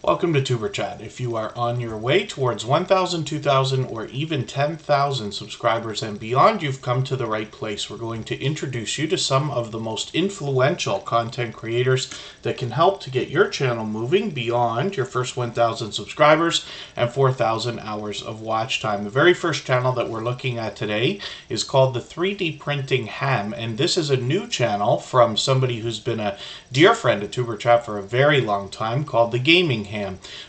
Welcome to Superchat. If you are on your way towards 1,000, 2,000, or even 10,000 subscribers and beyond, you've come to the right place. We're going to introduce you to some of the most influential content creators that can help to get your channel moving beyond your first 1,000 subscribers and 4,000 hours of watch time. The very first channel that we're looking at today is called the 3D Printing Ham, and this is a new channel from somebody who's been a dear friend of Superchat for a very long time, called the Gaming Ham.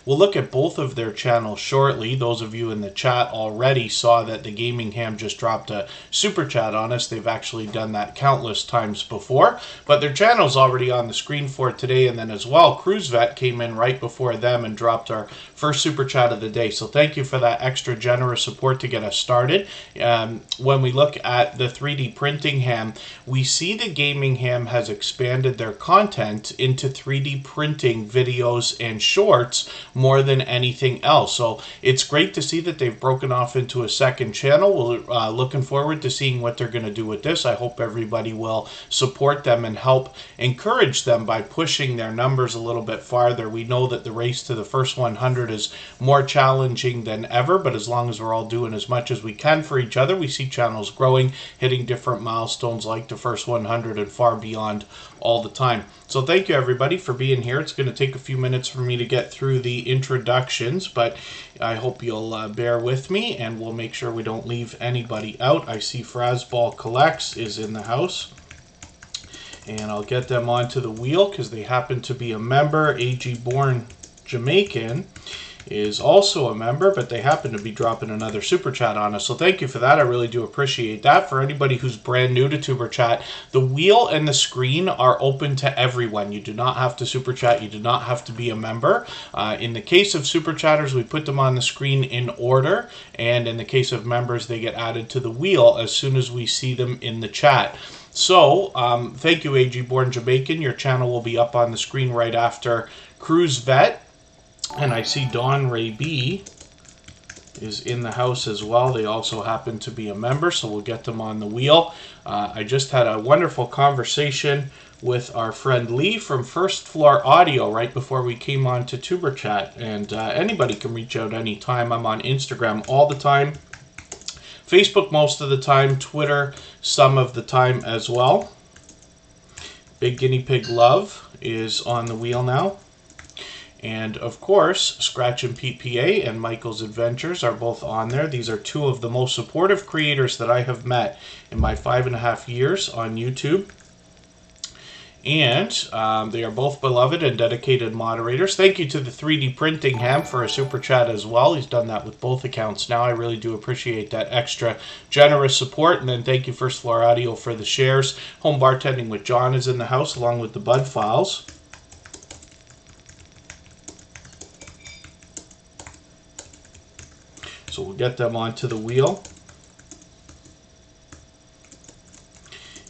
We'll look at both of their channels shortly. Those of you in the chat already saw that the Gaming Ham just dropped a super chat on us. They've actually done that countless times before, but their channel's already on the screen for today. And then as well, Cruise Vet came in right before them and dropped our first super chat of the day. So thank you for that extra generous support to get us started. When we look at the 3D Printing Ham, we see the Gaming Ham has expanded their content into 3D printing videos and shorts more than anything else. So it's great to see that they've broken off into a second channel. We're looking forward to seeing what they're going to do with this. I hope everybody will support them and help encourage them by pushing their numbers a little bit farther. We know that the race to the first 100 is more challenging than ever, but as long as we're all doing as much as we can for each other, we see channels growing, hitting different milestones like the first 100 and far beyond all the time. So thank you everybody for being here. It's going to take a few minutes for me to get through the introductions, but I hope you'll bear with me and we'll make sure we don't leave anybody out. I see Frazball Collects is in the house, and I'll get them onto the wheel because they happen to be a member. AG Born Jamaican is also a member, but they happen to be dropping another super chat on us. So thank you for that. I really do appreciate that. For anybody who's brand new to Super Chat, the wheel and the screen are open to everyone. You do not have to super chat. You do not have to be a member. In the case of super chatters, we put them on the screen in order, and in the case of members, they get added to the wheel as soon as we see them in the chat. So thank you, AG Born Jamaican. Your channel will be up on the screen right after Cruise Vet. And I see Dawn Ray B is in the house as well. They also happen to be a member, so we'll get them on the wheel. I just had a wonderful conversation with our friend Lee from First Floor Audio right before we came on to Superchat. And anybody can reach out anytime. I'm on Instagram all the time, Facebook most of the time, Twitter some of the time as well. Big Guinea Pig Love is on the wheel now. And of course, Scratch and PPA and Michael's Adventures are both on there. These are two of the most supportive creators that I have met in my 5.5 years on YouTube. And they are both beloved and dedicated moderators. Thank you to the 3D Printing Ham for a super chat as well. He's done that with both accounts now. I really do appreciate that extra generous support. And then thank you First Floor Audio for the shares. Home Bartending with John is in the house along with the Bud Files. So we'll get them onto the wheel.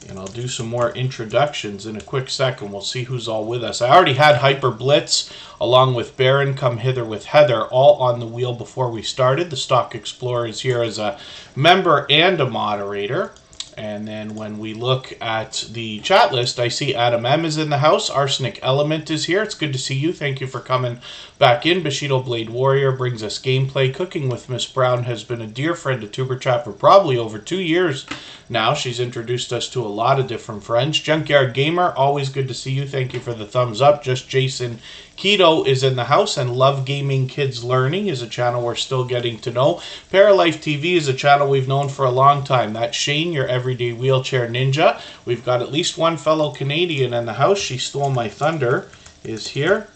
And I'll do some more introductions in a quick second. We'll see who's all with us. I already had Hyper Blitz along with Baron Come Hither with Heather all on the wheel before we started. The Stock Explorer is here as a member and a moderator. And then when we look at the chat list, I see Adam M is in the house. Arsenic Element is here. It's good to see you. Thank you for coming back in. Bushido Blade Warrior brings us gameplay. Cooking with Miss Brown has been a dear friend of Superchat for probably over 2 years now. She's introduced us to a lot of different friends. Junkyard Gamer, always good to see you. Thank you for the thumbs up. Just Jason Keto is in the house, and Love Gaming Kids Learning is a channel we're still getting to know. Paralife TV is a channel we've known for a long time. That's Shane, your everyday wheelchair ninja. We've got at least one fellow Canadian in the house. She Stole My Thunder is here.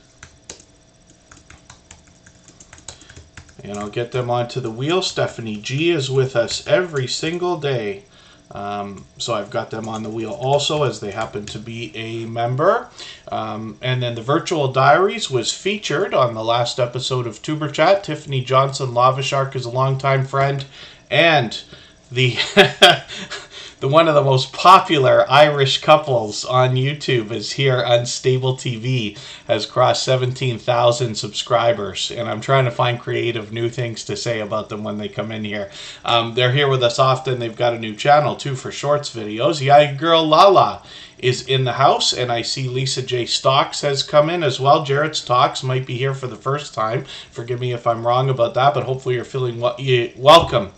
And I'll get them onto the wheel. Stephanie G is with us every single day. So I've got them on the wheel also, as they happen to be a member. And then the Virtual Diaries was featured on the last episode of Tuber Chat. Tiffany Johnson, Lava Shark, is a longtime friend. And the the one of the most popular Irish couples on YouTube is here. Unstable TV has crossed 17,000 subscribers, and I'm trying to find creative new things to say about them when they come in here. They're here with us often. They've got a new channel too for shorts videos. Yeah, girl Lala is in the house, and I see Lisa J. Stocks has come in as well. Jarrett Stocks might be here for the first time. Forgive me if I'm wrong about that, but hopefully you're feeling welcome.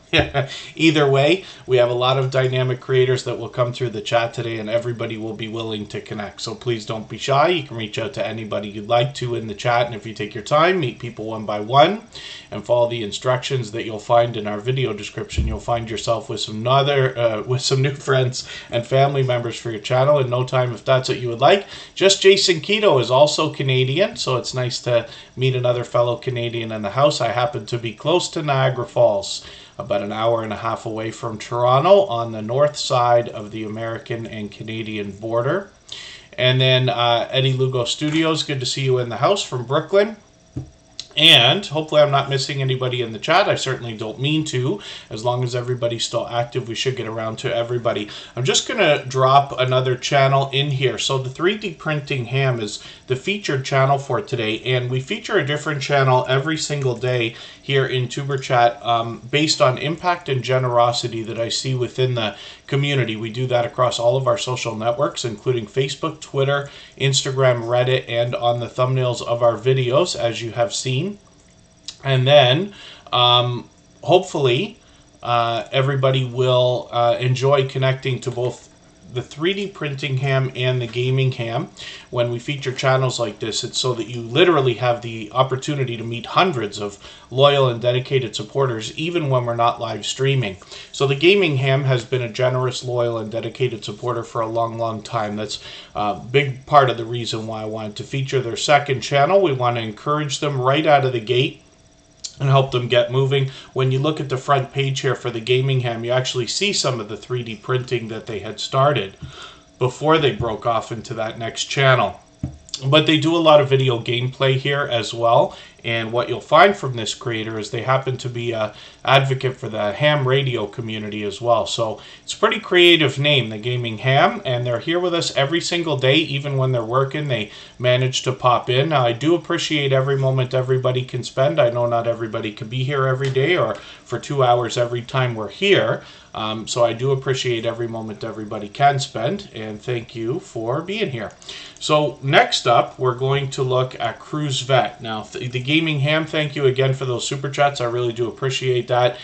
Either way, we have a lot of dynamic creators that will come through the chat today, and everybody will be willing to connect. So please don't be shy. You can reach out to anybody you'd like to in the chat, and if you take your time, meet people one by one and follow the instructions that you'll find in our video description, you'll find yourself with some new friends and family members for your channel in no time, if that's what you would like. Just Jason Keto is also Canadian, so it's nice to meet another fellow Canadian in the house. I happen to be close to Niagara Falls, about an hour and a half away from Toronto on the north side of the American and Canadian border. And then Eddie Lugo Studios, good to see you in the house from Brooklyn. And hopefully I'm not missing anybody in the chat. I certainly don't mean to. As long as everybody's still active, we should get around to everybody. I'm just going to drop another channel in here. So the 3D Printing Ham is the featured channel for today. And we feature a different channel every single day here in Superchat based on impact and generosity that I see within the community. We do that across all of our social networks, including Facebook, Twitter, Instagram, Reddit, and on the thumbnails of our videos, as you have seen. And then hopefully everybody will enjoy connecting to both the 3D Printing Ham and the Gaming Ham. When we feature channels like this, it's so that you literally have the opportunity to meet hundreds of loyal and dedicated supporters, even when we're not live streaming. So the Gaming Ham has been a generous, loyal, and dedicated supporter for a long, long time. That's a big part of the reason why I wanted to feature their second channel. We want to encourage them right out of the gate and help them get moving. When you look at the front page here for the Gaming Ham, you actually see some of the 3D printing that they had started before they broke off into that next channel. But they do a lot of video gameplay here as well. And what you'll find from this creator is they happen to be an advocate for the ham radio community as well. So it's a pretty creative name, the Gaming Ham, and they're here with us every single day. Even when they're working, they manage to pop in. Now, I do appreciate every moment everybody can spend. I know not everybody can be here every day or for 2 hours every time we're here. So I do appreciate every moment everybody can spend, and thank you for being here. So next up, we're going to look at Cruise Vet. Now, the Gaming Ham, thank you again for those super chats. I really do appreciate that.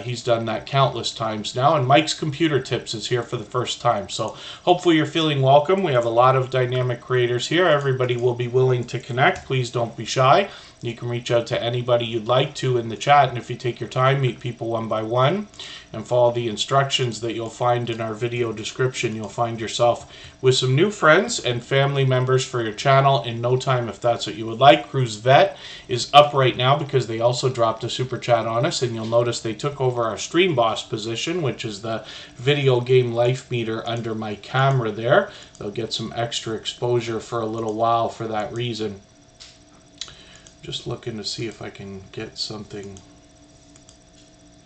He's done that countless times now. And Mike's Computer Tips is here for the first time. So hopefully you're feeling welcome. We have a lot of dynamic creators here. Everybody will be willing to connect. Please don't be shy. You can reach out to anybody you'd like to in the chat, and if you take your time, meet people one by one and follow the instructions that you'll find in our video description. You'll find yourself with some new friends and family members for your channel in no time, if that's what you would like. Cruise Vet is up right now because they also dropped a super chat on us, and you'll notice they took over our Stream Boss position, which is the video game life meter under my camera there. They'll get some extra exposure for a little while for that reason. Just looking to see if I can get something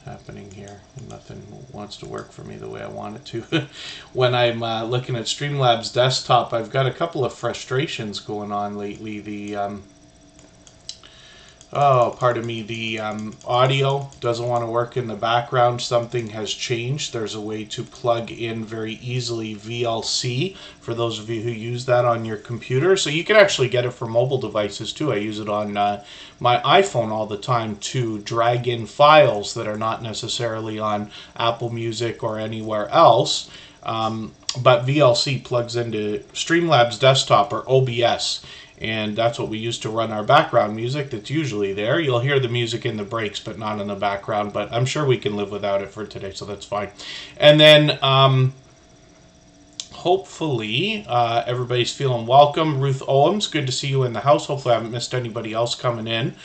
happening here. Nothing wants to work for me the way I want it to. When I'm looking at Streamlabs desktop, I've got a couple of frustrations going on lately. The audio doesn't want to work in the background. Something has changed. There's a way to plug in very easily VLC for those of you who use that on your computer. So you can actually get it for mobile devices too. I use it on my iPhone all the time to drag in files that are not necessarily on Apple Music or anywhere else. But VLC plugs into Streamlabs desktop or OBS. And that's what we use to run our background music that's usually there. You'll hear the music in the breaks, but not in the background. But I'm sure we can live without it for today, so that's fine. And then hopefully everybody's feeling welcome. Ruth Owens, good to see you in the house. Hopefully I haven't missed anybody else coming in.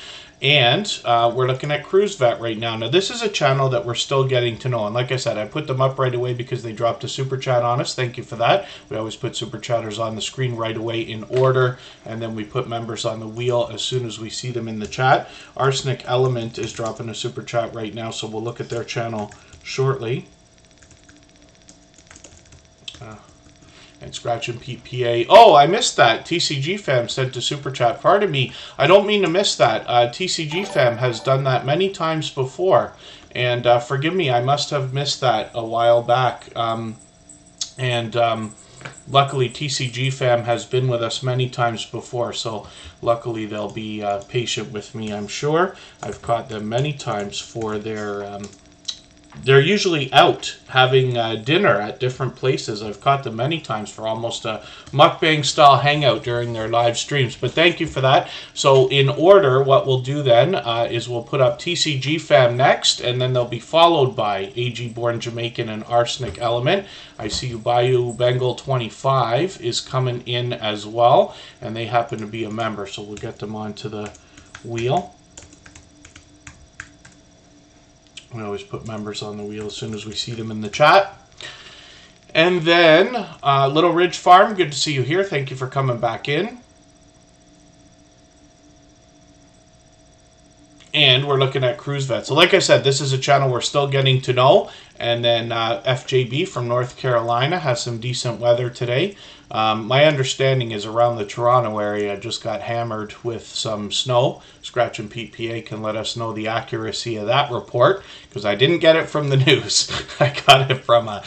And we're looking at Cruise Vet right now. Now, this is a channel that we're still getting to know. And like I said, I put them up right away because they dropped a super chat on us. Thank you for that. We always put super chatters on the screen right away in order. And then we put members on the wheel as soon as we see them in the chat. Arsenic Element is dropping a super chat right now, so we'll look at their channel shortly. And Scratch and Pete PA. Oh, I missed that. TCG Fam said to Super Chat. Pardon me. I don't mean to miss that. TCG Fam has done that many times before. And forgive me, I must have missed that a while back. Luckily, TCG fam has been with us many times before, so luckily they'll be patient with me, I'm sure. I've caught them many times for their... they're usually out having dinner at different places. I've caught them many times for almost a mukbang style hangout during their live streams. But thank you for that. So in order, what we'll do then is we'll put up TCG fam next, and then they'll be followed by AG Born Jamaican and Arsenic Element. I see Bayou Bengal 25 is coming in as well, and they happen to be a member. So we'll get them onto the wheel. We always put members on the wheel as soon as we see them in the chat. And then, Little Ridge Farm, good to see you here. Thank you for coming back in. And we're looking at Cruise Vet. So like I said, this is a channel we're still getting to know. And then FJB from North Carolina has some decent weather today. My understanding is around the Toronto area just got hammered with some snow. Scratch and Pete PA can let us know the accuracy of that report, because I didn't get it from the news. I got it from an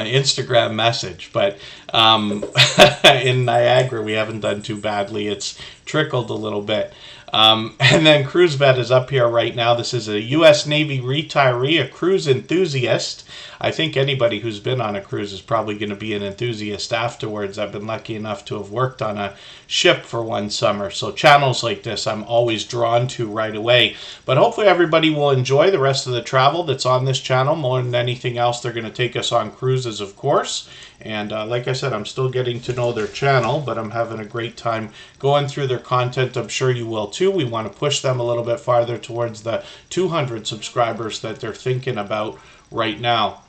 Instagram message. But in Niagara, we haven't done too badly. It's trickled a little bit. And then Cruise Vet is up here right now. This is a U.S. Navy retiree, a cruise enthusiast. I think anybody who's been on a cruise is probably going to be an enthusiast afterwards. I've been lucky enough to have worked on a ship for one summer. So channels like this I'm always drawn to right away. But hopefully everybody will enjoy the rest of the travel that's on this channel. More than anything else, they're going to take us on cruises, of course. And like I said, I'm still getting to know their channel, but I'm having a great time going through their content. I'm sure you will too. We want to push them a little bit farther towards the 200 subscribers that they're thinking about right now.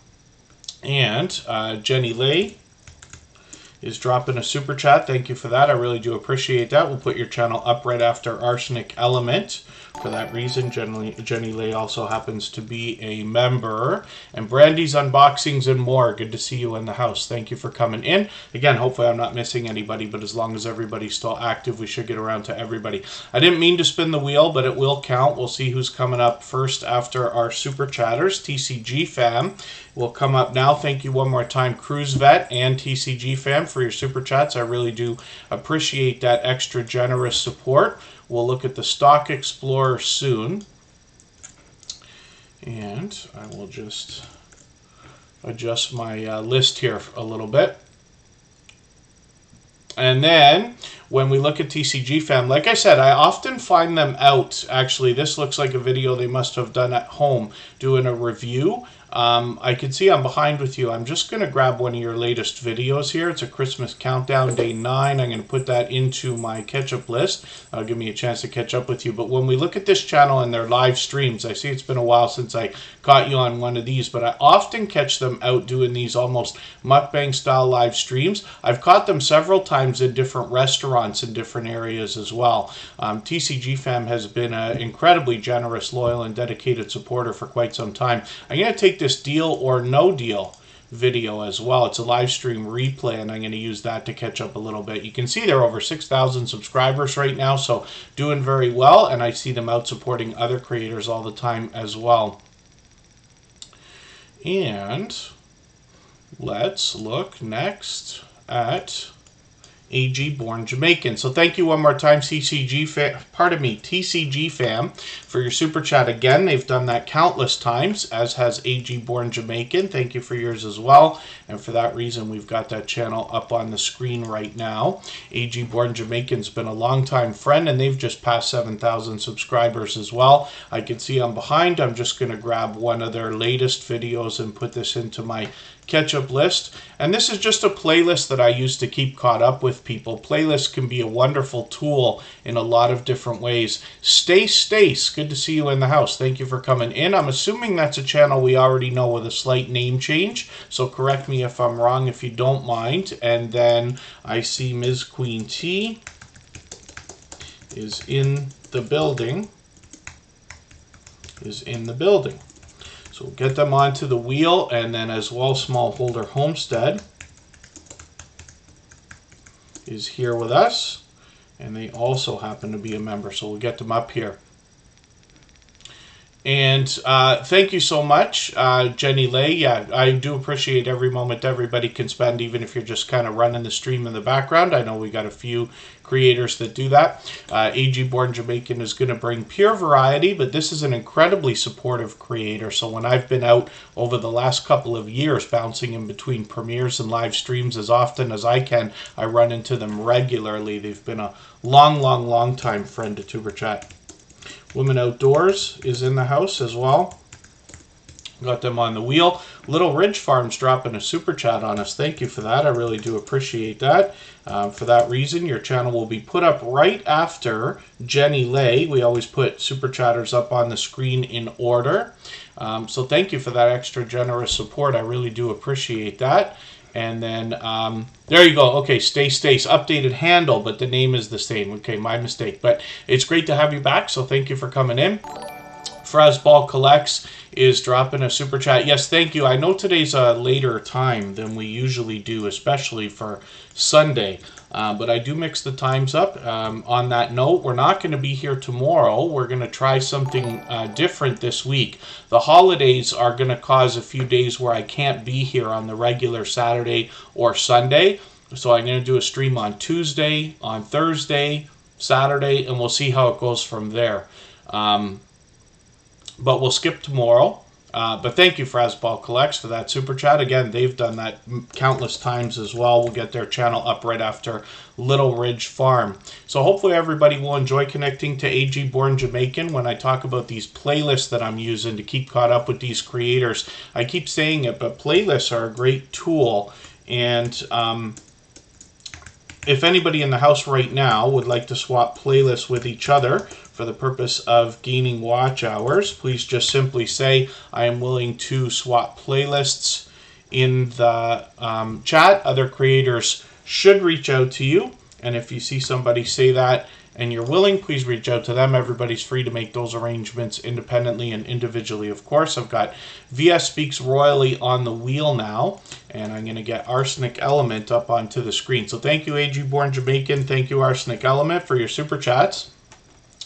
And Jenny Lay is dropping a super chat. Thank you for that. I really do appreciate that. We'll put your channel up right after Arsenic Element. For that reason, Jenny Lay also happens to be a member. And Brandy's Unboxings and More. Good to see you in the house. Thank you for coming in. Again, hopefully I'm not missing anybody, but as long as everybody's still active, we should get around to everybody. I didn't mean to spin the wheel, but it will count. We'll see who's coming up first after our Super Chatters. TCG fam will come up now. Thank you one more time, Cruise Vet and TCG fam, for your super chats. I really do appreciate that extra generous support. We'll look at the Stock Explorer soon. And I will just adjust my list here a little bit. And then when we look at TCG fam, like I said, I often find them out. Actually, this looks like a video they must have done at home doing a review. I can see I'm behind with you. I'm just going to grab one of your latest videos here. It's a Christmas countdown, day 9. I'm going to put that into my catch-up list. That'll give me a chance to catch up with you. But when we look at this channel and their live streams, I see it's been a while since I caught you on one of these, but I often catch them out doing these almost mukbang style live streams. I've caught them several times in different restaurants in different areas as well. TCG fam has been an incredibly generous, loyal, and dedicated supporter for quite some time. I'm going to take this deal or no deal video as well. It's a live stream replay, and I'm going to use that to catch up a little bit. You can see they're over 6,000 subscribers right now, so doing very well, and I see them out supporting other creators all the time as well. And let's look next at AG Born Jamaican. So thank you one more time, TCG fam, for your super chat again. They've done that countless times, as has AG Born Jamaican. Thank you for yours as well. And for that reason, we've got that channel up on the screen right now. AG Born Jamaican's been a longtime friend, and they've just passed 7,000 subscribers as well. I can see I'm behind. I'm just going to grab one of their latest videos and put this into my catch-up list. And this is just a playlist that I use to keep caught up with people. Playlists can be a wonderful tool in a lot of different ways. Stace, good to see you in the house. Thank you for coming in. I'm assuming that's a channel we already know with a slight name change, so correct me if I'm wrong if you don't mind. And then I see Ms. Queen T is in the building. So we'll get them onto the wheel, and then as well, Smallholder Homestead is here with us, and they also happen to be a member, so we'll get them up here. And thank you so much, Jenny Lay. Yeah, I do appreciate every moment everybody can spend, even if you're just kind of running the stream in the background. I know we got a few creators that do that. AG Born Jamaican is going to bring pure variety, but this is an incredibly supportive creator. So when I've been out over the last couple of years, bouncing in between premieres and live streams as often as I can, I run into them regularly. They've been a long time friend to Tuber Chat. Women Outdoors is in the house as well. Got them on the wheel. Little Ridge Farms dropping a super chat on us. Thank you for that. I really do appreciate that. For that reason, your channel will be put up right after Jenny Lay. We always put super chatters up on the screen in order. So thank you for that extra generous support. I really do appreciate that. And then, there you go. Okay, Stace, updated handle, but the name is the same. Okay, my mistake. But it's great to have you back, so thank you for coming in. Frasball Collects is dropping a super chat. Yes, thank you. I know today's a later time than we usually do, especially for Sunday. But I do mix the times up. On that note, we're not going to be here tomorrow. We're going to try something different this week. The holidays are going to cause a few days where I can't be here on the regular Saturday or Sunday. So I'm going to do a stream on Tuesday, on Thursday, Saturday, and we'll see how it goes from there. But we'll skip tomorrow. But thank you, Frasball Collects, for that super chat. Again, they've done that countless times as well. We'll get their channel up right after Little Ridge Farm. So hopefully everybody will enjoy connecting to AG Born Jamaican when I talk about these playlists that I'm using to keep caught up with these creators. I keep saying it, but playlists are a great tool. And if anybody in the house right now would like to swap playlists with each other for the purpose of gaining watch hours, please just simply say, I am willing to swap playlists in the chat. Other creators should reach out to you. And if you see somebody say that and you're willing, please reach out to them. Everybody's free to make those arrangements independently and individually, of course. I've got VS Speaks Royally on the wheel now, and I'm going to get Arsenic Element up onto the screen. So thank you, AG Born Jamaican. Thank you, Arsenic Element, for your super chats.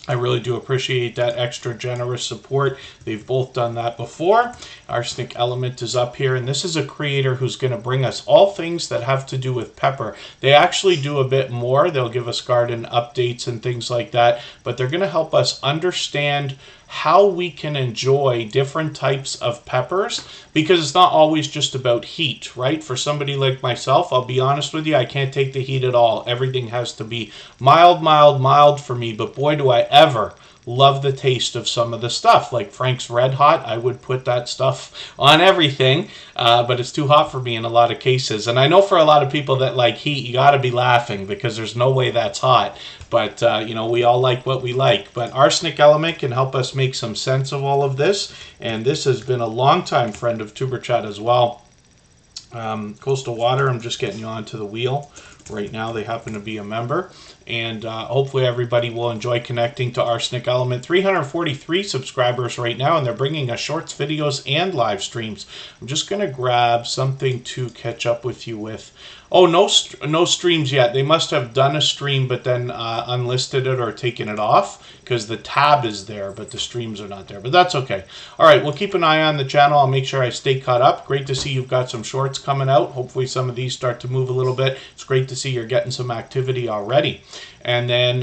I really do appreciate that extra generous support. They've both done that before. Arsenic Element is up here, and this is a creator who's going to bring us all things that have to do with pepper. They actually do a bit more. They'll give us garden updates and things like that, but they're going to help us understand how we can enjoy different types of peppers, because it's not always just about heat, right? For somebody like myself, I'll be honest with you, I can't take the heat at all. Everything has to be mild for me, but boy, do I ever love the taste of some of the stuff. Like Frank's Red Hot, I would put that stuff on everything, but it's too hot for me in a lot of cases. And I know for a lot of people that like heat, you got to be laughing because there's no way that's hot. But, you know, we all like what we like. But Arsenic Element can help us make some sense of all of this. And this has been a longtime friend of Tuber Chat as well. Coastal Water, I'm just getting you onto the wheel. Right now, they happen to be a member. And hopefully everybody will enjoy connecting to Arsenic Element. 343 subscribers right now, and they're bringing us shorts, videos, and live streams. I'm just going to grab something to catch up with you with. Oh, no streams yet. They must have done a stream but then unlisted it or taken it off, because the tab is there, but the streams are not there. But that's okay. All right, we'll keep an eye on the channel. I'll make sure I stay caught up. Great to see you've got some shorts coming out. Hopefully some of these start to move a little bit. It's great to see you're getting some activity already. And then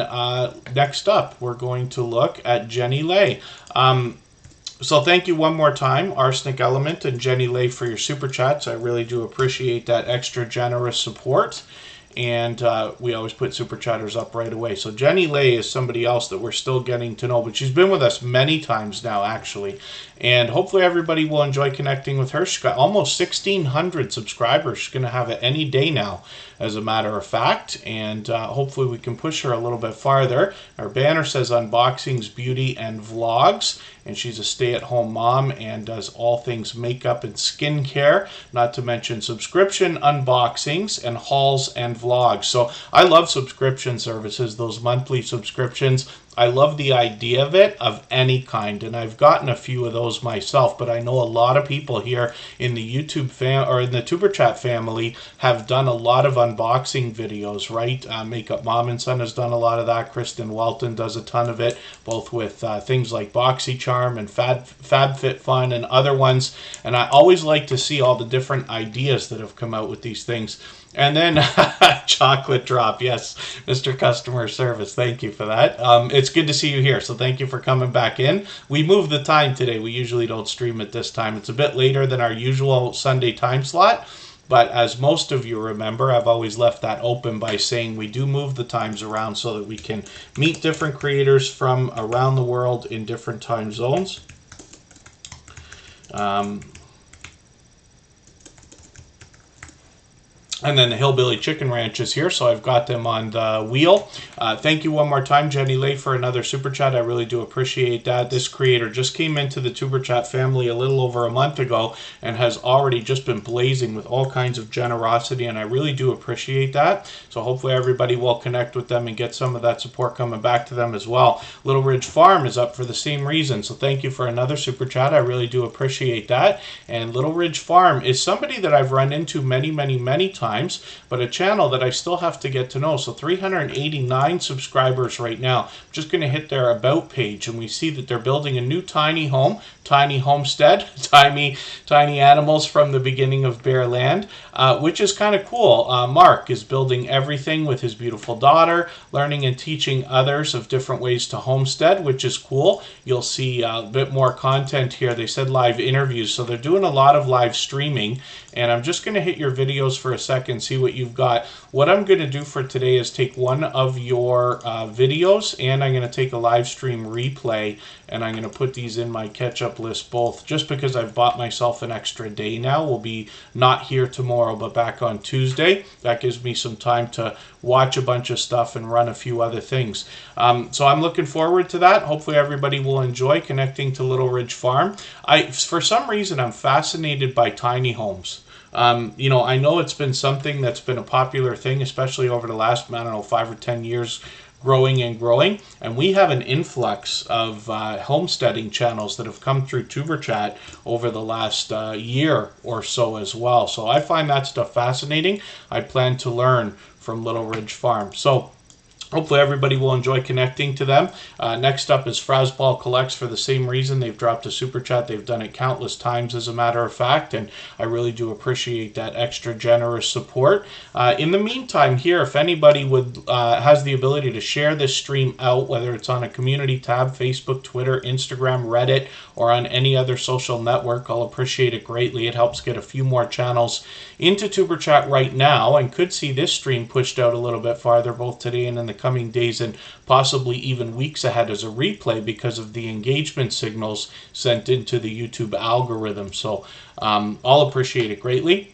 next up, we're going to look at Jenny Lay. So thank you one more time, Arsenic Element and Jenny Lay, for your super chats. I really do appreciate that extra generous support. And we always put super chatters up right away. So Jenny Lay is somebody else that we're still getting to know, but she's been with us many times now, actually. And hopefully everybody will enjoy connecting with her. She's got almost 1,600 subscribers. She's going to have it any day now, as a matter of fact. And hopefully we can push her a little bit farther. Our banner says unboxings, beauty, and vlogs. And she's a stay-at-home mom and does all things makeup and skincare, not to mention subscription unboxings and hauls and vlogs. So I love subscription services, those monthly subscriptions. I love the idea of it, of any kind, and I've gotten a few of those myself, but I know a lot of people here in the YouTube or in the Tuber Chat family have done a lot of unboxing videos, right? Makeup Mom and Son has done a lot of that. Kristen Welton does a ton of it, both with things like BoxyCharm and FabFitFun and other ones. And I always like to see all the different ideas that have come out with these things. And then chocolate drop. Yes, Mr. Customer Service. Thank you for that. It's good to see you here. So thank you for coming back in. We moved the time today. We usually don't stream at this time. It's a bit later than our usual Sunday time slot. But as most of you remember, I've always left that open by saying we do move the times around so that we can meet different creators from around the world in different time zones. And then the Hillbilly Chicken Ranch is here, so I've got them on the wheel. Thank you one more time, Jenny Lay, for another Super Chat. I really do appreciate that. This creator just came into the Tuber Chat family a little over a month ago and has already just been blazing with all kinds of generosity, and I really do appreciate that. So hopefully everybody will connect with them and get some of that support coming back to them as well. Little Ridge Farm is up for the same reason, so thank you for another Super Chat. I really do appreciate that. And Little Ridge Farm is somebody that I've run into many times, but a channel that I still have to get to know. So 389 subscribers right now. I'm just going to hit their About page, and we see that they're building a new tiny home, tiny homestead, tiny animals from the beginning of Bear Land, which is kind of cool. Mark is building everything with his beautiful daughter, learning and teaching others of different ways to homestead, which is cool. You'll see a bit more content here. They said live interviews, so they're doing a lot of live streaming. And I'm just going to hit your videos for a second, see what you've got. What I'm going to do for today is take one of your videos, and I'm going to take a live stream replay, and I'm going to put these in my catch-up list both, just because I've bought myself an extra day now. We'll be not here tomorrow, but back on Tuesday. That gives me some time to watch a bunch of stuff and run a few other things. So I'm looking forward to that. Hopefully everybody will enjoy connecting to Little Ridge Farm. For some reason, I'm fascinated by tiny homes. You know, I know it's been something that's been a popular thing, especially over the last, I don't know, 5 or 10 years, growing and growing. And we have an influx of homesteading channels that have come through Tuber Chat over the last year or so as well. So I find that stuff fascinating. I plan to learn from Little Ridge Farm. So hopefully everybody will enjoy connecting to them. Next up is Frasball Collects for the same reason. They've dropped a Super Chat. They've done it countless times, as a matter of fact, and I really do appreciate that extra generous support. In the meantime here, if anybody has the ability to share this stream out, whether it's on a community tab, Facebook, Twitter, Instagram, Reddit, or on any other social network, I'll appreciate it greatly. It helps get a few more channels into Tuber Chat right now, and could see this stream pushed out a little bit farther, both today and in the coming days, and possibly even weeks ahead as a replay, because of the engagement signals sent into the YouTube algorithm. So I'll appreciate it greatly.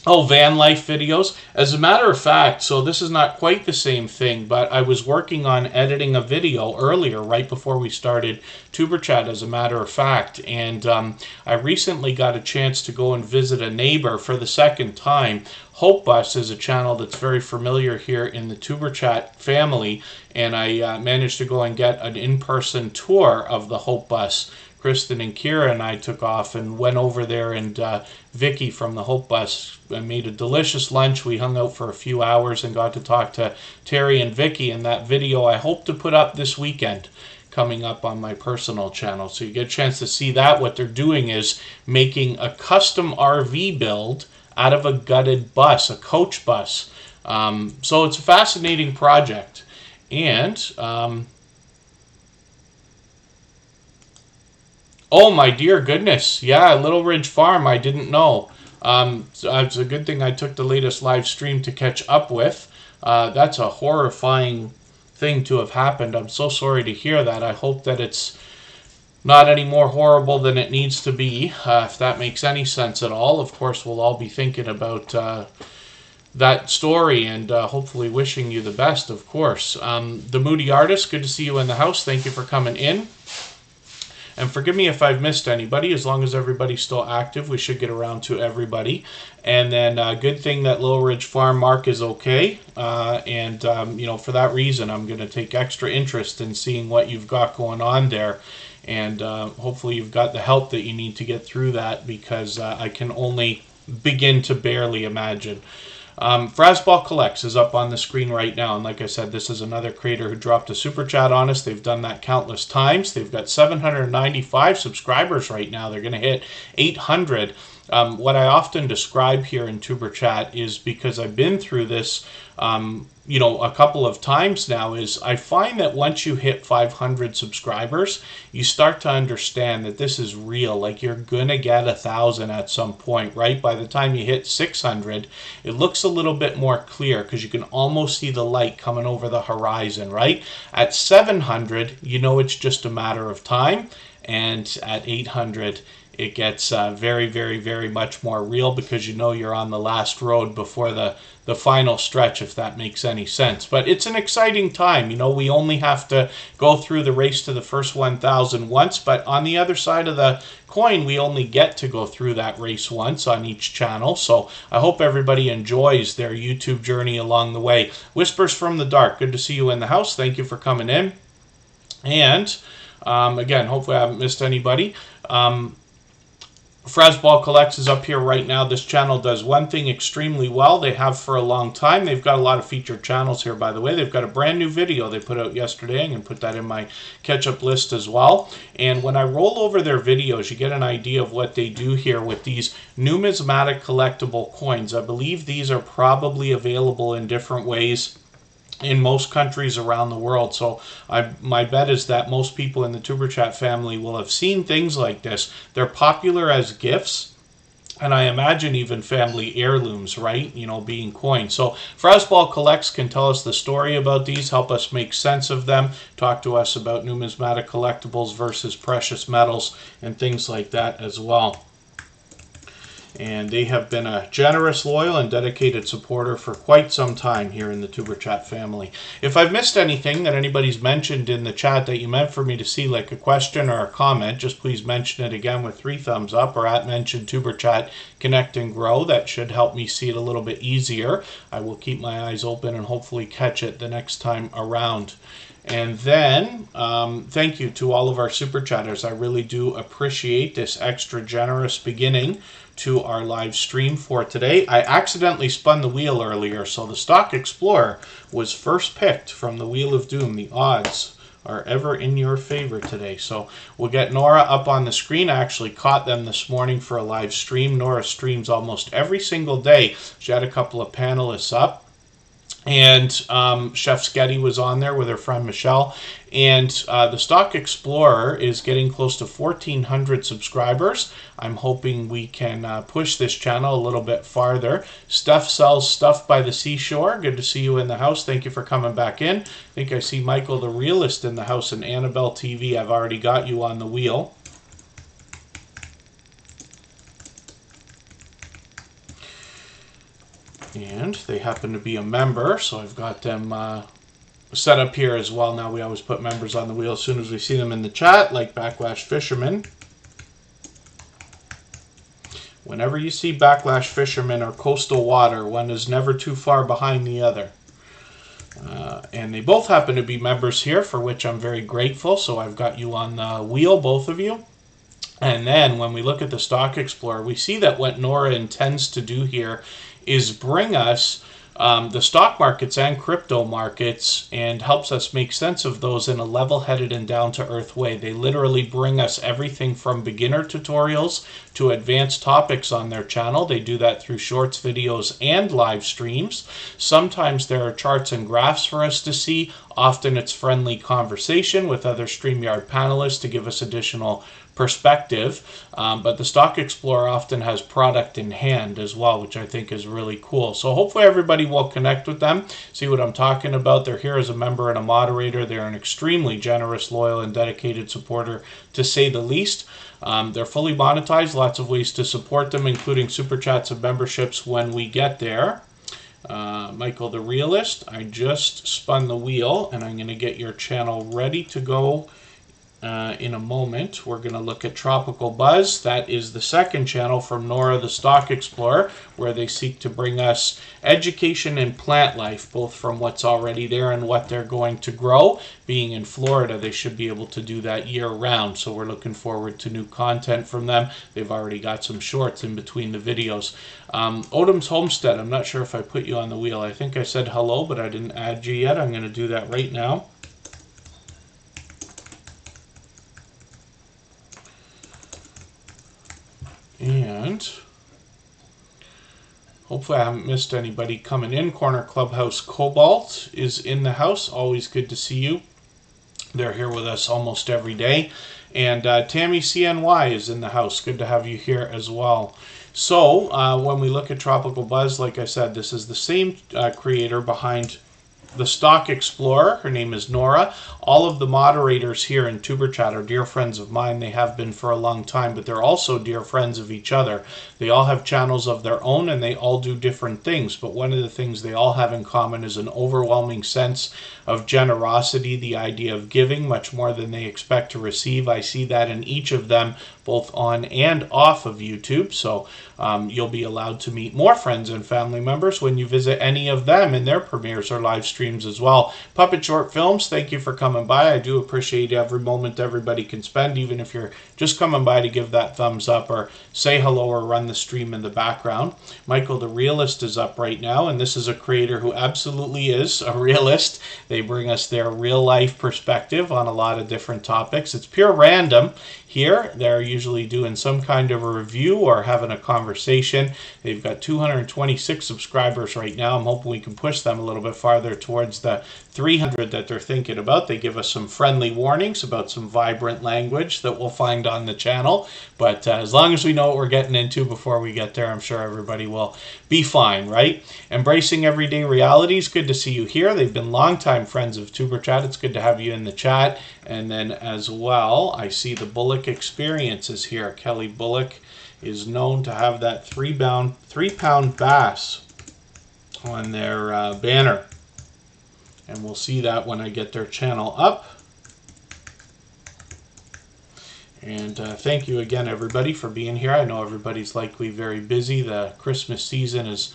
Oh, van life videos. As a matter of fact, so this is not quite the same thing, but I was working on editing a video earlier, right before we started Tuber Chat, as a matter of fact, and I recently got a chance to go and visit a neighbor for the second time. Hope Bus is a channel that's very familiar here in the Tuber Chat family, and I managed to go and get an in-person tour of the Hope Bus. Kristen and Kira and I took off and went over there, and Vicky from the Hope Bus made a delicious lunch. We hung out for a few hours and got to talk to Terry and Vicky, and that video I hope to put up this weekend, coming up on my personal channel. So you get a chance to see that. What they're doing is making a custom RV build out of a gutted bus, a coach bus. So it's a fascinating project. And oh my dear goodness, yeah, Little Ridge Farm, I didn't know. So it's a good thing I took the latest live stream to catch up with. That's a horrifying thing to have happened. I'm so sorry to hear that. I hope that it's not any more horrible than it needs to be, if that makes any sense at all. Of course, we'll all be thinking about that story, and hopefully wishing you the best, of course. The Moody Artist, good to see you in the house. Thank you for coming in. And forgive me if I've missed anybody. As long as everybody's still active, we should get around to everybody. And then good thing that Little Ridge Farm Mark is okay. You know, for that reason, I'm going to take extra interest in seeing what you've got going on there. And hopefully you've got the help that you need to get through that, because I can only begin to barely imagine. Frasball Collects is up on the screen right now, and like I said, this is another creator who dropped a super chat on us. They've done that countless times. They've got 795 subscribers right now. They're going to hit 800. What I often describe here in Tuber Chat is, because I've been through this a couple of times now, is I find that once you hit 500 subscribers, you start to understand that this is real. Like, you're gonna get 1,000 at some point, right? By the time you hit 600, it looks a little bit more clear because you can almost see the light coming over the horizon, right? At 700, you know it's just a matter of time, and at 800, it gets very, very, very much more real, because you know you're on the last road before the final stretch, if that makes any sense. But it's an exciting time. You know, we only have to go through the race to the first 1,000 once, but on the other side of the coin, we only get to go through that race once on each channel. So I hope everybody enjoys their YouTube journey along the way. Whispers from the Dark, good to see you in the house. Thank you for coming in. And again, hopefully I haven't missed anybody. Frasball Collects is up here right now. This channel does one thing extremely well. They have for a long time. They've got a lot of featured channels here, by the way. They've got a brand new video they put out yesterday. I'm going to put that in my catch-up list as well. And when I roll over their videos, you get an idea of what they do here with these numismatic collectible coins. I believe these are probably available in different ways in most countries around the world. So my bet is that most people in the Tuber Chat family will have seen things like this. They're popular as gifts, and I imagine even family heirlooms, right? You know, being coins. So Frasball Collects can tell us the story about these, help us make sense of them, talk to us about numismatic collectibles versus precious metals and things like that as well. And they have been a generous, loyal, and dedicated supporter for quite some time here in the Tuber Chat family. If I've missed anything that anybody's mentioned in the chat that you meant for me to see, like a question or a comment, just please mention it again with 3 thumbs up, or at mention Tuber Chat Connect and Grow. That should help me see it a little bit easier. I will keep my eyes open and hopefully catch it the next time around. And then, thank you to all of our Super Chatters. I really do appreciate this extra generous beginning to our live stream for today. I accidentally spun the wheel earlier, so the Stock Explorer was first picked from the Wheel of Doom. The odds are ever in your favor today. So we'll get Nora up on the screen. I actually caught them this morning for a live stream. Nora streams almost every single day. She had a couple of panelists up. And Chef Sketty was on there with her friend Michelle. And the Stock Explorer is getting close to 1,400 subscribers. I'm hoping we can push this channel a little bit farther. Steph sells stuff by the seashore. Good to see you in the house. Thank you for coming back in. I think I see Michael the Realist in the house, and Annabelle TV. I've already got you on the wheel. And they happen to be a member, so I've got them set up here as well. Now we always put members on the wheel as soon as we see them in the chat, like Backlash Fisherman. Whenever you see Backlash Fisherman or Coastal Water, one is never too far behind the other. And they both happen to be members here, for which I'm very grateful. So I've got you on the wheel, both of you. And then when we look at the Stock Explorer, we see that what Nora intends to do here is bring us the stock markets and crypto markets, and helps us make sense of those in a level-headed and down-to-earth way. They literally bring us everything from beginner tutorials to advanced topics on their channel. They do that through shorts, videos, and live streams. Sometimes there are charts and graphs for us to see. Often it's friendly conversation with other StreamYard panelists to give us additional perspective, but the Stock Explorer often has product in hand as well, which I think is really cool. So hopefully everybody will connect with them, see what I'm talking about. They're here as a member and a moderator. They're an extremely generous, loyal, and dedicated supporter, to say the least. They're fully monetized, lots of ways to support them, including super chats and memberships when we get there. Michael the Realist, I just spun the wheel, and I'm going to get your channel ready to go in a moment, we're going to look at Tropical Buzz. That is the second channel from Nora the Stock Explorer, where they seek to bring us education and plant life, both from what's already there and what they're going to grow. Being in Florida, they should be able to do that year-round, so we're looking forward to new content from them. They've already got some shorts in between the videos. Odom's Homestead, I'm not sure if I put you on the wheel. I think I said hello, but I didn't add you yet. I'm going to do that right now. And hopefully I haven't missed anybody coming in. Corner Clubhouse Cobalt is in the house. Always good to see you. They're here with us almost every day. And Tammy CNY is in the house. Good to have you here as well. So when we look at Tropical Buzz, like I said, this is the same creator behind the Stock Explorer. Her name is Nora. All of the moderators here in Tuber Chat are dear friends of mine. They have been for a long time, but they're also dear friends of each other. They all have channels of their own, and they all do different things. But one of the things they all have in common is an overwhelming sense of generosity, the idea of giving much more than they expect to receive. I see that in each of them, both on and off of YouTube. So you'll be allowed to meet more friends and family members when you visit any of them in their premieres or live streams as well. Puppet Short Films, thank you for coming by. I do appreciate every moment everybody can spend, even if you're just coming by to give that thumbs up or say hello or run the stream in the background. Michael the Realist is up right now, and this is a creator who absolutely is a realist. They bring us their real life perspective on a lot of different topics. It's pure random. Here, they're usually doing some kind of a review or having a conversation. They've got 226 subscribers right now. I'm hoping we can push them a little bit farther towards the 300 that they're thinking about. They give us some friendly warnings about some vibrant language that we'll find on the channel. But as long as we know what we're getting into before we get there, I'm sure everybody will be fine, right? Embracing Everyday Realities, good to see you here. They've been longtime friends of Tuber Chat. It's good to have you in the chat. And then as well, I see the Bullock Experience is here. Kelly Bullock is known to have that 3-pound bass on their banner. And we'll see that when I get their channel up. And thank you again, everybody, for being here. I know everybody's likely very busy. The Christmas season is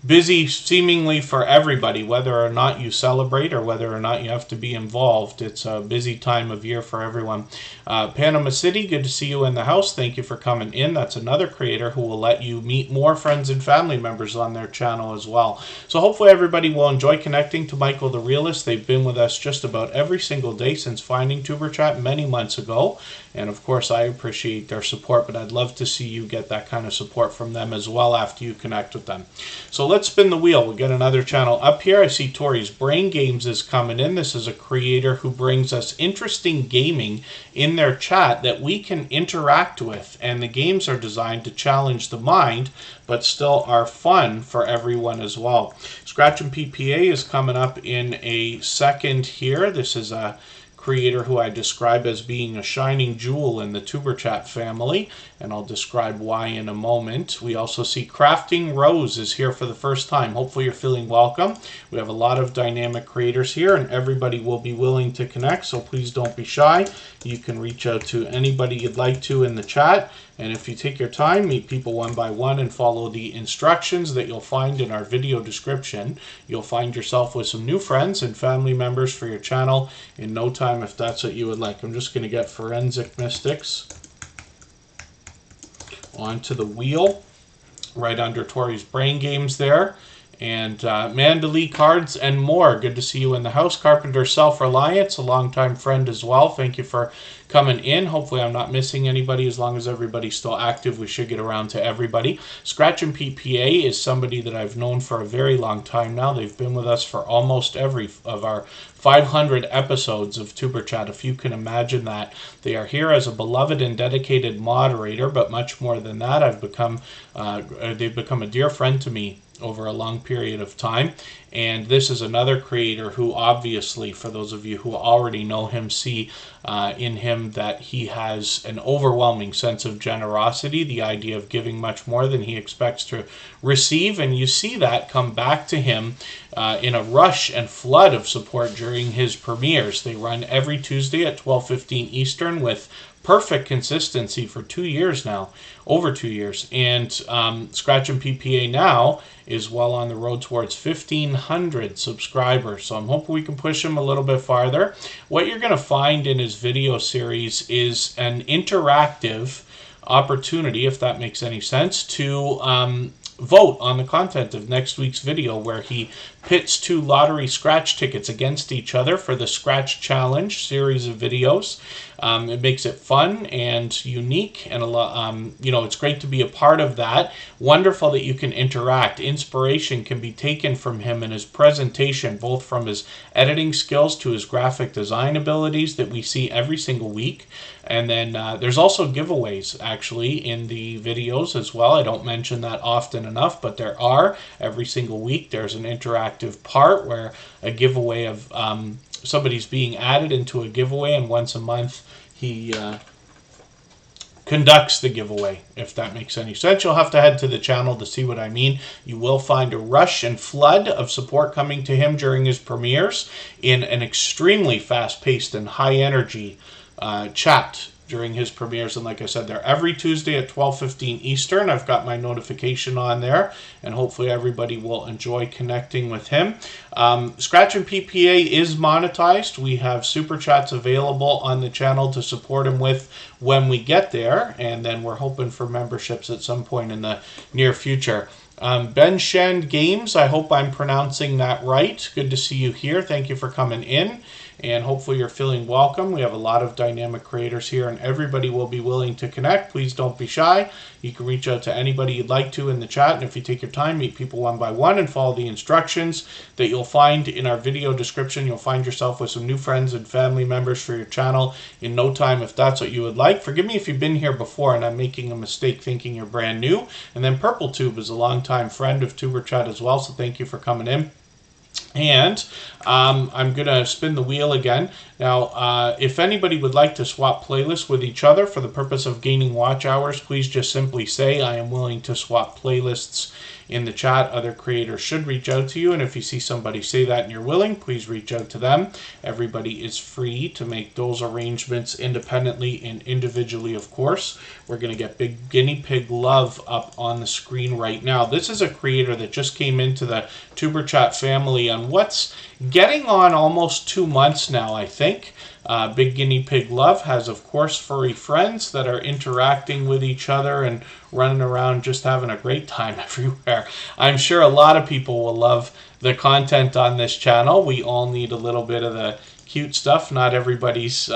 busy seemingly for everybody, whether or not you celebrate or whether or not you have to be involved. It's a busy time of year for everyone. Panama City, good to see you in the house. Thank you for coming in. That's another creator who will let you meet more friends and family members on their channel as well. So hopefully everybody will enjoy connecting to Michael the Realist. They've been with us just about every single day since finding Tuber Chat many months ago. And of course, I appreciate their support, but I'd love to see you get that kind of support from them as well after you connect with them. So let's spin the wheel. We'll get another channel up here. I see Tori's Brain Games is coming in. This is a creator who brings us interesting gaming in their chat that we can interact with. And the games are designed to challenge the mind, but still are fun for everyone as well. Scratch and PPA is coming up in a second here. This is a creator who I describe as being a shining jewel in the Tuber Chat family, and I'll describe why in a moment. We also see Crafting Rose is here for the first time. Hopefully you're feeling welcome. We have a lot of dynamic creators here, and everybody will be willing to connect, so please don't be shy. You can reach out to anybody you'd like to in the chat, and if you take your time, meet people one by one and follow the instructions that you'll find in our video description, you'll find yourself with some new friends and family members for your channel in no time if that's what you would like. I'm just going to get Forensic Mystics onto the wheel right under Tori's Brain Games there. And Mandalee Cards and more. Good to see you in the house. Carpenter Self-Reliance, a longtime friend as well. Thank you for coming in. Hopefully I'm not missing anybody. As long as everybody's still active, we should get around to everybody. Scratch and PPA is somebody that I've known for a very long time now. They've been with us for almost every of our 500 episodes of Tuber Chat, if you can imagine that. They are here as a beloved and dedicated moderator, but much more than that, they've become a dear friend to me over a long period of time. And this is another creator who obviously, for those of you who already know him, see in him that he has an overwhelming sense of generosity, the idea of giving much more than he expects to receive. And you see that come back to him in a rush and flood of support during his premieres. They run every Tuesday at 12:15 Eastern with perfect consistency for 2 years now, over 2 years. And Scratch and PPA now is well on the road towards 1,500 subscribers. So I'm hoping we can push him a little bit farther. What you're going to find in his video series is an interactive opportunity, if that makes any sense, to vote on the content of next week's video, where he pits 2 lottery scratch tickets against each other for the Scratch Challenge series of videos. It makes it fun and unique, and a lot, it's great to be a part of that. Wonderful that you can interact. Inspiration can be taken from him and his presentation, both from his editing skills to his graphic design abilities that we see every single week. And then there's also giveaways actually in the videos as well. I don't mention that often enough, but there are. Every single week there's an interactive part where a giveaway of somebody's being added into a giveaway, and once a month he conducts the giveaway, if that makes any sense. You'll have to head to the channel to see what I mean. You will find a rush and flood of support coming to him during his premieres in an extremely fast-paced and high-energy chat during his premieres. And like I said, they're every Tuesday at 12:15 Eastern. I've got my notification on there, and hopefully everybody will enjoy connecting with him. Scratch and PPA is monetized. We have Super Chats available on the channel to support him with when we get there, and then we're hoping for memberships at some point in the near future. Ben Shen Games, I hope I'm pronouncing that right. Good to see you here. Thank you for coming in, and hopefully you're feeling welcome. We have a lot of dynamic creators here, and everybody will be willing to connect. Please don't be shy. You can reach out to anybody you'd like to in the chat, and if you take your time, meet people one by one and follow the instructions that you'll find in our video description. You'll find yourself with some new friends and family members for your channel in no time, if that's what you would like. Forgive me if you've been here before and I'm making a mistake thinking you're brand new. And then Purple Tube is a longtime friend of Tuber Chat as well, so thank you for coming in. And I'm going to spin the wheel again. Now, if anybody would like to swap playlists with each other for the purpose of gaining watch hours, please just simply say, I am willing to swap playlists in the chat. Other creators should reach out to you, and if you see somebody say that and you're willing, please reach out to them. Everybody is free to make those arrangements independently and individually, of course. We're going to get Big Guinea Pig Love up on the screen right now. This is a creator that just came into the Tuber Chat family on what's getting on almost 2 months now, I think. Big Guinea Pig Love has, of course, furry friends that are interacting with each other and running around just having a great time everywhere. I'm sure a lot of people will love the content on this channel. We all need a little bit of the cute stuff. Not everybody's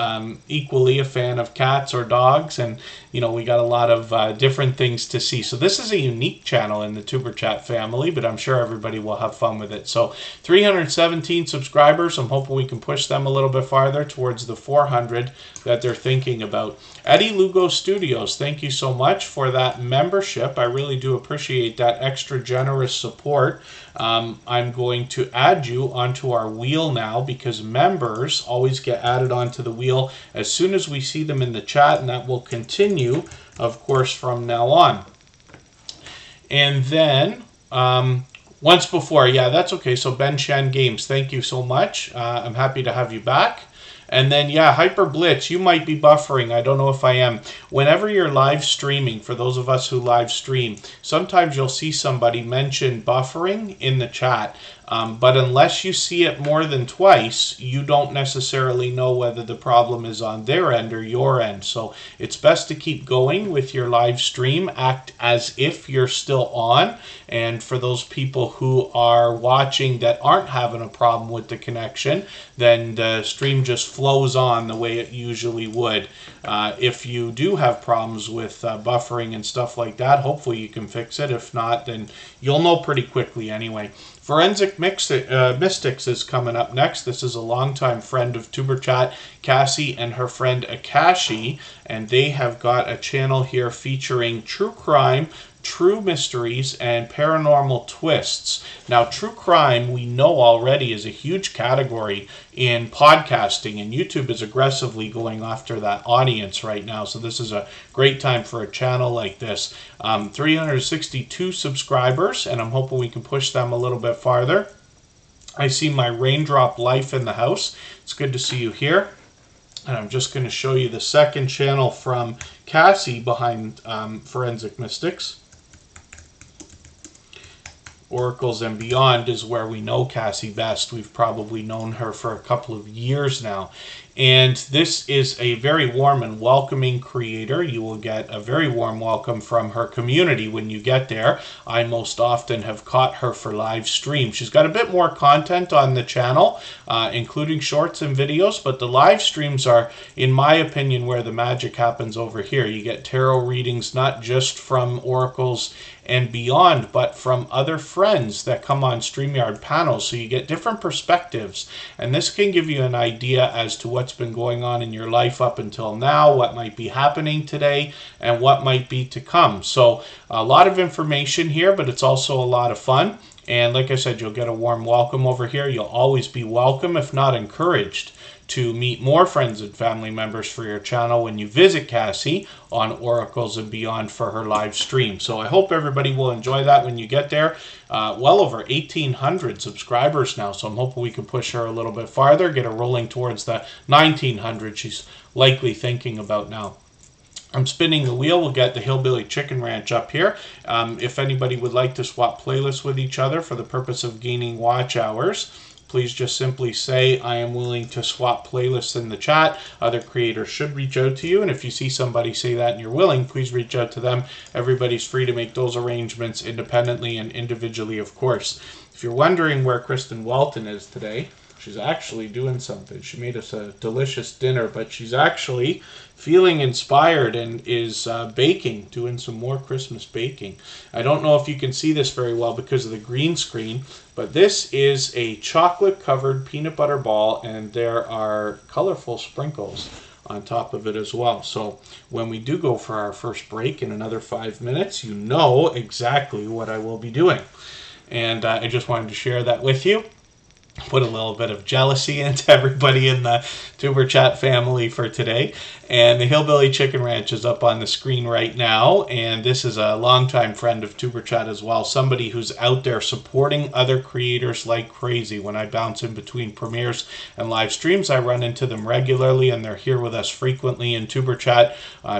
equally a fan of cats or dogs, and we got a lot of different things to see. So this is a unique channel in the Tuber Chat family, but I'm sure everybody will have fun with it. So 317 subscribers. I'm hoping we can push them a little bit farther towards the 400 that they're thinking about. Eddie Lugo Studios, thank you so much for that membership. I really do appreciate that extra generous support. I'm going to add you onto our wheel now, because members always get added onto the wheel as soon as we see them in the chat, and that will continue, of course, from now on. And then once before, yeah, that's okay. So Ben Shen Games, thank you so much. I'm happy to have you back. And then, yeah, Hyper Blitz, you might be buffering. I don't know if I am. Whenever you're live streaming, for those of us who live stream, sometimes you'll see somebody mention buffering in the chat. But unless you see it more than twice, you don't necessarily know whether the problem is on their end or your end. So it's best to keep going with your live stream. Act as if you're still on. And for those people who are watching that aren't having a problem with the connection, then the stream just flows on the way it usually would. If you do have problems with buffering and stuff like that, hopefully you can fix it. If not, then you'll know pretty quickly anyway. Forensic Mystics is coming up next. This is a longtime friend of Tuber Chat, Cassie and her friend Akashi, and they have got a channel here featuring true crime, true mysteries and paranormal twists. Now, true crime, we know already, is a huge category in podcasting, and YouTube is aggressively going after that audience right now. So this is a great time for a channel like this. 362 subscribers, and I'm hoping we can push them a little bit farther. I see my Raindrop Life in the house. It's good to see you here. And I'm just going to show you the second channel from Cassie behind Forensic Mystics. Oracles and Beyond is where we know Cassie best. We've probably known her for a couple of years now. And this is a very warm and welcoming creator. You will get a very warm welcome from her community when you get there. I most often have caught her for live stream. She's got a bit more content on the channel, including shorts and videos, but the live streams are, in my opinion, where the magic happens over here. You get tarot readings not just from Oracles and Beyond, but from other friends that come on StreamYard panels, so you get different perspectives, and this can give you an idea as to what's been going on in your life up until now, what might be happening today, and what might be to come. So a lot of information here, but it's also a lot of fun. And like I said, you'll get a warm welcome over here. You'll always be welcome, if not encouraged, to meet more friends and family members for your channel when you visit Cassie on Oracles and Beyond for her live stream. So I hope everybody will enjoy that when you get there. Well over 1,800 subscribers now, so I'm hoping we can push her a little bit farther, get her rolling towards the 1,900 she's likely thinking about now. I'm spinning the wheel. We'll get the Hillbilly Chicken Ranch up here. If anybody would like to swap playlists with each other for the purpose of gaining watch hours, please just simply say, I am willing to swap playlists in the chat. Other creators should reach out to you, and if you see somebody say that and you're willing, please reach out to them. Everybody's free to make those arrangements independently and individually, of course. If you're wondering where Kristen Walton is today, she's actually doing something. She made us a delicious dinner, but she's actually feeling inspired and is baking, doing some more Christmas baking. I don't know if you can see this very well because of the green screen, but this is a chocolate-covered peanut butter ball, and there are colorful sprinkles on top of it as well. So when we do go for our first break in another 5 minutes, you know exactly what I will be doing. And I just wanted to share that with you. Put a little bit of jealousy into everybody in the Tuber Chat family for today. And the Hillbilly Chicken Ranch is up on the screen right now. And this is a longtime friend of Tuber Chat as well. Somebody who's out there supporting other creators like crazy. When I bounce in between premieres and live streams, I run into them regularly, and they're here with us frequently in Tuber Chat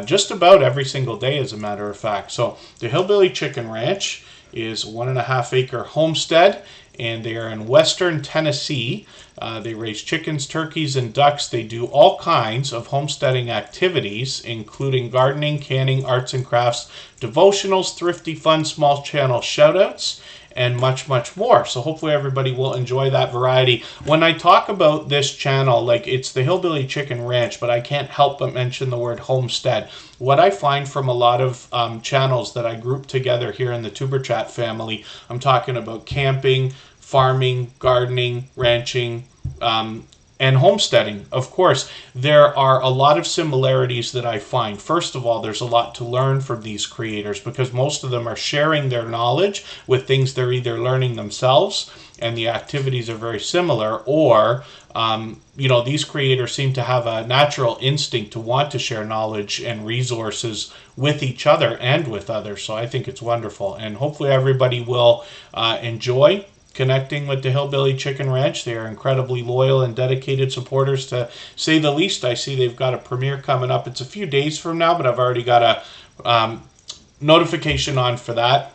just about every single day, as a matter of fact. So the Hillbilly Chicken Ranch is a 1.5 acre homestead, and they are in western Tennessee. They raise chickens, turkeys, and ducks. They do all kinds of homesteading activities, including gardening, canning, arts and crafts, devotionals, thrifty, fun, small channel shoutouts, and much, much more. So hopefully everybody will enjoy that variety. When I talk about this channel, like, it's the Hillbilly Chicken Ranch, but I can't help but mention the word homestead. What I find from a lot of channels that I group together here in the Tuber Chat family, I'm talking about camping, farming, gardening, ranching, and homesteading. Of course, there are a lot of similarities that I find. First of all, there's a lot to learn from these creators because most of them are sharing their knowledge with things they're either learning themselves, and the activities are very similar, or you know, these creators seem to have a natural instinct to want to share knowledge and resources with each other and with others. So I think it's wonderful, and hopefully everybody will enjoy connecting with the Hillbilly Chicken Ranch. They are incredibly loyal and dedicated supporters, to say the least. I see they've got a premiere coming up. It's a few days from now, but I've already got a notification on for that,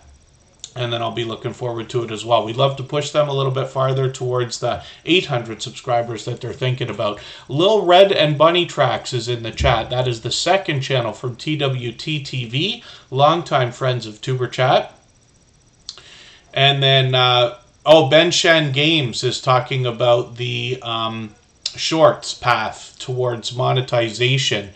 and then I'll be looking forward to it as well. We'd love to push them a little bit farther towards the 800 subscribers that they're thinking about. Lil Red and Bunny Tracks is in the chat. That is the second channel from TWT TV, longtime friends of Tuber Chat. And then Ben Shen Games is talking about the shorts path towards monetization.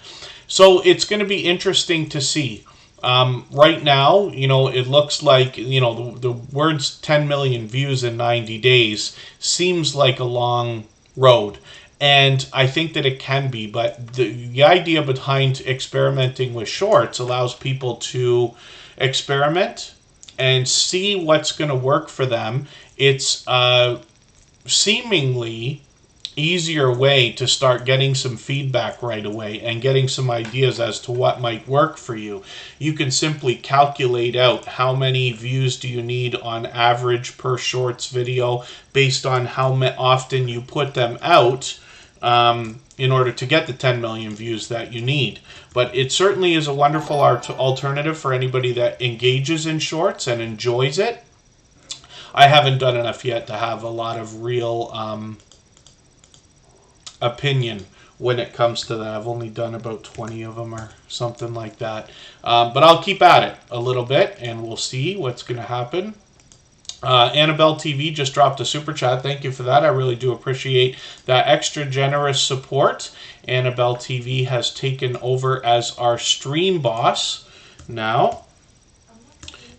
So it's going to be interesting to see. Right now, you know, it looks like, you know, the words 10 million views in 90 days seems like a long road. And I think that it can be, but the idea behind experimenting with shorts allows people to experiment and see what's going to work for them. It's seemingly easier way to start getting some feedback right away and getting some ideas as to what might work for you. You can simply calculate out how many views do you need on average per shorts video based on how often you put them out in order to get the 10 million views that you need. But it certainly is a wonderful alternative for anybody that engages in shorts and enjoys it. I haven't done enough yet to have a lot of real opinion when it comes to that. I've only done about 20 of them or something like that. But I'll keep at it a little bit and we'll see what's going to happen. Annabelle TV just dropped a super chat. Thank you for that. I really do appreciate that extra generous support. Annabelle TV has taken over as our stream boss now.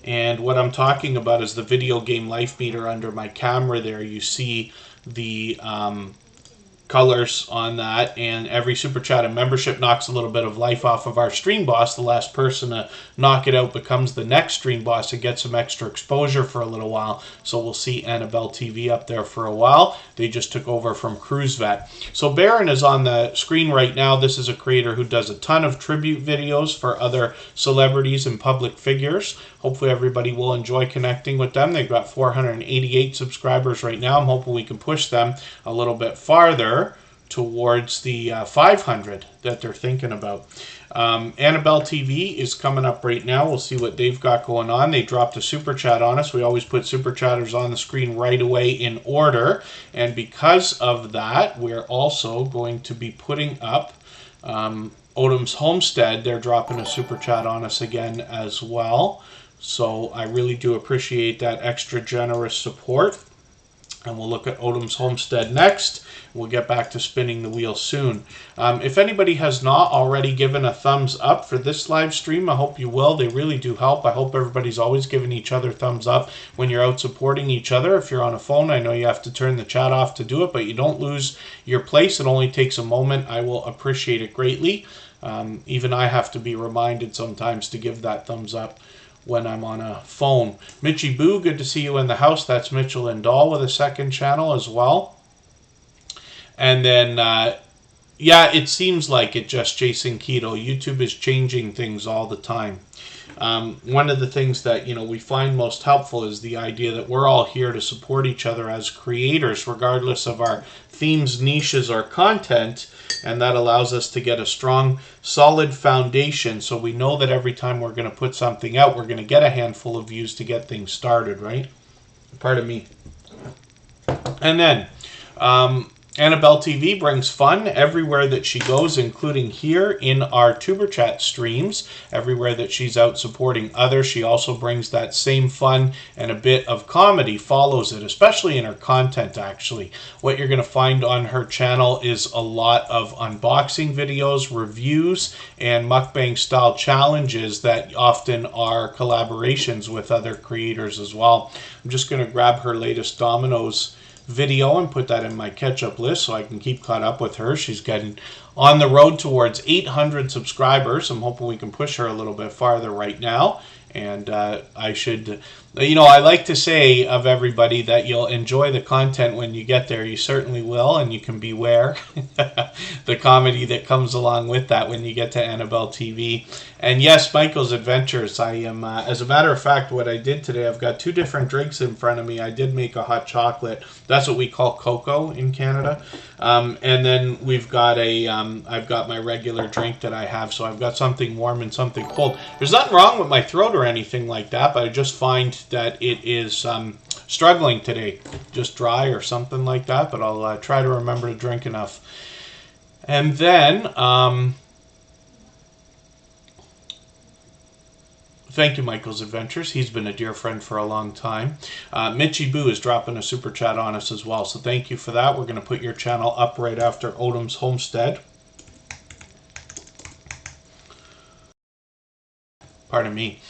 And what I'm talking about is the video game life meter under my camera there. You see the colors on that, and every super chat and membership knocks a little bit of life off of our stream boss. The last person to knock it out becomes the next stream boss and get some extra exposure for a little while. So we'll see Annabelle TV up there for a while. They just took over from Cruise Vet. So Baron is on the screen right now. This is a creator who does a ton of tribute videos for other celebrities and public figures. Hopefully everybody will enjoy connecting with them. They've got 488 subscribers right now. I'm hoping we can push them a little bit farther towards the 500 that they're thinking about. Annabelle TV is coming up right now. We'll see what they've got going on. They dropped a super chat on us. We always put super chatters on the screen right away in order. And because of that, we're also going to be putting up Odom's Homestead. They're dropping a super chat on us again as well. So I really do appreciate that extra generous support. And we'll look at Odom's Homestead next. We'll get back to spinning the wheel soon. If anybody has not already given a thumbs up for this live stream, I hope you will. They really do help. I hope everybody's always giving each other thumbs up when you're out supporting each other. If you're on a phone, I know you have to turn the chat off to do it, but you don't lose your place. It only takes a moment. I will appreciate it greatly. Even I have to be reminded sometimes to give that thumbs up when I'm on a phone. Mitchy Boo, good to see you in the house. That's Mitchell and Dahl with a second channel as well. And then, yeah, it seems like it, just Jason Keto. YouTube is changing things all the time. One of the things that, we find most helpful is the idea that we're all here to support each other as creators, regardless of our themes, niches, or content. And that allows us to get a strong, solid foundation. So we know that every time we're going to put something out, we're going to get a handful of views to get things started, right? Pardon me. And then, Annabelle TV brings fun everywhere that she goes, including here in our Tuber Chat streams. Everywhere that she's out supporting others, she also brings that same fun, and a bit of comedy follows it, especially in her content, actually. What you're going to find on her channel is a lot of unboxing videos, reviews, and mukbang-style challenges that often are collaborations with other creators as well. I'm just going to grab her latest Domino's video and put that in my catch-up list so I can keep caught up with her. She's getting on the road towards 800 subscribers. I'm hoping we can push her a little bit farther right now. And I should, I like to say of everybody that you'll enjoy the content when you get there. You certainly will, and you can beware the comedy that comes along with that when you get to Annabelle TV. And yes, Michael's Adventures. I am, as a matter of fact, what I did today, I've got two different drinks in front of me. I did make a hot chocolate. That's what we call cocoa in Canada. And then we've got I've got my regular drink that I have. So I've got something warm and something cold. There's nothing wrong with my throat or anything like that, but I just find that it is struggling today. Just dry or something like that, but I'll try to remember to drink enough. And then, thank you, Michael's Adventures. He's been a dear friend for a long time. Mitchy Boo is dropping a super chat on us as well, so thank you for that. We're going to put your channel up right after Odom's Homestead. Pardon me.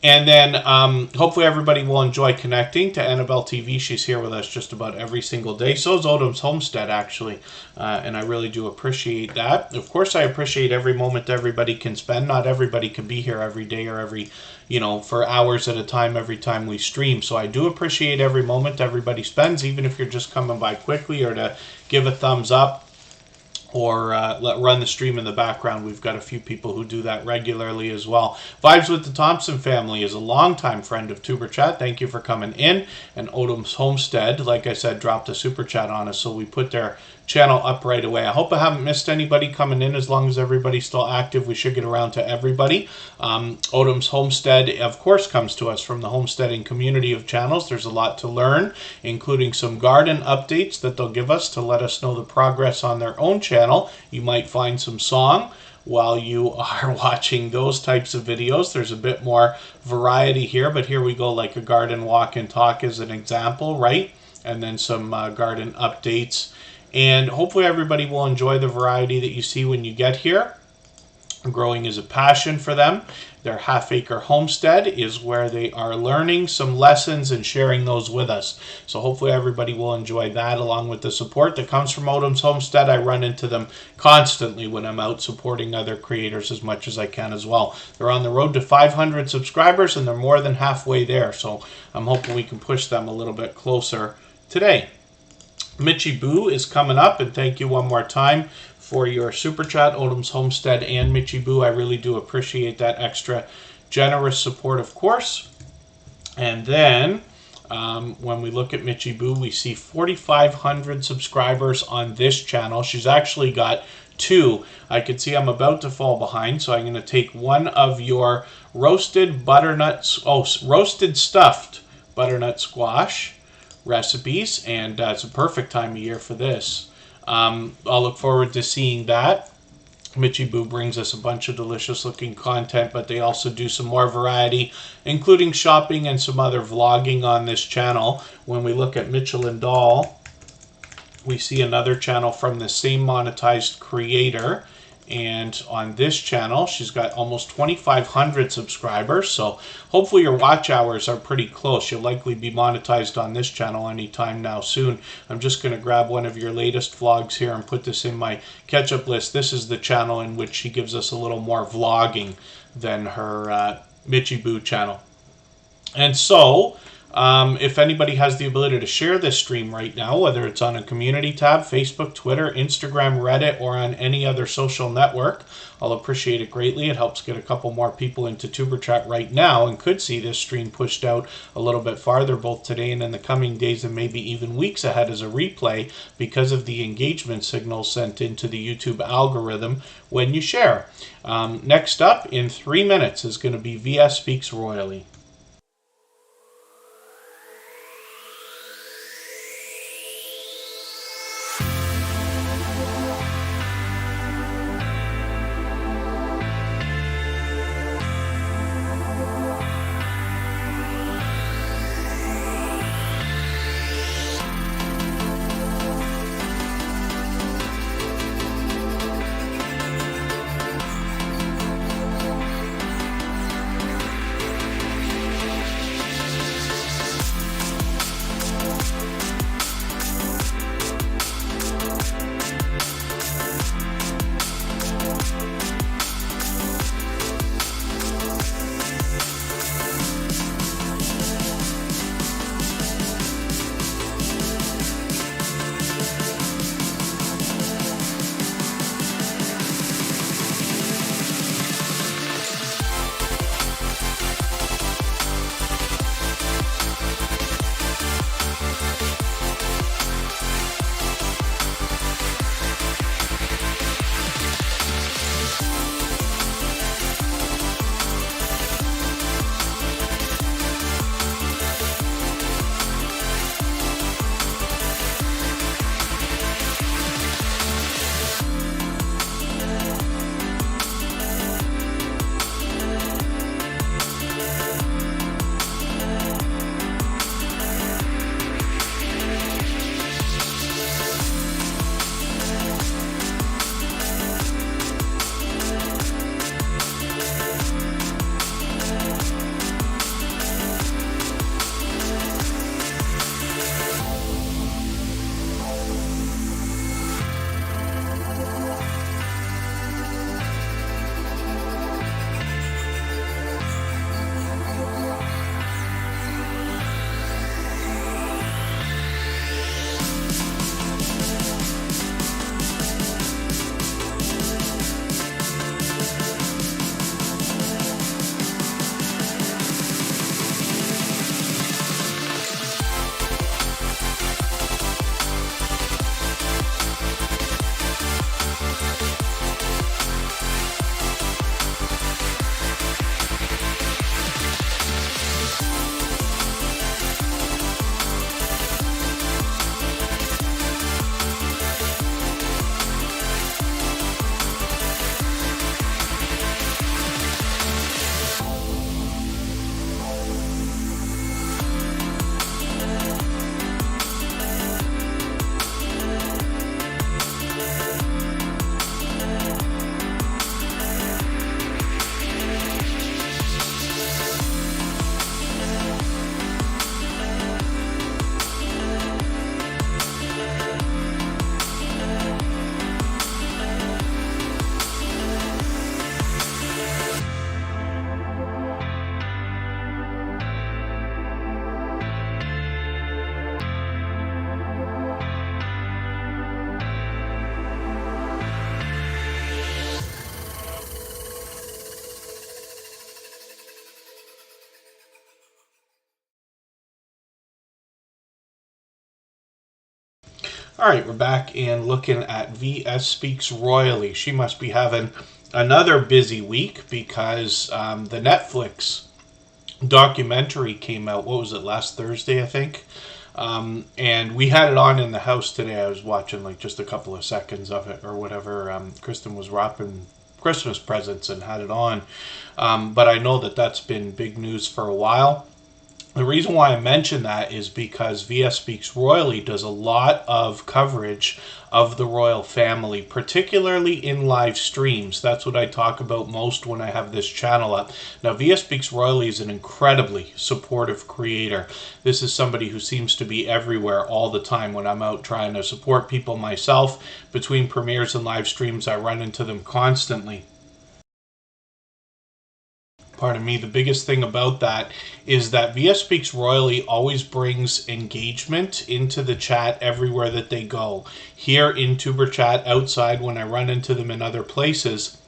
And then hopefully everybody will enjoy connecting to Annabelle TV. She's here with us just about every single day. So is Odom's Homestead, actually. And I really do appreciate that. Of course, I appreciate every moment everybody can spend. Not everybody can be here every day or every, for hours at a time every time we stream. So I do appreciate every moment everybody spends, even if you're just coming by quickly or to give a thumbs up or run the stream in the background. We've got a few people who do that regularly as well. Vibes with the Thompson family is a longtime friend of Tuber Chat. Thank you for coming in. And Odom's Homestead, like I said, dropped a super chat on us, so we put their channel up right away. I hope I haven't missed anybody coming in. As long as everybody's still active, we should get around to everybody. Odom's Homestead, of course, comes to us from the homesteading community of channels. There's a lot to learn, including some garden updates that they'll give us to let us know the progress on their own channel. You might find some song while you are watching those types of videos. There's a bit more variety here, but here we go, like a garden walk and talk as an example, right? And then some garden updates. And hopefully everybody will enjoy the variety that you see when you get here. Growing is a passion for them. Their half-acre homestead is where they are learning some lessons and sharing those with us. So hopefully everybody will enjoy that, along with the support that comes from Odom's Homestead. I run into them constantly when I'm out supporting other creators as much as I can as well. They're on the road to 500 subscribers, and they're more than halfway there. So I'm hoping we can push them a little bit closer today. Mitchy Boo is coming up, and thank you one more time for your super chat, Odom's Homestead and Mitchy Boo. I really do appreciate that extra generous support, of course. And then when we look at Mitchy Boo, we see 4,500 subscribers on this channel. She's actually got 2. I can see I'm about to fall behind, so I'm going to take one of your roasted stuffed butternut squash recipes, and it's a perfect time of year for this. I'll look forward to seeing that. Mitchy Boo brings us a bunch of delicious looking content, but they also do some more variety, including shopping and some other vlogging on this channel. When we look at Mitchell and Doll, we see another channel from the same monetized creator. And on this channel, she's got almost 2,500 subscribers. So hopefully your watch hours are pretty close. You'll likely be monetized on this channel anytime now soon. I'm just going to grab one of your latest vlogs here and put this in my catch-up list. This is the channel in which she gives us a little more vlogging than her Mitchy Boo channel. And so if anybody has the ability to share this stream right now, whether it's on a community tab, Facebook, Twitter, Instagram, Reddit, or on any other social network, I'll appreciate it greatly. It helps get a couple more people into Tuber Chat right now and could see this stream pushed out a little bit farther, both today and in the coming days and maybe even weeks ahead as a replay, because of the engagement signals sent into the YouTube algorithm when you share. Next up, in 3 minutes, is going to be VS Speaks Royally. All right, we're back and looking at VS Speaks Royally. She must be having another busy week because the Netflix documentary came out. What was it, last Thursday, I think? And we had it on in the house today. I was watching like just a couple of seconds of it or whatever. Kristen was wrapping Christmas presents and had it on. But I know that that's been big news for a while. The reason why I mention that is because VS Speaks Royally does a lot of coverage of the royal family, particularly in live streams. That's what I talk about most when I have this channel up. Now, VS Speaks Royally is an incredibly supportive creator. This is somebody who seems to be everywhere all the time when I'm out trying to support people myself. Between premieres and live streams, I run into them constantly. Pardon me, the biggest thing about that is that VS Speaks Royally always brings engagement into the chat everywhere that they go. Here in Tuber Chat, outside when I run into them in other places.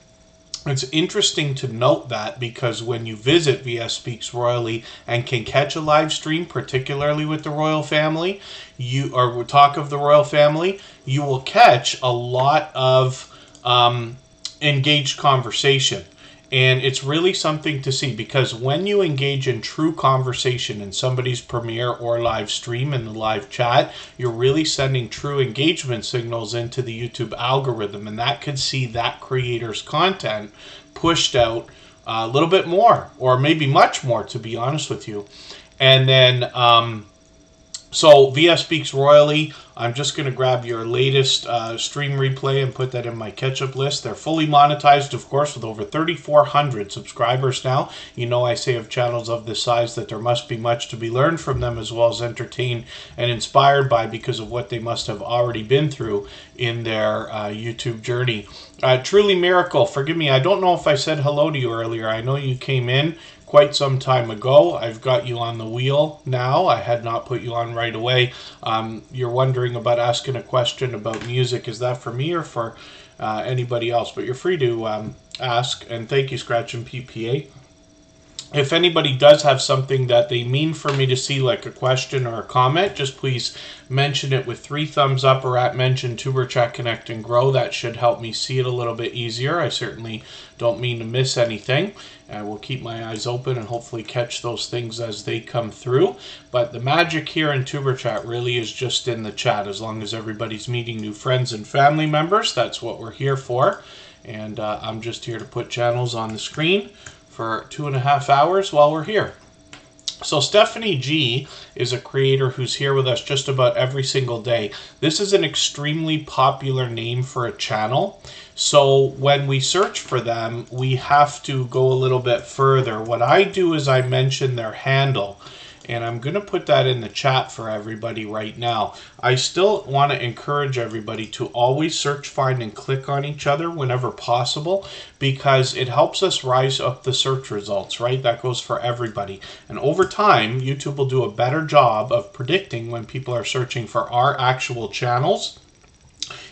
It's interesting to note that because when you visit VS Speaks Royally and can catch a live stream, particularly with the royal family, or talk of the royal family, you will catch a lot of engaged conversation. And it's really something to see because when you engage in true conversation in somebody's premiere or live stream in the live chat, you're really sending true engagement signals into the YouTube algorithm, and that could see that creator's content pushed out a little bit more, or maybe much more, to be honest with you. And then so VS Speaks Royally, I'm just going to grab your latest stream replay and put that in my catch-up list. They're fully monetized, of course, with over 3,400 subscribers now. You know I say of channels of this size that there must be much to be learned from them, as well as entertained and inspired by, because of what they must have already been through in their YouTube journey. Truly Miracle, forgive me, I don't know if I said hello to you earlier. I know you came in quite some time ago. I've got you on the wheel now. I had not put you on right away. You're wondering about asking a question about music. Is that for me or for anybody else? But you're free to ask. And thank you, Scratch and PPA. If anybody does have something that they mean for me to see, like a question or a comment, just please mention it with 3 thumbs up or at mention Tuber Chat Connect and Grow. That should help me see it a little bit easier. I certainly don't mean to miss anything. I will keep my eyes open and hopefully catch those things as they come through. But the magic here in Tuber Chat really is just in the chat. As long as everybody's meeting new friends and family members, that's what we're here for. And I'm just here to put channels on the screen for 2.5 hours while we're here. So Stephanie G is a creator who's here with us just about every single day. This is an extremely popular name for a channel. So when we search for them, we have to go a little bit further. What I do is I mention their handle. And I'm going to put that in the chat for everybody right now. I still want to encourage everybody to always search, find, and click on each other whenever possible, because it helps us rise up the search results, right? That goes for everybody. And over time, YouTube will do a better job of predicting when people are searching for our actual channels.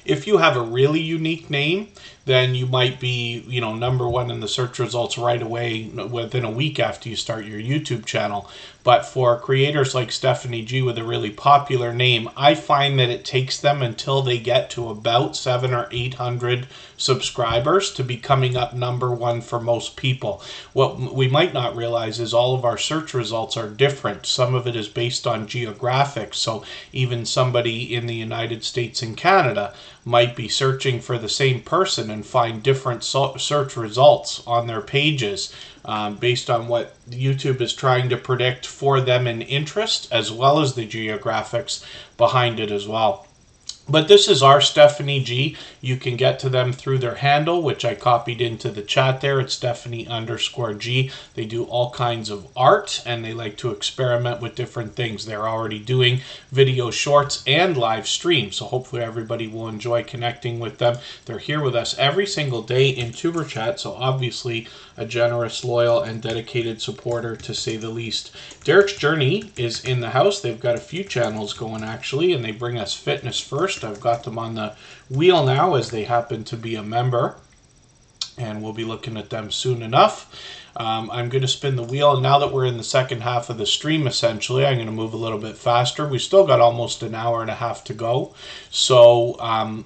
If you have a really unique name, then you might be, #1 in the search results right away within a week after you start your YouTube channel. But for creators like Stephanie G with a really popular name, I find that it takes them until they get to about 700 or 800 subscribers to be coming up #1 for most people. What we might not realize is all of our search results are different. Some of it is based on geographics. So even somebody in the United States and Canada might be searching for the same person and find different search results on their pages based on what YouTube is trying to predict for them in interest, as well as the geographics behind it as well. But this is our Stephanie G. You can get to them through their handle, which I copied into the chat there. It's Stephanie_G. They do all kinds of art, and they like to experiment with different things. They're already doing video shorts and live streams, so hopefully everybody will enjoy connecting with them. They're here with us every single day in Tuber Chat, so obviously a generous, loyal, and dedicated supporter, to say the least. Derek's Journey is in the house. They've got a few channels going, actually, and they bring us fitness first. I've got them on the wheel now as they happen to be a member. and we'll be looking at them soon enough. I'm going to spin the wheel. Now that we're in the second half of the stream, essentially, I'm going to move a little bit faster. We still got almost an hour and a half to go. So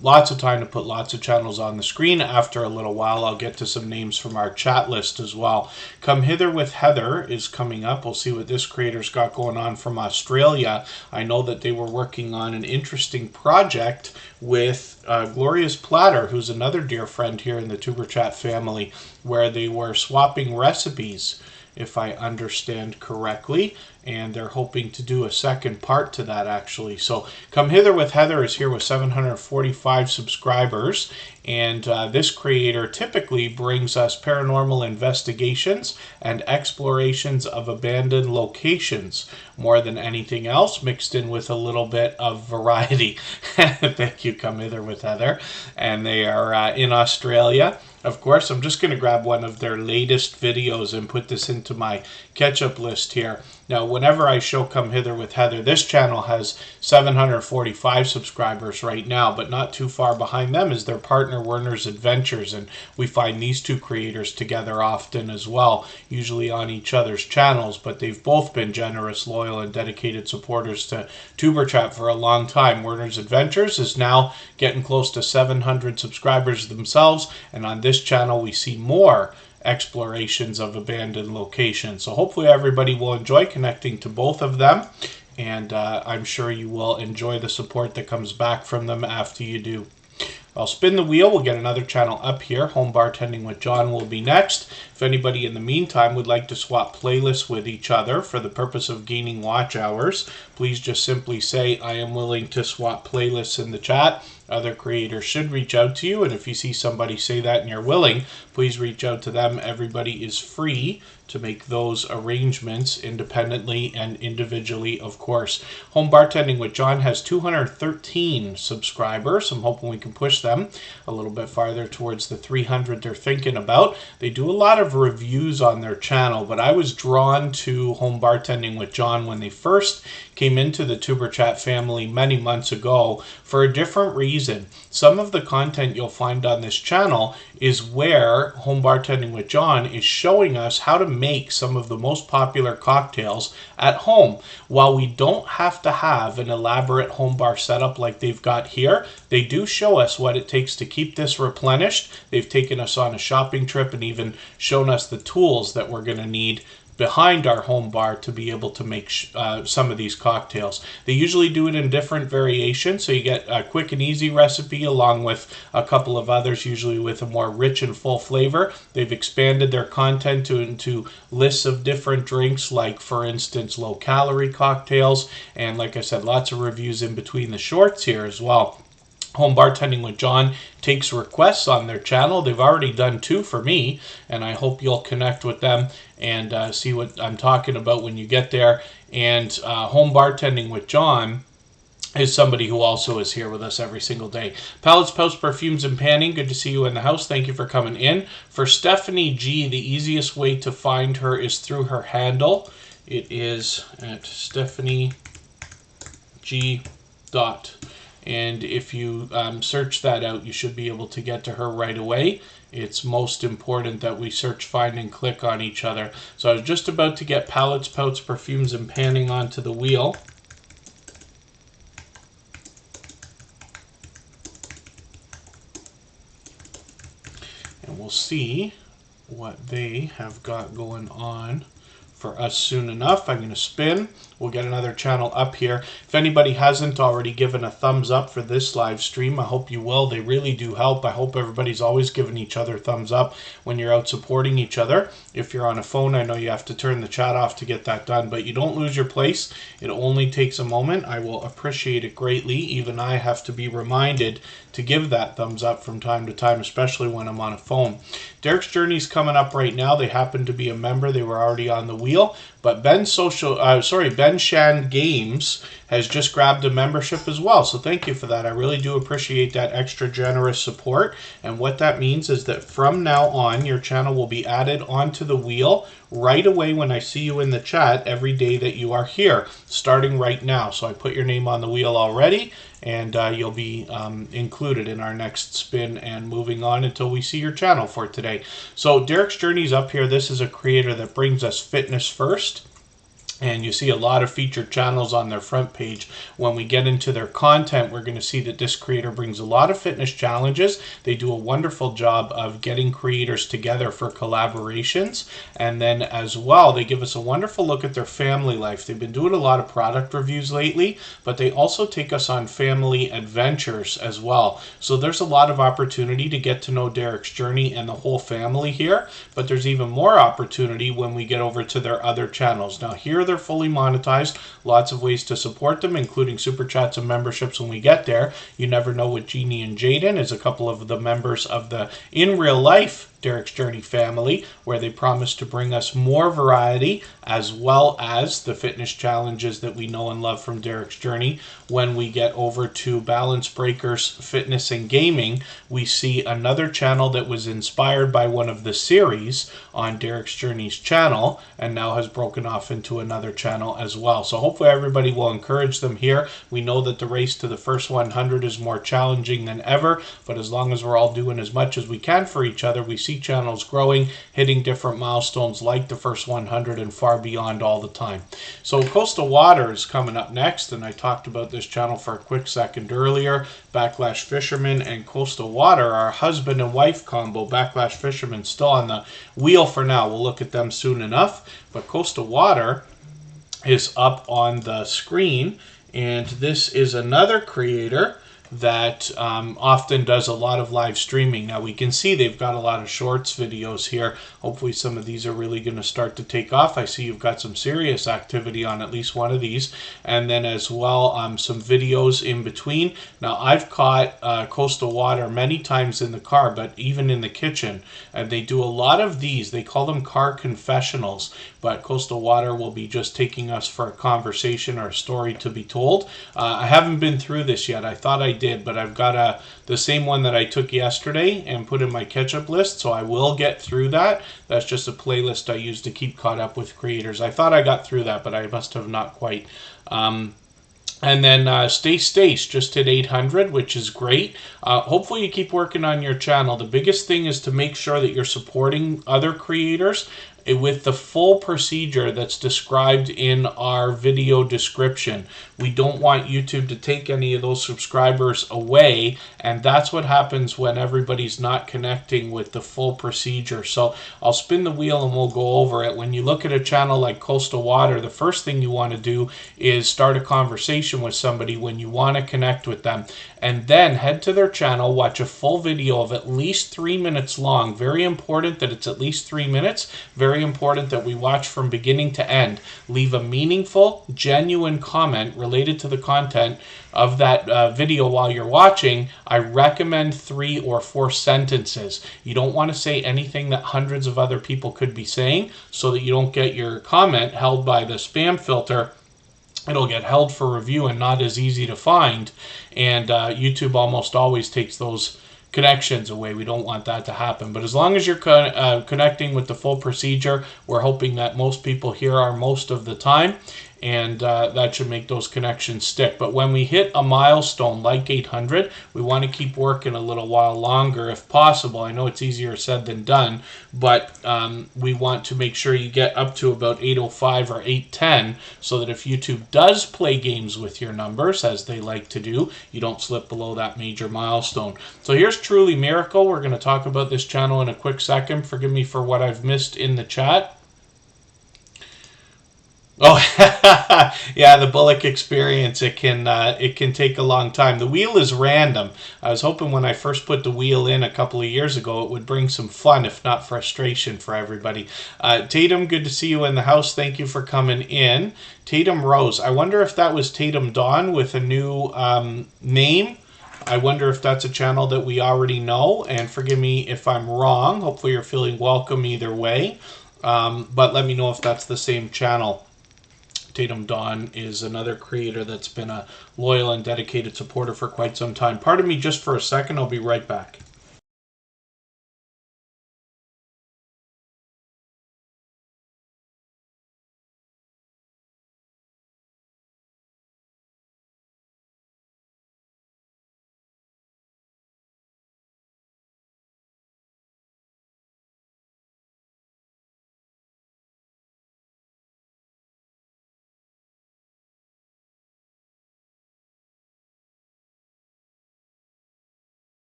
lots of time to put lots of channels on the screen. After a little while, I'll get to some names from our chat list as well. Come Hither with Heather is coming up. We'll see what this creator's got going on from Australia. I know that they were working on an interesting project with Gloria's Platter, who's another dear friend here in the Tuber Chat family, where they were swapping recipes, if I understand correctly, and they're hoping to do a second part to that, actually. So Come Hither with Heather is here with 745 subscribers, and this creator typically brings us paranormal investigations and explorations of abandoned locations more than anything else, mixed in with a little bit of variety. Thank you, Come Hither with Heather. And they are in Australia. Of course, I'm just going to grab one of their latest videos and put this into my catch-up list here. Now, whenever I show Come Hither with Heather, this channel has 745 subscribers right now, but not too far behind them is their partner Werner's Adventures, and we find these two creators together often as well, usually on each other's channels, but they've both been generous, loyal, and dedicated supporters to Tuber Chat for a long time. Werner's Adventures is now getting close to 700 subscribers themselves, and on this channel we see more explorations of abandoned locations. So hopefully everybody will enjoy connecting to both of them, and I'm sure you will enjoy the support that comes back from them after you do. I'll spin the wheel. We'll get another channel up here. Home Bartending with John will be next. If anybody in the meantime would like to swap playlists with each other for the purpose of gaining watch hours, please just simply say, I am willing to swap playlists in the chat. Other creators should reach out to you, and if you see somebody say that and you're willing, please reach out to them. Everybody is free to make those arrangements independently and individually, of course. Home Bartending with John has 213 subscribers. I'm hoping we can push them a little bit farther towards the 300 they're thinking about. They do a lot of reviews on their channel, but I was drawn to Home Bartending with John when they first came into the Tuber Chat family many months ago for a different reason. Some of the content you'll find on this channel is where Home Bartending with John is showing us how to make some of the most popular cocktails at home. While we don't have to have an elaborate home bar setup like they've got here, they do show us what it takes to keep this replenished. They've taken us on a shopping trip and even shown us the tools that we're going to need behind our home bar to be able to make some of these cocktails. They usually do it in different variations, so you get a quick and easy recipe along with a couple of others, usually with a more rich and full flavor. They've expanded their content into lists of different drinks, like, for instance, low-calorie cocktails, and like I said, lots of reviews in between the shorts here as well. Home Bartending with John takes requests on their channel. They've already done 2 for me, and I hope you'll connect with them and see what I'm talking about when you get there. And Home Bartending with John is somebody who also is here with us every single day. Palettes, Pouch, Perfumes, and Panning, good to see you in the house. Thank you for coming in. For Stephanie G, the easiest way to find her is through her handle. It is at Stephanie G. And if you search that out, you should be able to get to her right away. It's most important that we search, find, and click on each other. So I was just about to get Palettes, Pouch, Perfumes, and Panning onto the wheel. And we'll see what they have got going on for us soon enough. I'm going to spin. We'll get another channel up here. If anybody hasn't already given a thumbs up for this live stream, I hope you will. They really do help. I hope everybody's always giving each other thumbs up when you're out supporting each other. If you're on a phone, I know you have to turn the chat off to get that done, but you don't lose your place. It only takes a moment. I will appreciate it greatly. Even I have to be reminded to give that thumbs up from time to time, especially when I'm on a phone. Derek's Journey's coming up right now. They happen to be a member. They were already on the wheel, but Ben Shan Games has just grabbed a membership as well. So thank you for that. I really do appreciate that extra generous support. And what that means is that from now on, your channel will be added onto the wheel right away when I see you in the chat every day that you are here, starting right now. So I put your name on the wheel already, and you'll be included in our next spin and moving on until we see your channel for today. So Derek's Journey's up here. This is a creator that brings us fitness first. And you see a lot of featured channels on their front page. When we get into their content, we're going to see that this creator brings a lot of fitness challenges. They do a wonderful job of getting creators together for collaborations. And then as well, they give us a wonderful look at their family life. They've been doing a lot of product reviews lately, but they also take us on family adventures as well. So there's a lot of opportunity to get to know Derek's Journey and the whole family here. But there's even more opportunity when we get over to their other channels. Now here they're fully monetized. Lots of ways to support them, including super chats and memberships when we get there. You Never Know with Jeannie and Jaden is a couple of the members of the in real life Derek's Journey family, where they promise to bring us more variety as well as the fitness challenges that we know and love from Derek's Journey. When we get over to Balance Breakers Fitness and Gaming, we see another channel that was inspired by one of the series on Derek's Journey's channel and now has broken off into another channel as well. So hopefully everybody will encourage them here. We know that the race to the first 100 is more challenging than ever, but as long as we're all doing as much as we can for each other, we see channels growing, hitting different milestones like the first 100 and far beyond all the time. So Coastal Water is coming up next, and I talked about this channel for a quick second earlier. Backlash Fisherman and Coastal Water are husband and wife combo. Backlash Fisherman still on the wheel for now. We'll look at them soon enough, but Coastal Water is up on the screen, and this is another creator that often does a lot of live streaming. Now we can see they've got a lot of shorts videos here. Hopefully some of these are really going to start to take off. I see you've got some serious activity on at least one of these, and then as well some videos in between. Now I've caught Coastal Water many times in the car, but even in the kitchen, and they do a lot of these. They call them car confessionals, but Coastal Water will be just taking us for a conversation or a story to be told. I haven't been through this yet. I thought I did, but I've got the same one that I took yesterday and put in my catch-up list, so I will get through that. That's just a playlist I use to keep caught up with creators. I thought I got through that, but I must have not quite. And then Stace just hit 800, which is great. Hopefully you keep working on your channel. The biggest thing is to make sure that you're supporting other creators with the full procedure that's described in our video description. We don't want YouTube to take any of those subscribers away, and that's what happens when everybody's not connecting with the full procedure. So I'll spin the wheel and we'll go over it. When you look at a channel like Coastal Water, the first thing you want to do is start a conversation with somebody when you want to connect with them, and then head to their channel, watch a full video of at least 3 minutes long. Very important that it's at least 3 minutes. Very important that we watch from beginning to end. Leave a meaningful, genuine comment related to the content of that video while you're watching. I recommend 3 or 4 sentences. You don't want to say anything that hundreds of other people could be saying, so that you don't get your comment held by the spam filter. It'll get held for review and not as easy to find, and YouTube almost always takes those connections away. We don't want that to happen. But as long as you're connecting with the full procedure, we're hoping that most people here are most of the time, and that should make those connections stick. But when we hit a milestone like 800, we want to keep working a little while longer if possible. I know it's easier said than done, but we want to make sure you get up to about 805 or 810, so that if YouTube does play games with your numbers, as they like to do, you don't slip below that major milestone. So here's Truly Miracle. We're going to talk about this channel in a quick second. Forgive me for what I've missed in the chat. Oh, yeah, the Bullock experience, it can take a long time. The wheel is random. I was hoping when I first put the wheel in a couple of years ago, it would bring some fun, if not frustration, for everybody. Tatum, good to see you in the house. Thank you for coming in. Tatum Rose. I wonder if that was Tatum Dawn with a new name. I wonder if that's a channel that we already know, and forgive me if I'm wrong. Hopefully you're feeling welcome either way, but let me know if that's the same channel. Tatum Dawn is another creator that's been a loyal and dedicated supporter for quite some time. Pardon me just for a second. I'll be right back.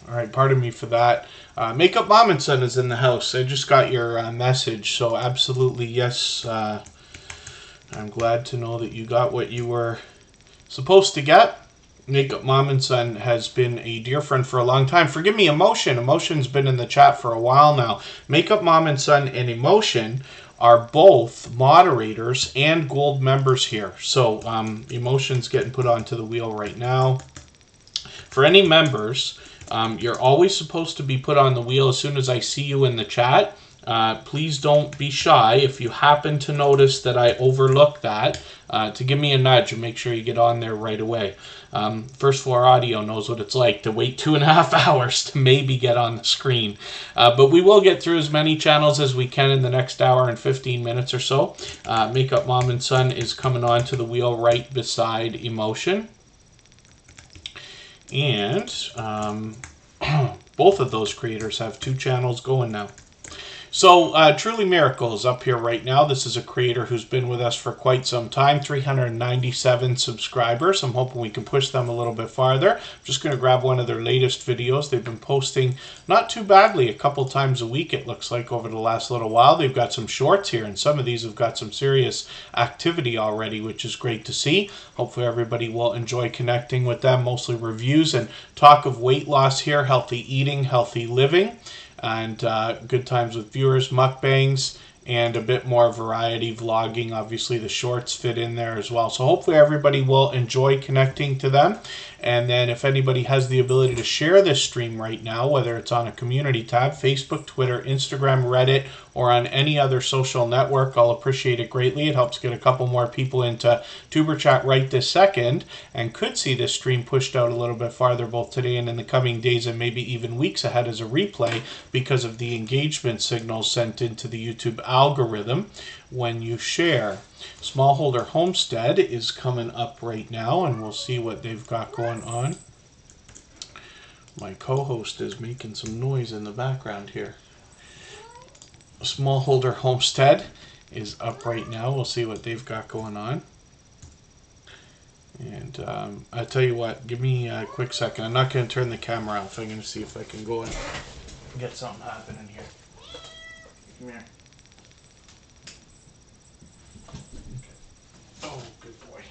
All right, pardon me for that. Makeup Mom and Son is in the house. I just got your message, so absolutely yes. I'm glad to know that you got what you were supposed to get. Makeup Mom and Son has been a dear friend for a long time. Forgive me, Emotion. Emotion's been in the chat for a while now. Makeup Mom and Son and Emotion are both moderators and gold members here. So Emotion's getting put onto the wheel right now. For any members, you're always supposed to be put on the wheel as soon as I see you in the chat. Please don't be shy if you happen to notice that I overlook that, to give me a nudge and make sure you get on there right away. First Floor Audio knows what it's like to wait 2.5 hours to maybe get on the screen. But we will get through as many channels as we can in the next hour and 15 minutes or so. Makeup Mom and Son is coming onto the wheel right beside Emotion. And both of those creators have 2 channels going now. So Truly Miracle is up here right now. This is a creator who's been with us for quite some time, 397 subscribers. I'm hoping we can push them a little bit farther. I'm just going to grab one of their latest videos. They've been posting not too badly, a couple times a week it looks like over the last little while. They've got some shorts here, and some of these have got some serious activity already, which is great to see. Hopefully everybody will enjoy connecting with them. Mostly reviews and talk of weight loss here, healthy eating, healthy living, and good times with viewers, mukbangs, and a bit more variety vlogging. Obviously the shorts fit in there as well. So hopefully everybody will enjoy connecting to them. And then if anybody has the ability to share this stream right now, whether it's on a community tab, Facebook, Twitter, Instagram, Reddit, or on any other social network, I'll appreciate it greatly. It helps get a couple more people into Tuber Chat right this second, and could see this stream pushed out a little bit farther both today and in the coming days, and maybe even weeks ahead as a replay, because of the engagement signals sent into the YouTube algorithm when you share. Smallholder Homestead is coming up right now, and we'll see what they've got going on. My co-host is making some noise in the background here. Smallholder Homestead is up right now. We'll see what they've got going on. And I'll tell you what, give me a quick second. I'm not going to turn the camera off. I'm going to see if I can go and get something happening here. Come here. Oh, good boy.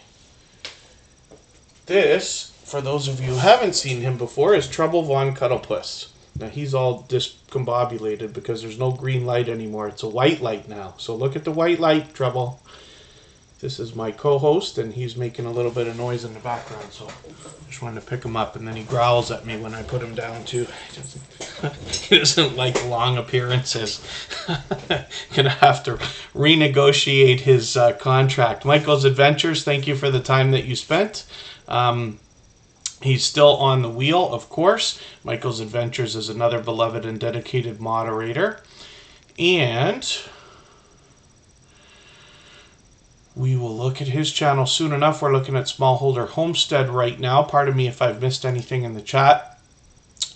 This, for those of you who haven't seen him before, is Trouble Von Cuddlepuss. Now he's all discombobulated because there's no green light anymore. It's a white light now. So look at the white light, Trouble. This is my co-host, and he's making a little bit of noise in the background. So I just wanted to pick him up, and then he growls at me when I put him down too. He doesn't like long appearances. Gonna have to renegotiate his contract. Michael's Adventures, thank you for the time that you spent. He's still on the wheel, of course. Michael's Adventures is another beloved and dedicated moderator. And we will look at his channel soon enough. We're looking at Smallholder Homestead right now. Pardon me if I've missed anything in the chat.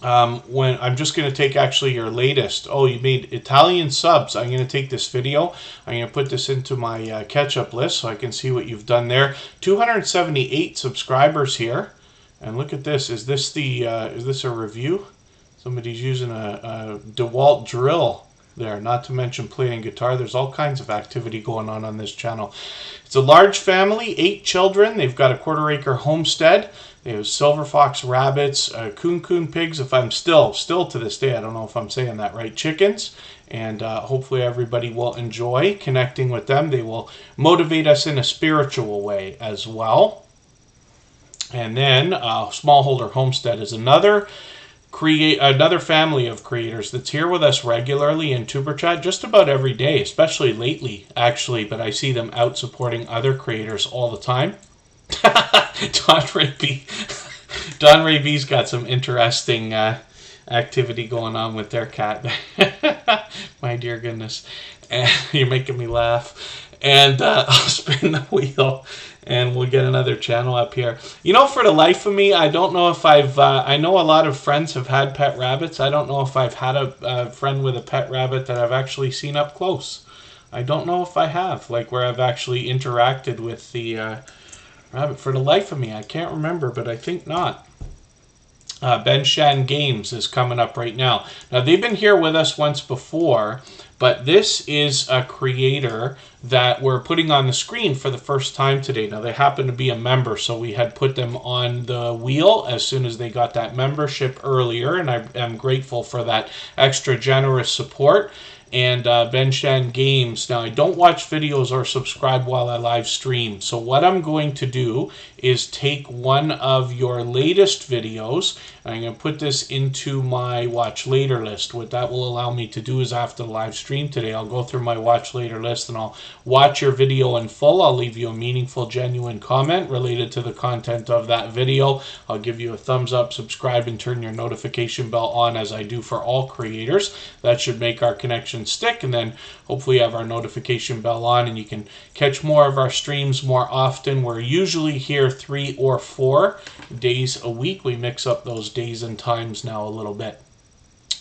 When I'm just going to take actually your latest. Oh, you made Italian subs. I'm going to take this video. I'm going to put this into my catch-up list so I can see what you've done there. 278 subscribers here. And look at this. Is this a review? Somebody's using a DeWalt drill there, not to mention playing guitar. There's all kinds of activity going on this channel. It's a large family, 8 children. They've got a 1/4-acre homestead. They have silver fox rabbits, coon pigs, if I'm still to this day, I don't know if I'm saying that right, chickens. And hopefully everybody will enjoy connecting with them. They will motivate us in a spiritual way as well. And then Smallholder Homestead is another family of creators that's here with us regularly in Tuber Chat just about every day, especially lately, actually. But I see them out supporting other creators all the time. Don Ray B's got some interesting activity going on with their cat. My dear goodness. And you're making me laugh. And I'll spin the wheel, and we'll get another channel up here. You know, for the life of me, I don't know if I've... I know a lot of friends have had pet rabbits. I don't know if I've had a friend with a pet rabbit that I've actually seen up close. I don't know if I have, like where I've actually interacted with the rabbit. For the life of me, I can't remember, but I think not. Ben Shan Games is coming up right now. Now, they've been here with us once before, but this is a creator that we're putting on the screen for the first time today. Now, they happen to be a member, so we had put them on the wheel as soon as they got that membership earlier, and I am grateful for that extra generous support. And Ben Shan Games. Now, I don't watch videos or subscribe while I live stream. So what I'm going to do is take one of your latest videos. I'm going to put this into my watch later list. What that will allow me to do is after the live stream today, I'll go through my watch later list and I'll watch your video in full. I'll leave you a meaningful, genuine comment related to the content of that video. I'll give you a thumbs up, subscribe, and turn your notification bell on as I do for all creators. That should make our connection stick, and then hopefully you have our notification bell on and you can catch more of our streams more often. We're usually here 3 or 4 days a week. We mix up those days and times now a little bit.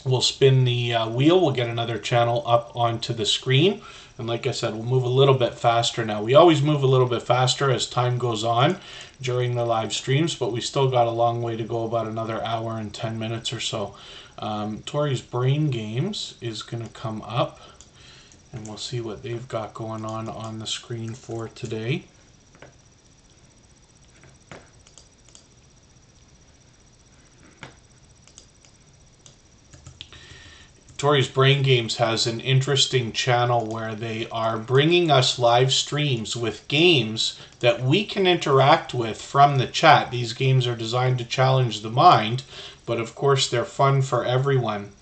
We'll spin the wheel. We'll get another channel up onto the screen. And like I said, we'll move a little bit faster now. We always move a little bit faster as time goes on during the live streams, but we still got a long way to go, about another hour and 10 minutes or so. Tori's Brain Games is going to come up, and we'll see what they've got going on the screen for today. Tori's Brain Games has an interesting channel where they are bringing us live streams with games that we can interact with from the chat. These games are designed to challenge the mind, but of course they're fun for everyone.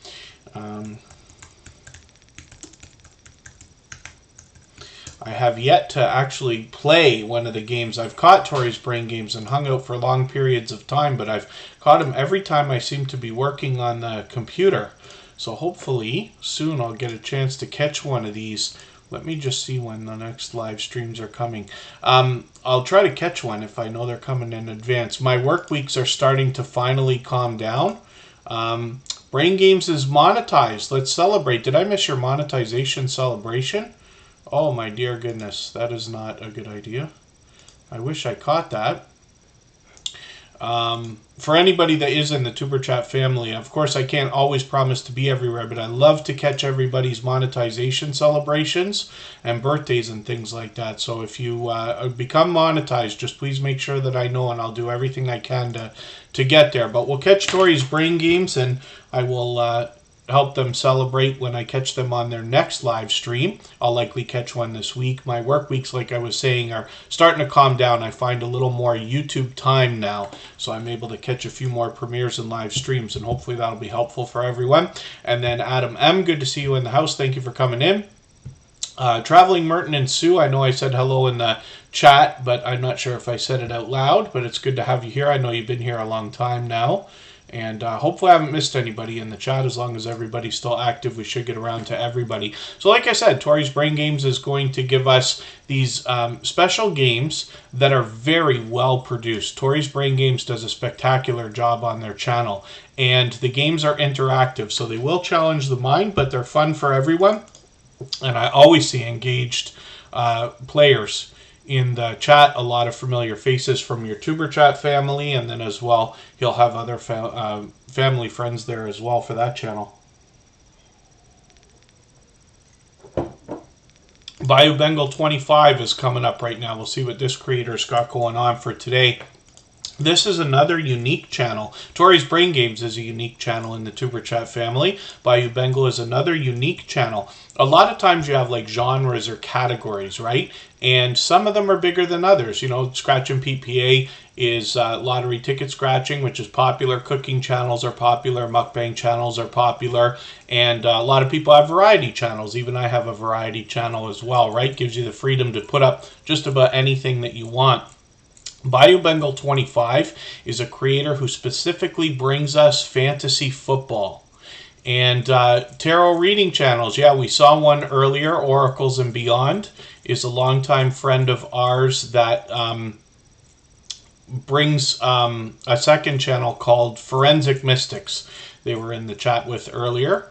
I have yet to actually play one of the games. I've caught Tori's Brain Games and hung out for long periods of time, but I've caught him every time I seem to be working on the computer. So hopefully soon I'll get a chance to catch one of these. Let me just see when the next live streams are coming. I'll try to catch one if I know they're coming in advance. My work weeks are starting to finally calm down. Brain Games is monetized. Let's celebrate. Did I miss your monetization celebration? Oh my dear goodness, that is not a good idea. I wish I caught that. For anybody that is in the Superchat family, of course I can't always promise to be everywhere, but I love to catch everybody's monetization celebrations and birthdays and things like that. So if you become monetized, just please make sure that I know, and I'll do everything I can to get there. But we'll catch Tori's Brain Games, and I will help them celebrate when I catch them on their next live stream. I'll likely catch one this week. My work weeks, like I was saying, are starting to calm down. I find a little more YouTube time now, so I'm able to catch a few more premieres and live streams, and hopefully that'll be helpful for everyone. And then Adam M., good to see you in the house. Thank you for coming in. Traveling Merton and Sue, I know I said hello in the chat, but I'm not sure if I said it out loud, but it's good to have you here. I know you've been here a long time now. And hopefully I haven't missed anybody in the chat. As long as everybody's still active, we should get around to everybody. So like I said, Tori's Brain Games is going to give us these special games that are very well produced. Tori's Brain Games does a spectacular job on their channel. And the games are interactive, so they will challenge the mind, but they're fun for everyone. And I always see engaged players in the chat, a lot of familiar faces from your Superchat family, and then as well, he'll have other family friends there as well for that channel. Bayou Bengal 25 is coming up right now. We'll see what this creator's got going on for today. This is another unique channel. Tori's Brain Games is a unique channel in the Superchat family. Bayou Bengal is another unique channel. A lot of times you have like genres or categories, right? And some of them are bigger than others. You know, Scratch and PPA is lottery ticket scratching, which is popular. Cooking channels are popular. Mukbang channels are popular. And a lot of people have variety channels. Even I have a variety channel as well, right? Gives you the freedom to put up just about anything that you want. Bayou Bengal 25 is a creator who specifically brings us fantasy football. And tarot reading channels. Yeah, we saw one earlier. Oracles and Beyond is a longtime friend of ours that brings a second channel called Forensic Mystics. They were in the chat with earlier.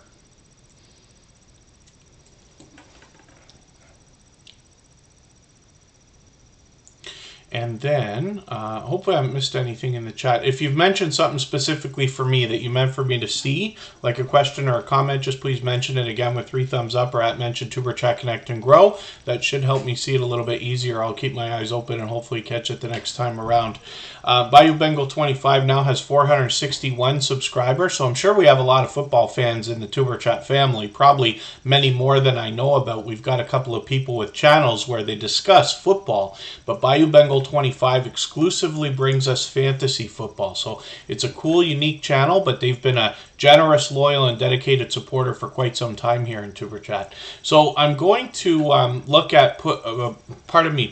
And then, hopefully I haven't missed anything in the chat. If you've mentioned something specifically for me that you meant for me to see, like a question or a comment, just please mention it again with 3 thumbs up or at mention Tuber Chat Connect and Grow. That should help me see it a little bit easier. I'll keep my eyes open and hopefully catch it the next time around. Bayou Bengal 25 now has 461 subscribers, so I'm sure we have a lot of football fans in the Tuber Chat family, probably many more than I know about. We've got a couple of people with channels where they discuss football, but Bayou Bengal 25 exclusively brings us fantasy football. So it's a cool, unique channel, but they've been a generous, loyal, and dedicated supporter for quite some time here in Tuber Chat. So I'm going to look at,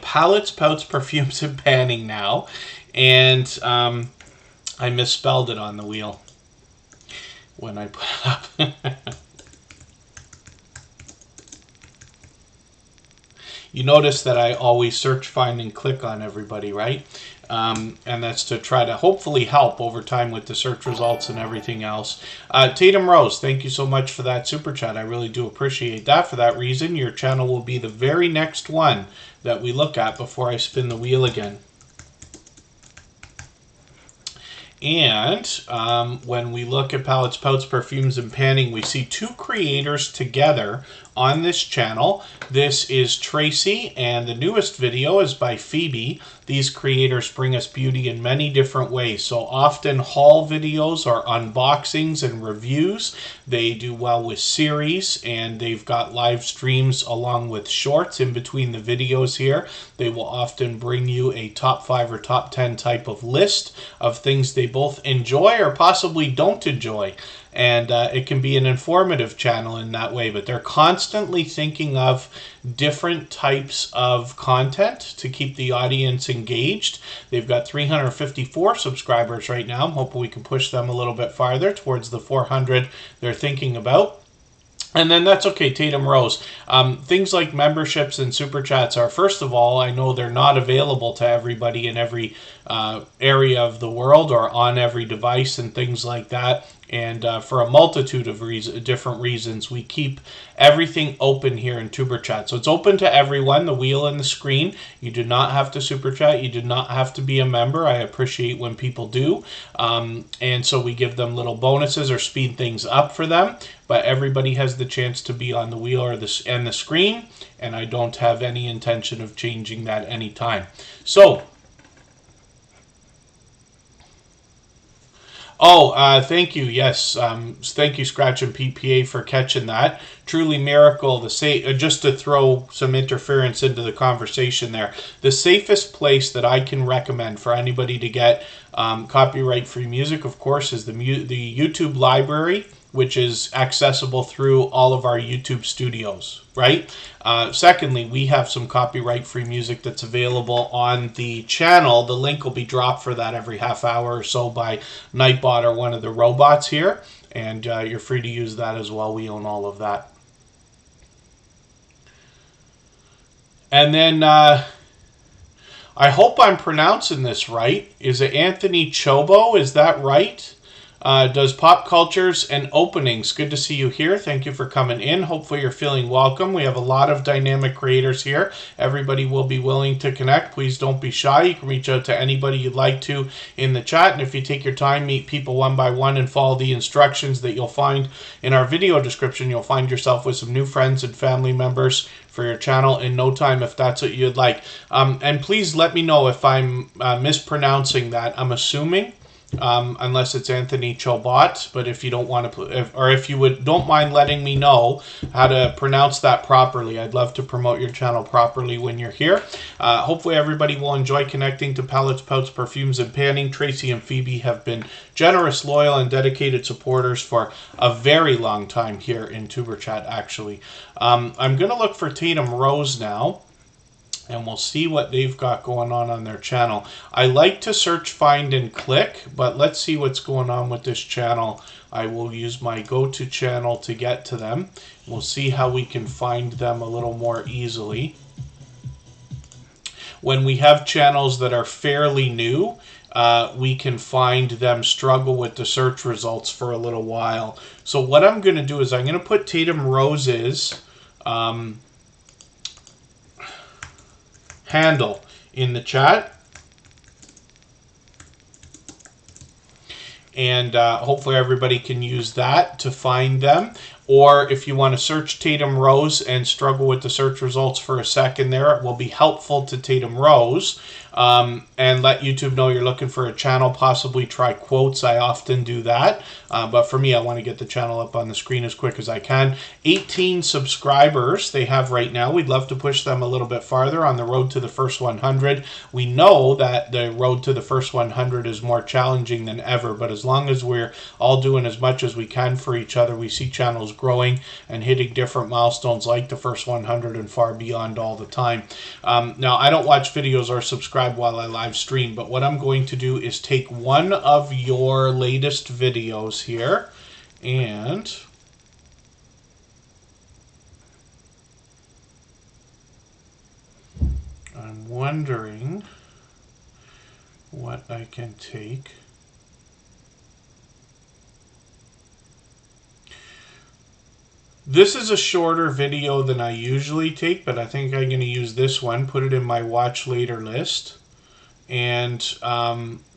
palettes, pouts, perfumes, and panning now. And I misspelled it on the wheel when I put it up. You notice that I always search, find, and click on everybody, right? And that's to try to hopefully help over time with the search results and everything else. Tatum Rose, thank you so much for that super chat. I really do appreciate that. For that reason, your channel will be the very next one that we look at before I spin the wheel again. And when we look at palettes, pouts, perfumes, and panning, we see 2 creators together on this channel. This is Tracy, and the newest video is by Phoebe. These creators bring us beauty in many different ways. So often haul videos or unboxings and reviews. They do well with series, and they've got live streams along with shorts in between the videos here. They will often bring you a top 5 or top 10 type of list of things they both enjoy or possibly don't enjoy. And it can be an informative channel in that way, but they're constantly thinking of different types of content to keep the audience engaged. They've got 354 subscribers right now. I'm hoping we can push them a little bit farther towards the 400 they're thinking about. And then that's okay, Tatum Rose. Things like memberships and super chats are, first of all, I know they're not available to everybody in every area of the world or on every device and things like that. And for a multitude of different reasons, we keep everything open here in Tuber Chat. So it's open to everyone, the wheel and the screen. You do not have to super chat. You do not have to be a member. I appreciate when people do. And so we give them little bonuses or speed things up for them. But everybody has the chance to be on the wheel or the screen. And I don't have any intention of changing that anytime. So, thank you. Yes, thank you, Scratch and PPA, for catching that. Truly miracle. Just to throw some interference into the conversation there, the safest place that I can recommend for anybody to get copyright-free music, of course, is the YouTube library, which is accessible through all of our YouTube studios, right? Secondly, we have some copyright-free music that's available on the channel. The link will be dropped for that every half hour or so by Nightbot or one of the robots here, and you're free to use that as well. We own all of that. And then I hope I'm pronouncing this right. Is it Anthony Chobo? Is that right? Does pop cultures and openings. Good to see you here. Thank you for coming in. Hopefully you're feeling welcome. We have a lot of dynamic creators here. Everybody will be willing to connect. Please don't be shy. You can reach out to anybody you'd like to in the chat. And if you take your time, meet people one by one and follow the instructions that you'll find in our video description, you'll find yourself with some new friends and family members for your channel in no time if that's what you'd like. And please let me know if I'm mispronouncing that. I'm assuming unless it's Anthony Chobot, but if you don't want to, or if you don't mind letting me know how to pronounce that properly, I'd love to promote your channel properly when you're here. Hopefully everybody will enjoy connecting to Palettes, Pouts, Perfumes, and Panning. Tracy and Phoebe have been generous, loyal, and dedicated supporters for a very long time here in Tuber Chat, actually. I'm going to look for Tatum Rose now, and we'll see what they've got going on their channel. I like to search, find, and click, but let's see what's going on with this channel. I will use my go-to channel to get to them. We'll see how we can find them a little more easily. When we have channels that are fairly new, we can find them struggle with the search results for a little while. So what I'm going to do is I'm going to put Tatum Rose's handle in the chat, and hopefully everybody can use that to find them. Or if you want to search Tatum Rose and struggle with the search results for a second there, it will be helpful to Tatum Rose. And let YouTube know you're looking for a channel, possibly try quotes. I often do that. But for me, I want to get the channel up on the screen as quick as I can. 18 subscribers they have right now. We'd love to push them a little bit farther on the road to the first 100. We know that the road to the first 100 is more challenging than ever, but as long as we're all doing as much as we can for each other, we see channels growing and hitting different milestones like the first 100 and far beyond all the time. Now, I don't watch videos or subscribe while I live stream, but what I'm going to do is take one of your latest videos here, and I'm wondering what I can take. This is a shorter video than I usually take, but I think I'm going to use this one, put it in my watch later list, and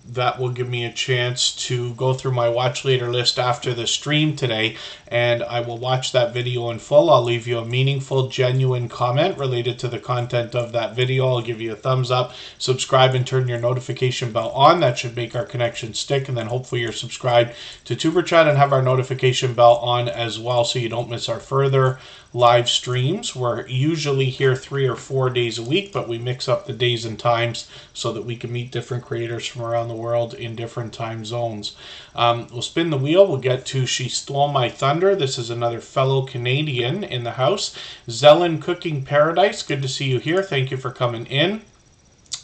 that will give me a chance to go through my watch later list after the stream today, and I will watch that video in full. I'll leave you a meaningful, genuine comment related to the content of that video. I'll give you a thumbs up, subscribe, and turn your notification bell on. That should make our connection stick, and then hopefully you're subscribed to Superchat and have our notification bell on as well so you don't miss our further live streams. We're usually here 3 or 4 days a week, but we mix up the days and times so that we can meet different creators from around the world in different time zones. We'll spin the wheel. We'll get to She Stole My Thunder. This is another fellow Canadian in the house. Zelen Cooking Paradise, good to see you here. Thank you for coming in.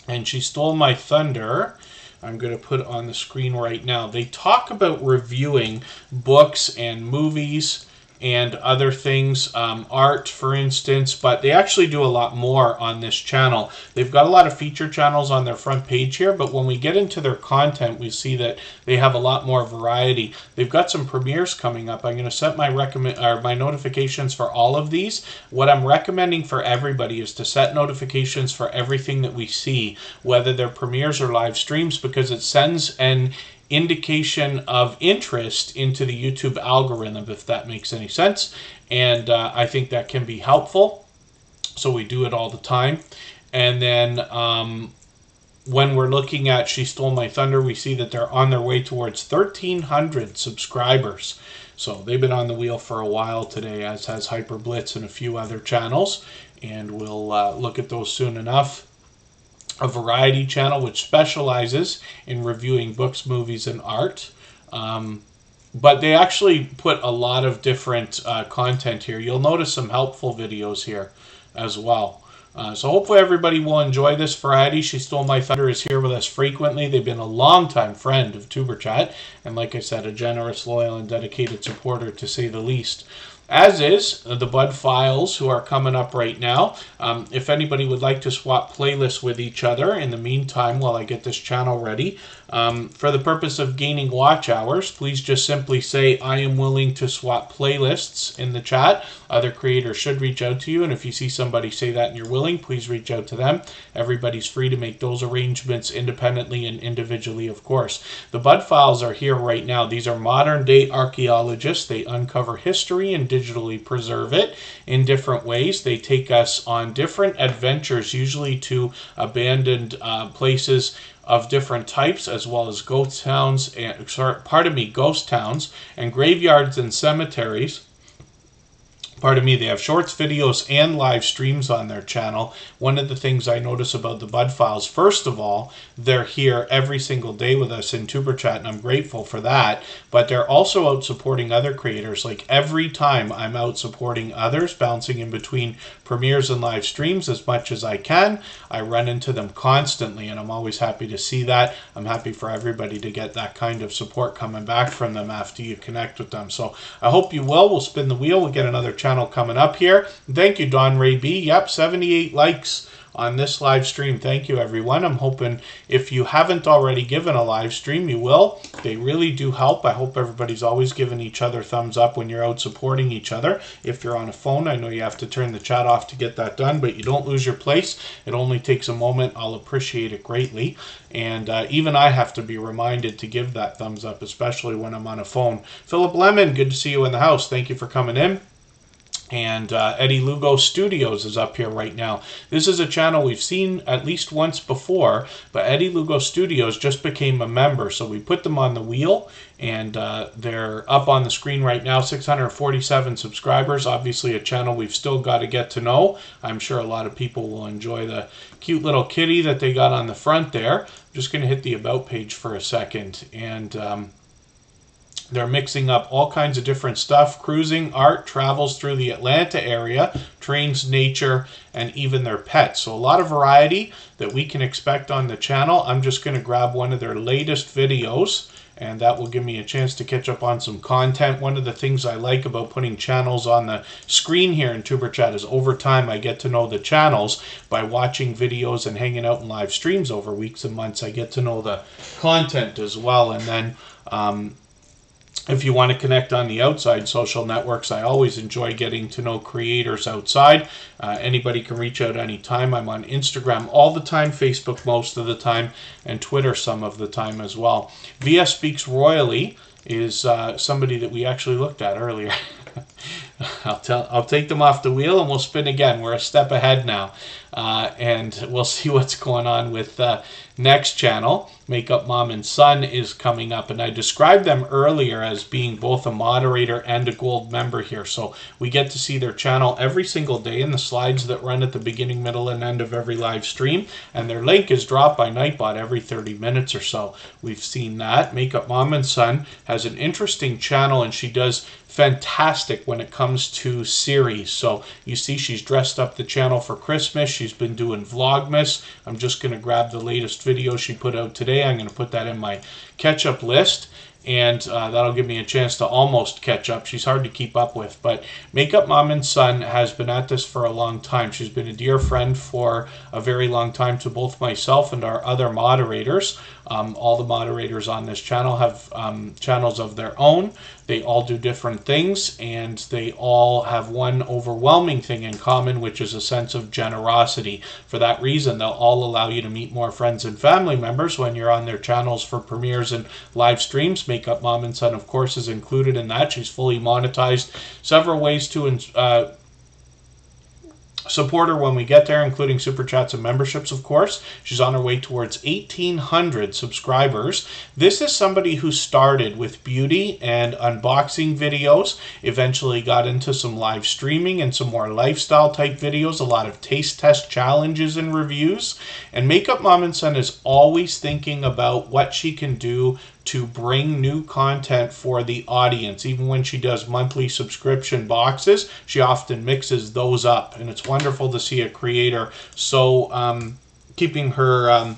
And She Stole My Thunder, I'm going to put on the screen right now. They talk about reviewing books and movies and other things, art for instance, but they actually do a lot more on this channel. They've got a lot of feature channels on their front page here, but when we get into their content, we see that they have a lot more variety. They've got some premieres coming up. I'm going to set my my notifications for all of these. What I'm recommending for everybody is to set notifications for everything that we see, whether they're premieres or live streams, because it sends an indication of interest into the YouTube algorithm, if that makes any sense. And I think that can be helpful. So we do it all the time. And then when we're looking at She Stole My Thunder, we see that they're on their way towards 1,300 subscribers. So they've been on the wheel for a while today, as has Hyper Blitz and a few other channels. And we'll look at those soon enough. A variety channel which specializes in reviewing books, movies, and art. But they actually put a lot of different content here. You'll notice some helpful videos here as well. So hopefully everybody will enjoy this variety. She Stole My Thunder is here with us frequently. They've been a longtime friend of Tuberchat, and like I said, a generous, loyal, and dedicated supporter, to say the least. As is the Bud Files, who are coming up right now. If anybody would like to swap playlists with each other in the meantime while I get this channel ready, for the purpose of gaining watch hours, please just simply say, I am willing to swap playlists in the chat. Other creators should reach out to you, and if you see somebody say that and you're willing, please reach out to them. Everybody's free to make those arrangements independently and individually, of course. The Bud Files are here right now. These are modern-day archaeologists. They uncover history and digitally preserve it in different ways. They take us on different adventures, usually to abandoned places of different types, as well as ghost towns and graveyards and cemeteries. They have shorts, videos, and live streams on their channel. One of the things I notice about the Bud Files, first of all, they're here every single day with us in Tuberchat, and I'm grateful for that. But they're also out supporting other creators. Like every time I'm out supporting others, bouncing in between premieres and live streams as much as I can. I run into them constantly, and I'm always happy to see that. I'm happy for everybody to get that kind of support coming back from them after you connect with them. So I hope you will. We'll spin the wheel. We'll get another channel coming up here. Thank you, Don Ray B. Yep, 78 likes on this live stream. Thank you, everyone. I'm hoping if you haven't already given a live stream, you will. They really do help. I hope everybody's always giving each other thumbs up when you're out supporting each other. If you're on a phone, I know you have to turn the chat off to get that done, but you don't lose your place. It only takes a moment. I'll appreciate it greatly. And even I have to be reminded to give that thumbs up, especially when I'm on a phone. Philip Lemon, good to see you in the house. Thank you for coming in. And Eddie Lugo Studios is up here right now. This is a channel we've seen at least once before, but Eddie Lugo Studios just became a member, so we put them on the wheel, and they're up on the screen right now. 647 subscribers. Obviously a channel we've still got to get to know. I'm sure a lot of people will enjoy the cute little kitty that they got on the front there. I'm just going to hit the About page for a second, and they're mixing up all kinds of different stuff: cruising, art, travels through the Atlanta area, trains, nature, and even their pets. So a lot of variety that we can expect on the channel. I'm just going to grab one of their latest videos, and that will give me a chance to catch up on some content. One of the things I like about putting channels on the screen here in Superchat is over time I get to know the channels by watching videos and hanging out in live streams over weeks and months. I get to know the content as well. And then if you want to connect on the outside social networks, I always enjoy getting to know creators outside. Anybody can reach out anytime. I'm on Instagram all the time, Facebook most of the time, and Twitter some of the time as well. VS Speaks Royally is somebody that we actually looked at earlier. I'll take them off the wheel and we'll spin again. We're a step ahead now, and we'll see what's going on with next channel. Makeup Mom and Son is coming up, and I described them earlier as being both a moderator and a gold member here, so we get to see their channel every single day in the slides that run at the beginning, middle, and end of every live stream, and their link is dropped by Nightbot every 30 minutes or so. We've seen that. Makeup Mom and Son has an interesting channel, and she does fantastic when it comes to series. So you see she's dressed up the channel for Christmas. She's been doing Vlogmas. I'm just going to grab the latest video she put out today. I'm going to put that in my catch-up list, and that'll give me a chance to almost catch up. She's hard to keep up with, but Makeup Mom and Son has been at this for a long time. She's been a dear friend for a very long time to both myself and our other moderators. All the moderators on this channel have channels of their own. They all do different things, and they all have one overwhelming thing in common, which is a sense of generosity. For that reason, they'll all allow you to meet more friends and family members when you're on their channels for premieres and live streams. Makeup Mom and Son, of course, is included in that. She's fully monetized. Several ways to support her when we get there, including super chats and memberships, of course. She's on her way towards 1,800 subscribers. This is somebody who started with beauty and unboxing videos, eventually got into some live streaming and some more lifestyle type videos, a lot of taste test challenges and reviews. And Makeup Mom and Son is always thinking about what she can do to bring new content for the audience. Even when she does monthly subscription boxes, she often mixes those up, and it's wonderful to see a creator so keeping her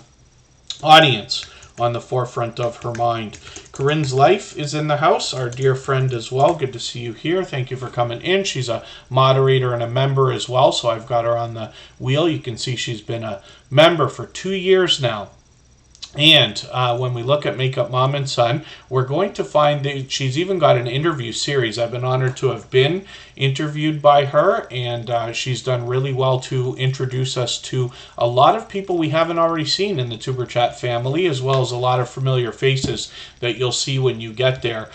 audience on the forefront of her mind. Corinne's Life is in the house, our dear friend as well. Good to see you here. Thank you for coming in. She's a moderator and a member as well, so I've got her on the wheel. You can see she's been a member for 2 years now. And when we look at Makeup Mom and Son, we're going to find that she's even got an interview series. I've been honored to have been interviewed by her, and she's done really well to introduce us to a lot of people we haven't already seen in the Tuber Chat family, as well as a lot of familiar faces that you'll see when you get there.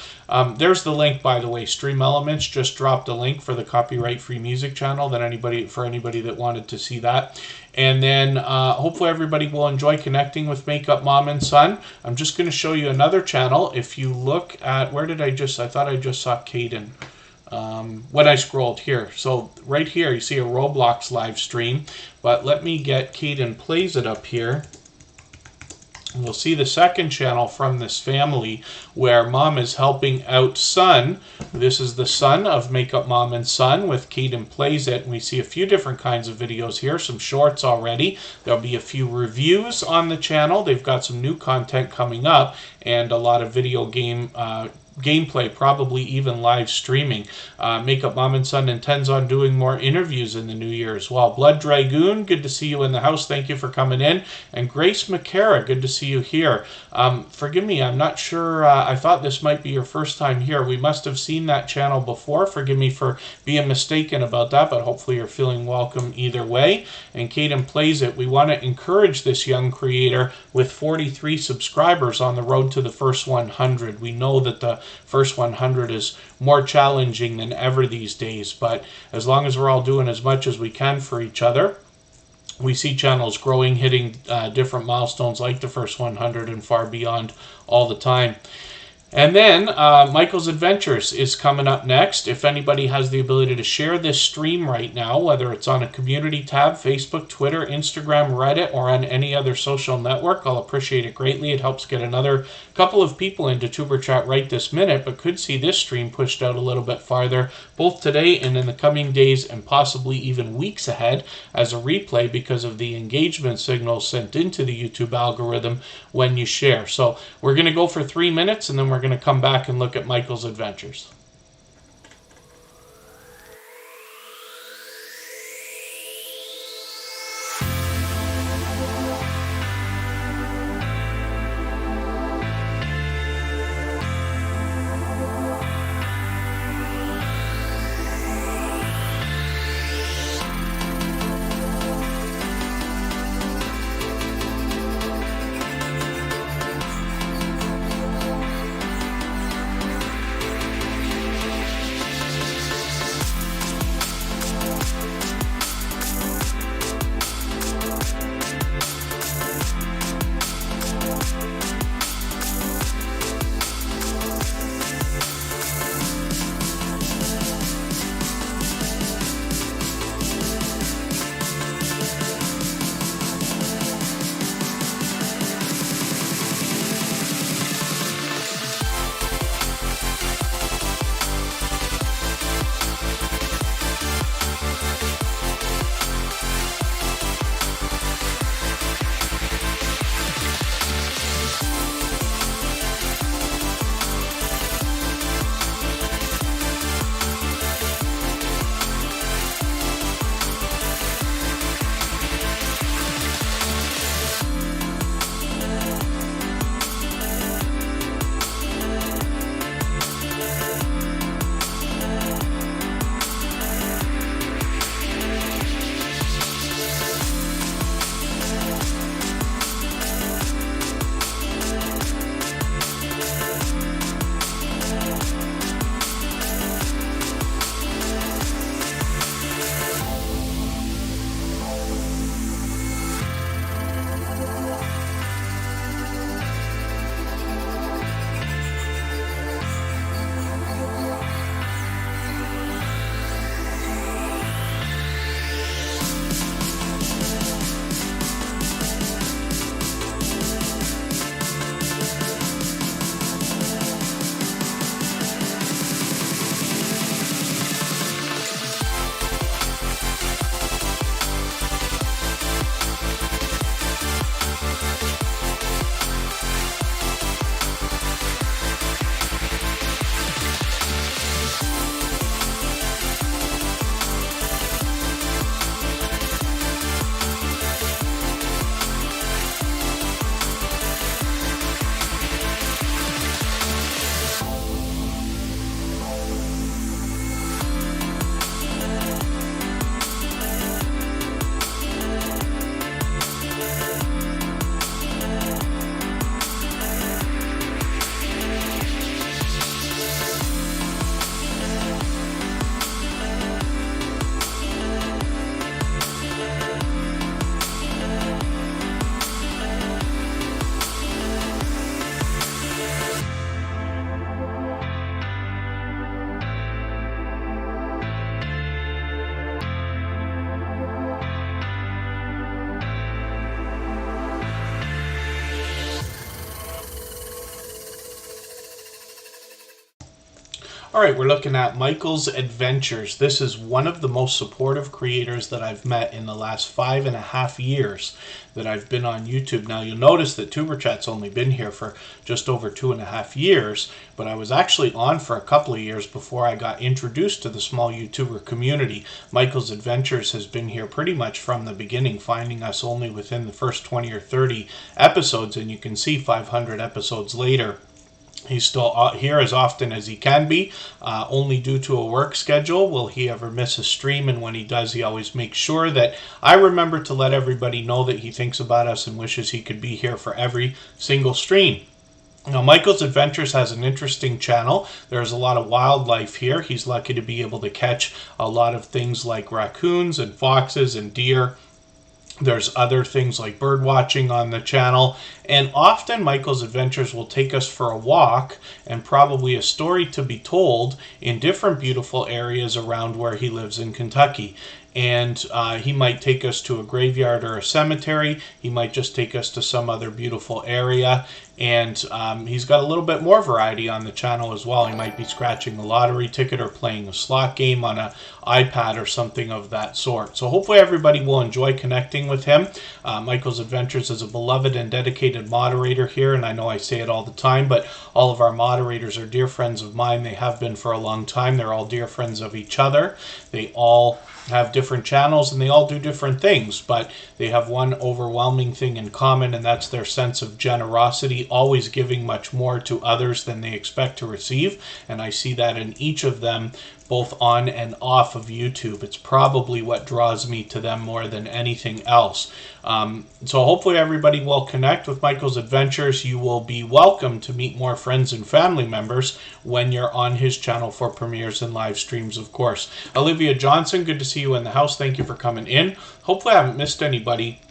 There's the link, by the way. Stream Elements just dropped a link for the copyright-free music channel that anybody that wanted to see that. And then hopefully everybody will enjoy connecting with Makeup Mom and Son. I'm just going to show you another channel. If you look at, I thought I just saw Caden when I scrolled here. So right here, you see a Roblox live stream. But let me get Caden Plays It up here. We'll see the second channel from this family where Mom is helping out Son. This is the son of Makeup Mom and Son with Caden Plays It. And we see a few different kinds of videos here, some shorts already. There'll be a few reviews on the channel. They've got some new content coming up and a lot of video game gameplay, probably even live streaming. Makeup Mom and Son intends on doing more interviews in the new year as well. Blood Dragoon, good to see you in the house. Thank you for coming in. And Grace McCara, good to see you here. Forgive me, I'm not sure. I thought this might be your first time here. We must have seen that channel before. Forgive me for being mistaken about that, but hopefully you're feeling welcome either way. And Kaden Plays It, we want to encourage this young creator with 43 subscribers on the road to the first 100. We know that the first 100 is more challenging than ever these days, but as long as we're all doing as much as we can for each other, we see channels growing, hitting different milestones like the first 100 and far beyond all the time. And then Michael's Adventures is coming up next. If anybody has the ability to share this stream right now, whether it's on a community tab, Facebook, Twitter, Instagram, Reddit, or on any other social network, I'll appreciate it greatly. It helps get another couple of people into Tuber Chat right this minute, but could see this stream pushed out a little bit farther, both today and in the coming days and possibly even weeks ahead as a replay because of the engagement signals sent into the YouTube algorithm when you share. So we're going to go for 3 minutes, and then we're going to come back and look at Michael's Adventures. All right, we're looking at Michael's Adventures. This is one of the most supportive creators that I've met in the last 5.5 years that I've been on YouTube. Now, you'll notice that Superchat's only been here for just over 2.5 years, but I was actually on for a couple of years before I got introduced to the small YouTuber community. Michael's Adventures has been here pretty much from the beginning, finding us only within the first 20 or 30 episodes, and you can see 500 episodes later, he's still here as often as he can be. Only due to a work schedule will he ever miss a stream, and when he does, he always makes sure that I remember to let everybody know that he thinks about us and wishes he could be here for every single stream. Now, Michael's Adventures has an interesting channel. There's a lot of wildlife here. He's lucky to be able to catch a lot of things like raccoons and foxes and deer. There's other things like bird watching on the channel, and often Michael's Adventures will take us for a walk and probably a story to be told in different beautiful areas around where he lives in Kentucky. And he might take us to a graveyard or a cemetery. He might just take us to some other beautiful area. And he's got a little bit more variety on the channel as well. He might be scratching a lottery ticket or playing a slot game on an iPad or something of that sort. So hopefully everybody will enjoy connecting with him. Michael's Adventures is a beloved and dedicated moderator here, and I know I say it all the time, but all of our moderators are dear friends of mine. They have been for a long time. They're all dear friends of each other. They all have different channels and they all do different things, but they have one overwhelming thing in common, and that's their sense of generosity, always giving much more to others than they expect to receive. And I see that in each of them, both on and off of YouTube. It's probably what draws me to them more than anything else. So hopefully everybody will connect with Michael's Adventures. You will be welcome to meet more friends and family members when you're on his channel for premieres and live streams, of course. Olivia Johnson, good to see you in the house. Thank you for coming in. Hopefully I haven't missed anybody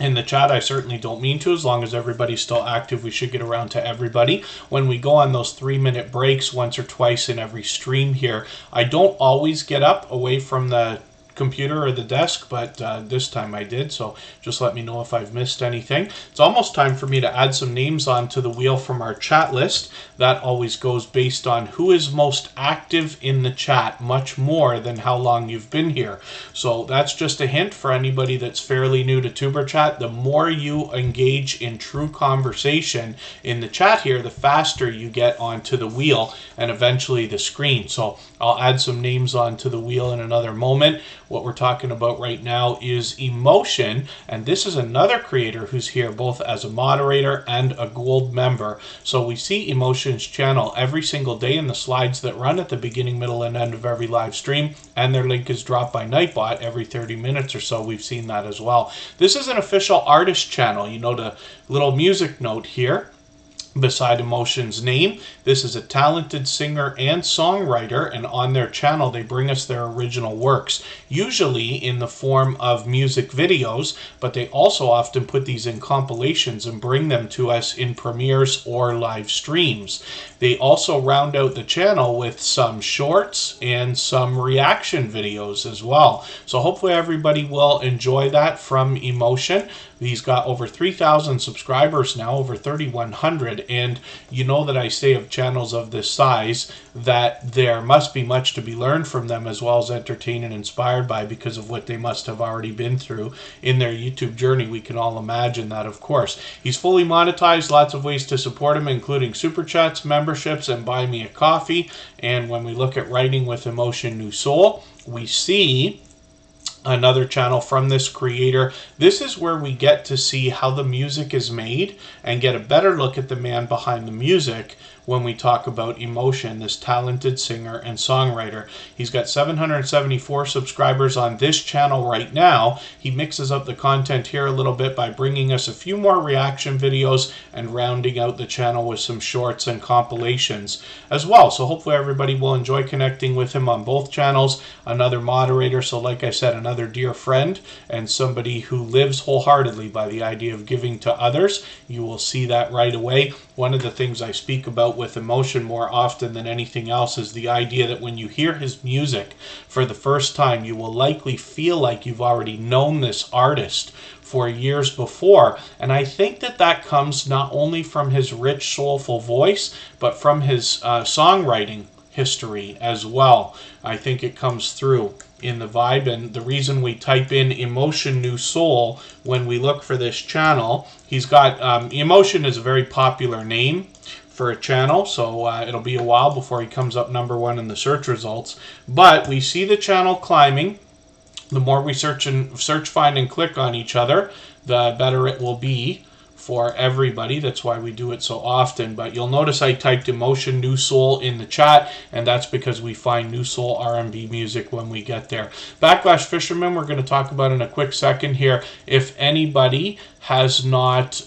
in the chat. I certainly don't mean to. As long as everybody's still active, we should get around to everybody. When we go on those 3-minute breaks once or twice in every stream here, I don't always get up away from the computer or the desk, but this time I did, so just let me know if I've missed anything. It's almost time for me to add some names onto the wheel from our chat list. That always goes based on who is most active in the chat, much more than how long you've been here. So that's just a hint for anybody that's fairly new to Superchat. The more you engage in true conversation in the chat here, the faster you get onto the wheel and eventually the screen. So I'll add some names onto the wheel in another moment. What we're talking about right now is Emotion, and this is another creator who's here both as a moderator and a gold member. So we see Emotion's channel every single day in the slides that run at the beginning, middle, and end of every live stream, and their link is dropped by Nightbot every 30 minutes or so. We've seen that as well. This is an official artist channel. You know the little music note here beside Emotion's name. This is a talented singer and songwriter, and on their channel they bring us their original works, usually in the form of music videos, but they also often put these in compilations and bring them to us in premieres or live streams. They also round out the channel with some shorts and some reaction videos as well. So hopefully everybody will enjoy that from Emotion. He's got over 3,000 subscribers now, over 3,100, and you know that I say of channels of this size that there must be much to be learned from them, as well as entertained and inspired by, because of what they must have already been through in their YouTube journey. We can all imagine that, of course. He's fully monetized, lots of ways to support him, including Super Chats, memberships, and Buy Me a Coffee. And when we look at Writing with Emotion New Soul, we see another channel from this creator. This is where we get to see how the music is made and get a better look at the man behind the music when we talk about Emotion, this talented singer and songwriter. He's got 774 subscribers on this channel right now. He mixes up the content here a little bit by bringing us a few more reaction videos and rounding out the channel with some shorts and compilations as well. So hopefully everybody will enjoy connecting with him on both channels. Another moderator, so like I said, another dear friend and somebody who lives wholeheartedly by the idea of giving to others. You will see that right away. One of the things I speak about with Emotion more often than anything else is the idea that when you hear his music for the first time, you will likely feel like you've already known this artist for years before. And I think that that comes not only from his rich, soulful voice, but from his songwriting history as well. I think it comes through in the vibe, and the reason we type in Emotion New Soul when we look for this channel, he's got Emotion is a very popular name for a channel, so it'll be a while before he comes up #1 in the search results. But we see the channel climbing. The more we search, find, and click on each other, the better it will be for everybody. That's why we do it so often. But you'll notice I typed Emotion New Soul in the chat, and that's because we find New Soul R&B music when we get there. Backlash Fisherman, we're going to talk about in a quick second here. If anybody has not...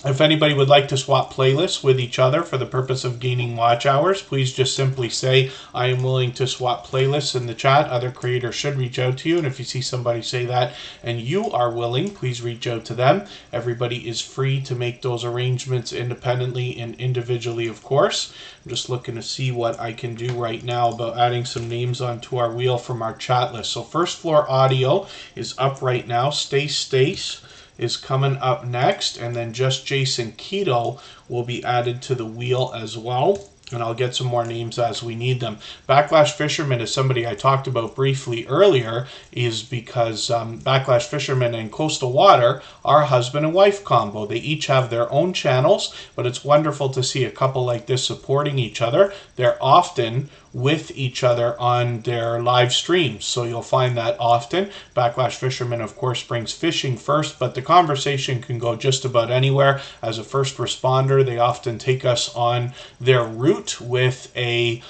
if anybody would like to swap playlists with each other for the purpose of gaining watch hours, please just simply say, I am willing to swap playlists in the chat. Other creators should reach out to you. And if you see somebody say that and you are willing, please reach out to them. Everybody is free to make those arrangements independently and individually, of course. I'm just looking to see what I can do right now about adding some names onto our wheel from our chat list. So First Floor Audio is up right now. Stace is coming up next, and then Just Jason Keto will be added to the wheel as well, and I'll get some more names as we need them. Backlash Fisherman is somebody I talked about briefly earlier, is because Backlash Fisherman and Coastal Water are husband and wife combo. They each have their own channels, but it's wonderful to see a couple like this supporting each other. They're often with each other on their live streams, so you'll find that often. Backlash Fisherman, of course, brings fishing first, but the conversation can go just about anywhere. As a first responder, they often take us on their route with a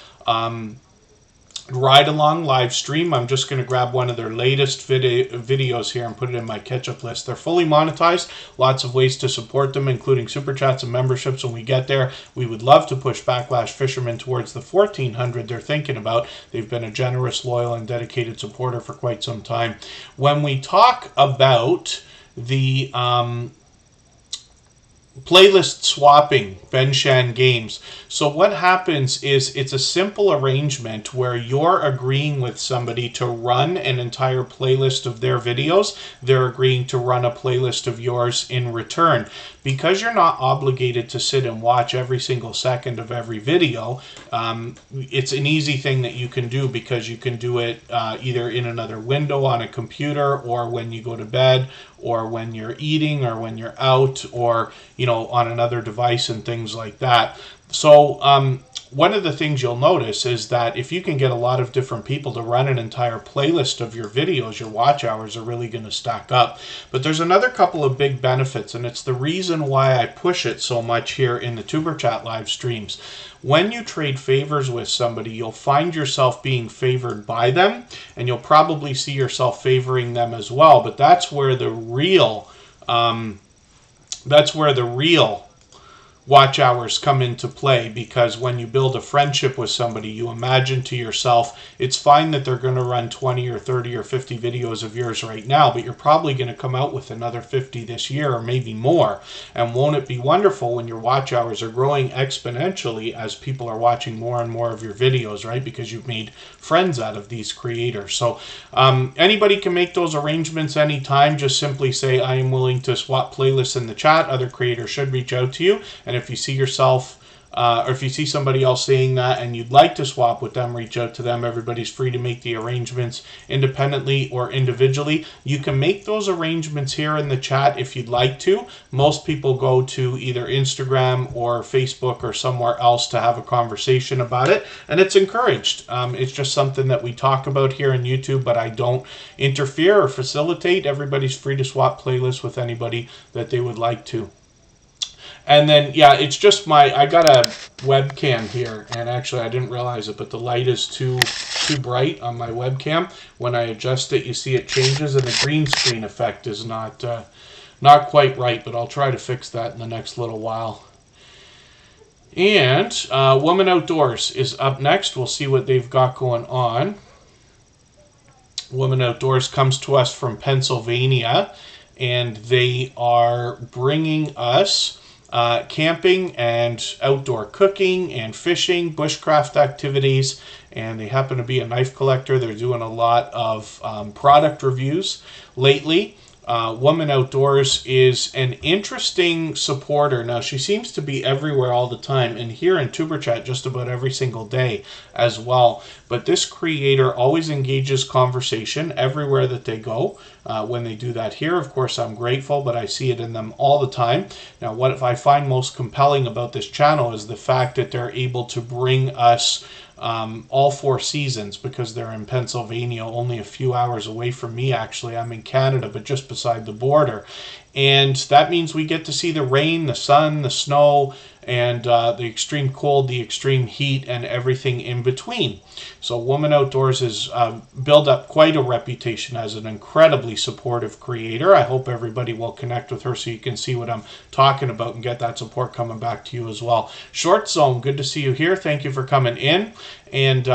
ride-along live stream. I'm just going to grab one of their latest videos here and put it in my catch-up list. They're fully monetized. Lots of ways to support them, including super chats and memberships. When we get there, we would love to push Backlash Fisherman towards the 1,400 they're thinking about. They've been a generous, loyal, and dedicated supporter for quite some time. When we talk about the playlist swapping, Ben Shan Games. So what happens is it's a simple arrangement where you're agreeing with somebody to run an entire playlist of their videos. They're agreeing to run a playlist of yours in return. Because you're not obligated to sit and watch every single second of every video, it's an easy thing that you can do, because you can do it either in another window on a computer, or when you go to bed, or when you're eating, or when you're out, or on another device and things like that. So one of the things you'll notice is that if you can get a lot of different people to run an entire playlist of your videos, your watch hours are really going to stack up. But there's another couple of big benefits, and it's the reason why I push it so much here in the Tuber Chat live streams. When you trade favors with somebody, you'll find yourself being favored by them, and you'll probably see yourself favoring them as well. But that's where the real watch hours come into play, because when you build a friendship with somebody, you imagine to yourself, it's fine that they're going to run 20 or 30 or 50 videos of yours right now, but you're probably going to come out with another 50 this year, or maybe more. And won't it be wonderful when your watch hours are growing exponentially as people are watching more and more of your videos, right? Because you've made friends out of these creators. So anybody can make those arrangements anytime. Just simply say, I am willing to swap playlists in the chat. Other creators should reach out to you. And if you see yourself, or if you see somebody else saying that and you'd like to swap with them, reach out to them. Everybody's free to make the arrangements independently or individually. You can make those arrangements here in the chat if you'd like to. Most people go to either Instagram or Facebook or somewhere else to have a conversation about it, and it's encouraged. It's just something that we talk about here on YouTube, but I don't interfere or facilitate. Everybody's free to swap playlists with anybody that they would like to. And then, yeah, it's just I got a webcam here, and actually I didn't realize it, but the light is too bright on my webcam. When I adjust it, you see it changes, and the green screen effect is not quite right, but I'll try to fix that in the next little while. And Woman Outdoors is up next. We'll see what they've got going on. Woman Outdoors comes to us from Pennsylvania, and they are bringing us camping and outdoor cooking and fishing, bushcraft activities, and they happen to be a knife collector. They're doing a lot of product reviews lately. Woman Outdoors is an interesting supporter. Now, she seems to be everywhere all the time, and here in Superchat just about every single day as well. But this creator always engages conversation everywhere that they go. When they do that here, of course, I'm grateful, but I see it in them all the time. Now, what I find most compelling about this channel is the fact that they're able to bring us all 4 seasons, because they're in Pennsylvania, only a few hours away from me. Actually, I'm in Canada, but just beside the border. And that means we get to see the rain, the sun, the snow, and the extreme cold, the extreme heat, and everything in between. So Woman Outdoors has built up quite a reputation as an incredibly supportive creator. I hope everybody will connect with her so you can see what I'm talking about and get that support coming back to you as well. Short Zone, good to see you here. Thank you for coming in. And,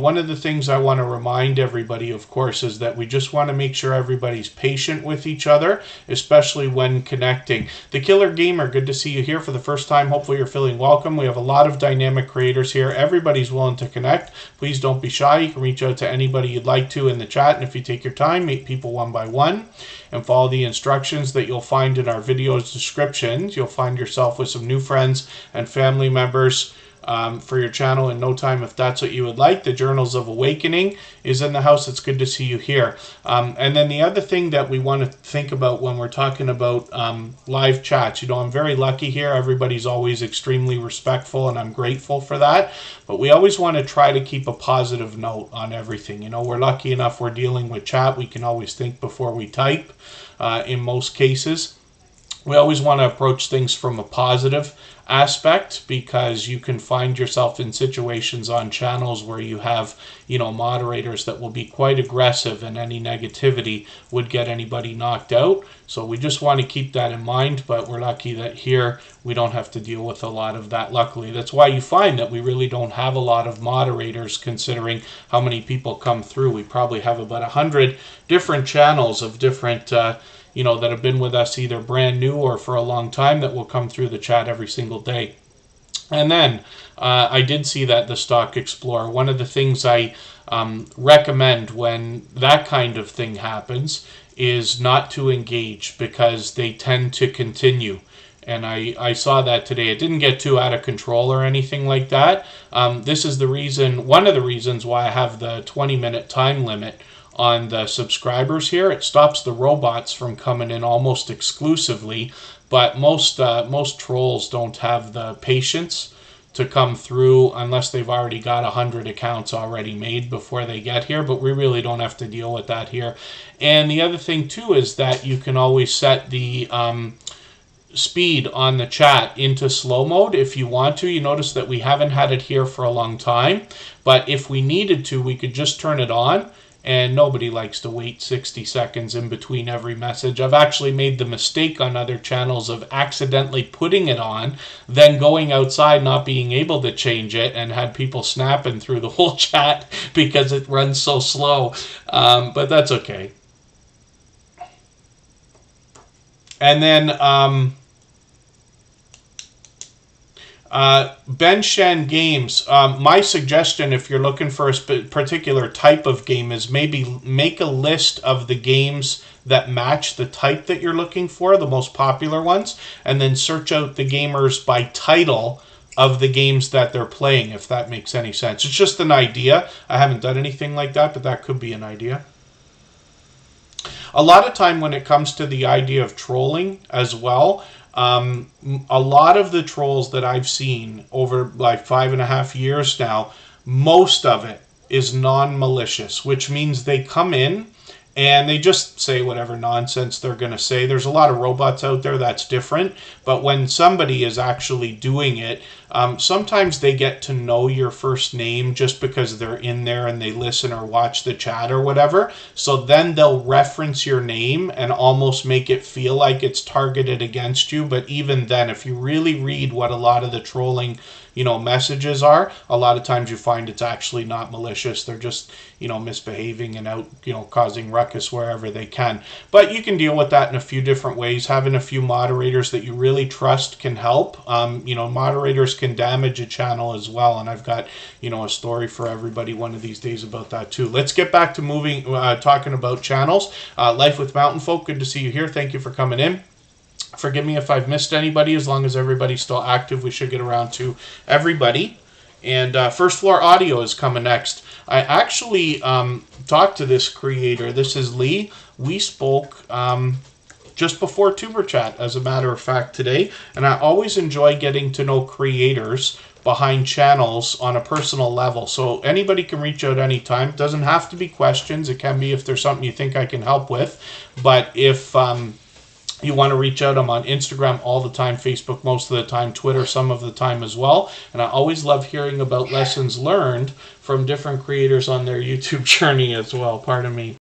one of the things I want to remind everybody, of course, is that we just want to make sure everybody's patient with each other, especially when connecting. The Killer Gamer, good to see you here for the first time. Hopefully you're feeling welcome. We have a lot of dynamic creators here. Everybody's willing to connect. Please don't be shy. You can reach out to anybody you'd like to in the chat. And if you take your time, meet people one by one and follow the instructions that you'll find in our video's descriptions, you'll find yourself with some new friends and family members for your channel in no time, if that's what you would like. The Journals of Awakening is in the house. It's good to see you here. And then the other thing that we want to think about when we're talking about live chats, I'm very lucky here. Everybody's always extremely respectful, and I'm grateful for that. But we always want to try to keep a positive note on everything. We're lucky enough we're dealing with chat. We can always think before we type in most cases. We always want to approach things from a positive aspect, because you can find yourself in situations on channels where you have, moderators that will be quite aggressive, and any negativity would get anybody knocked out. So we just want to keep that in mind, but we're lucky that here we don't have to deal with a lot of that, luckily. That's why you find that we really don't have a lot of moderators, considering how many people come through. We probably have about 100 different channels of different that have been with us either brand new or for a long time, that will come through the chat every single day. And then I did see that the Stock Explorer, one of the things I recommend when that kind of thing happens is not to engage, because they tend to continue. And I saw that today. It didn't get too out of control or anything like that. This is one of the reasons why I have the 20-minute time limit on the subscribers here. It stops the robots from coming in almost exclusively, but most trolls don't have the patience to come through unless they've already got 100 accounts already made before they get here. But we really don't have to deal with that here. And the other thing too is that you can always set the speed on the chat into slow mode if you want to. You notice that we haven't had it here for a long time, but if we needed to, we could just turn it on. And nobody likes to wait 60 seconds in between every message. I've actually made the mistake on other channels of accidentally putting it on, then going outside not being able to change it, and had people snapping through the whole chat because it runs so slow. But that's okay. And then Ben Shen Games, my suggestion if you're looking for a particular type of game is maybe make a list of the games that match the type that you're looking for, the most popular ones, and then search out the gamers by title of the games that they're playing, if that makes any sense. It's just an idea. I haven't done anything like that, but that could be an idea. A lot of time when it comes to the idea of trolling as well, a lot of the trolls that I've seen over like 5.5 years now, most of it is non-malicious, which means they come in and they just say whatever nonsense they're going to say. There's a lot of robots out there, that's different. But when somebody is actually doing it, sometimes they get to know your first name just because they're in there and they listen or watch the chat or whatever. So then they'll reference your name and almost make it feel like it's targeted against you. But even then, if you really read what a lot of the trolling messages are, a lot of times you find it's actually not malicious. They're just, misbehaving and out, causing ruckus ruckus wherever they can. But you can deal with that in a few different ways. Having a few moderators that you really trust can help. Moderators can damage a channel as well, and I've got, a story for everybody one of these days about that too. Let's get back to talking about channels. Life with Mountain Folk, good to see you here. Thank you for coming in. Forgive me if I've missed anybody. As long as everybody's still active, we should get around to everybody. And First Floor Audio is coming next. I actually talked to this creator. This is Lee. We spoke just before Tuber Chat, as a matter of fact, today. And I always enjoy getting to know creators behind channels on a personal level. So anybody can reach out anytime. It doesn't have to be questions. It can be if there's something you think I can help with. But if you want to reach out, I'm on Instagram all the time, Facebook most of the time, Twitter some of the time as well. And I always love hearing about lessons learned from different creators on their YouTube journey as well. Pardon me.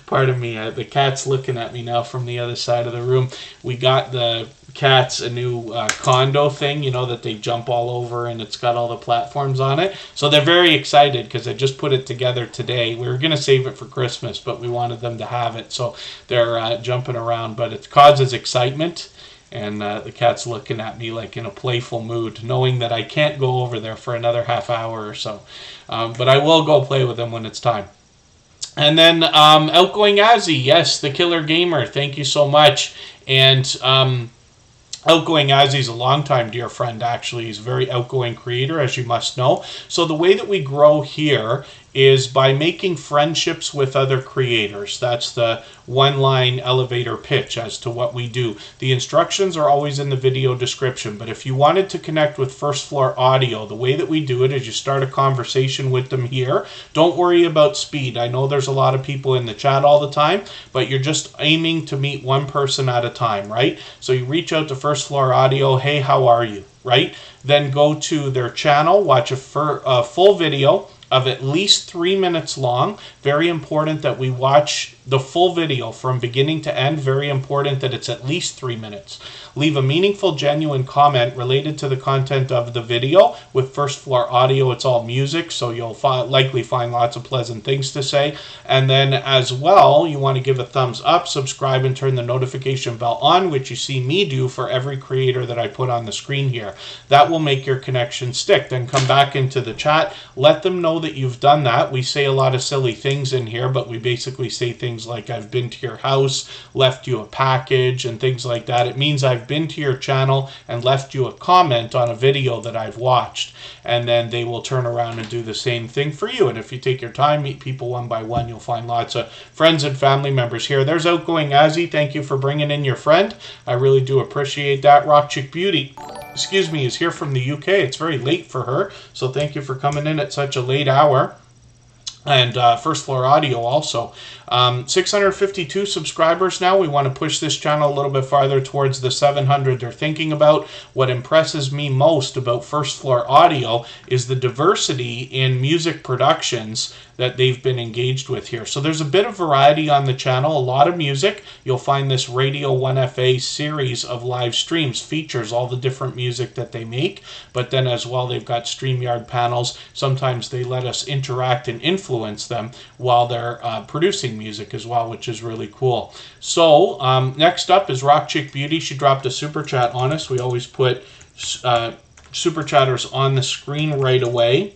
Pardon me, the cat's looking at me now from the other side of the room. We got the cats a new condo thing, that they jump all over, and it's got all the platforms on it. So they're very excited because I just put it together today. We were going to save it for Christmas, but we wanted them to have it. So they're jumping around, but it causes excitement. And the cat's looking at me like in a playful mood, knowing that I can't go over there for another half hour or so. But I will go play with them when it's time. And then Outgoing Azzy, yes, the Killer Gamer, thank you so much. And Outgoing Azzy's a longtime dear friend, actually. He's a very outgoing creator, as you must know. So the way that we grow here is by making friendships with other creators. That's the one-line elevator pitch as to what we do. The instructions are always in the video description, but if you wanted to connect with First Floor Audio, the way that we do it is you start a conversation with them here. Don't worry about speed. I know there's a lot of people in the chat all the time, but you're just aiming to meet one person at a time, right? So you reach out to First Floor Audio, hey, how are you, right? Then go to their channel, watch a full video of at least 3 minutes long. Very important that we watch the full video from beginning to end. Very important that it's at least 3 minutes. Leave a meaningful, genuine comment related to the content of the video. With First Floor Audio, it's all music, so you'll likely find lots of pleasant things to say. And then as well, you want to give a thumbs up, subscribe, and turn the notification bell on, which you see me do for every creator that I put on the screen here. That will make your connection stick. Then come back into the chat, let them know that you've done that. We say a lot of silly things in here, but we basically say things like, I've been to your house, left you a package, and things like that. It means I've been to your channel and left you a comment on a video that I've watched. And then they will turn around and do the same thing for you. And if you take your time, meet people one by one, you'll find lots of friends and family members here. There's Outgoing Azzy. Thank you for bringing in your friend. I really do appreciate that. Rock Chick Beauty, excuse me, is here from the UK. It's very late for her, so thank you for coming in at such a late hour. And First Floor Audio also. 652 subscribers now. We want to push this channel a little bit farther towards the 700 they're thinking about. What impresses me most about First Floor Audio is the diversity in music productions that they've been engaged with here. So there's a bit of variety on the channel, a lot of music. You'll find this Radio 1FA series of live streams features all the different music that they make, but then as well they've got StreamYard panels. Sometimes they let us interact and influence them while they're producing music as well, which is really cool. So next up is Rock Chick Beauty. She dropped a super chat on us. We always put super chatters on the screen right away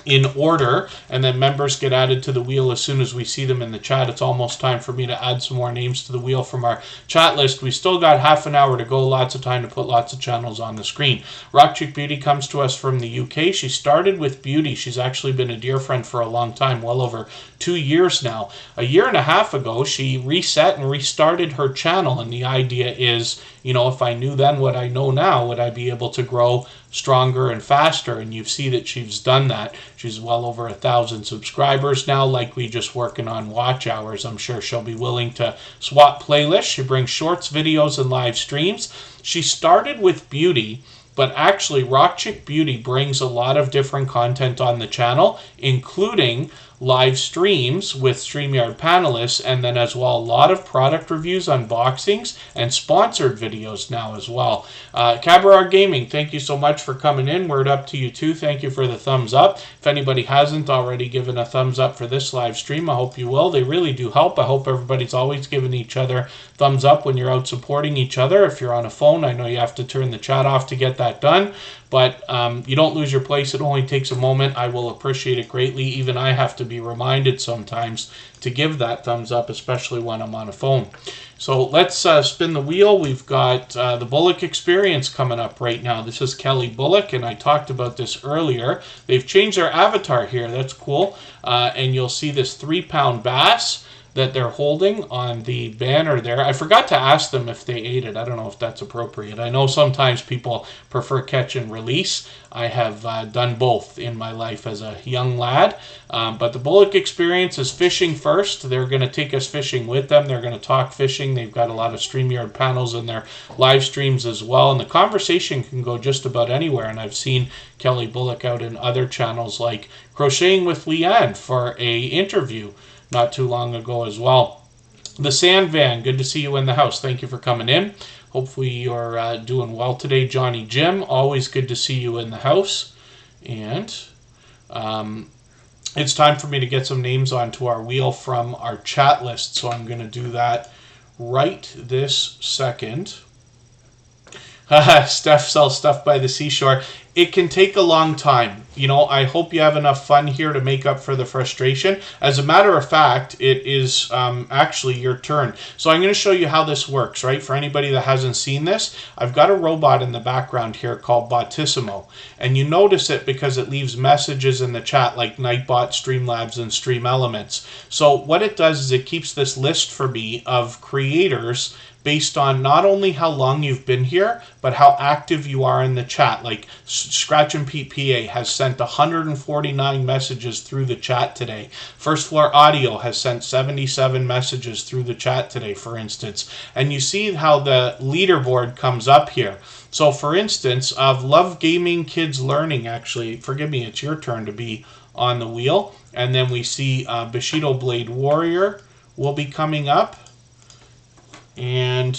in order, and then members get added to the wheel as soon as we see them in the chat. It's almost time for me to add some more names to the wheel from our chat list. We still got half an hour to go, lots of time to put lots of channels on the screen. Rock Chick Beauty comes to us from the UK. She started with beauty. She's actually been a dear friend for a long time, well over 2 years now. A year and a half ago, she reset and restarted her channel, and the idea is, if I knew then what I know now, would I be able to grow stronger and faster? And you see that she's done that. She's well over 1,000 subscribers now, likely just working on watch hours. I'm sure she'll be willing to swap playlists. She brings shorts, videos, and live streams. She started with beauty, but actually Rock Chick Beauty brings a lot of different content on the channel, including live streams with StreamYard panelists, and then as well a lot of product reviews, unboxings, and sponsored videos now as well. Cabarar Gaming, thank you so much for coming in. Word up to you too. Thank you for the thumbs up. If anybody hasn't already given a thumbs up for this live stream, I hope you will. They really do help. I hope everybody's always giving each other thumbs up when you're out supporting each other. If you're on a phone, I know you have to turn the chat off to get that done, but you don't lose your place. It only takes a moment. I will appreciate it greatly. Even I have to be reminded sometimes to give that thumbs up, especially when I'm on a phone. So let's spin the wheel. We've got the Bullock Experience coming up right now. This is Kelly Bullock, and I talked about this earlier. They've changed their avatar here. That's cool. And you'll see this 3-pound bass that they're holding on the banner there. I forgot to ask them if they ate it. I don't know if that's appropriate. I know sometimes people prefer catch and release. I have done both in my life as a young lad. But the Bullock Experience is fishing first. They're going to take us fishing with them. They're going to talk fishing. They've got a lot of StreamYard panels in their live streams as well. And the conversation can go just about anywhere. And I've seen Kelly Bullock out in other channels like Crocheting with Leanne for a interview not too long ago as well. The Sand Van, good to see you in the house. Thank you for coming in. Hopefully you're doing well today. Johnny Jim, always good to see you in the house. And it's time for me to get some names onto our wheel from our chat list. So I'm going to do that right this second. Steph sells stuff by the seashore. It can take a long time. You know, I hope you have enough fun here to make up for the frustration. As a matter of fact, it is actually your turn. So I'm going to show you how this works, right? For anybody that hasn't seen this, I've got a robot in the background here called Botissimo. And you notice it because it leaves messages in the chat like Nightbot, Streamlabs, and Stream Elements. So what it does is it keeps this list for me of creators based on not only how long you've been here, but how active you are in the chat. Like Scratch and Pete PA has sent 149 messages through the chat today. First Floor Audio has sent 77 messages through the chat today, for instance. And you see how the leaderboard comes up here. So for instance, of Love Gaming Kids Learning, actually, forgive me, it's your turn to be on the wheel. And then we see Bushido Blade Warrior will be coming up. And,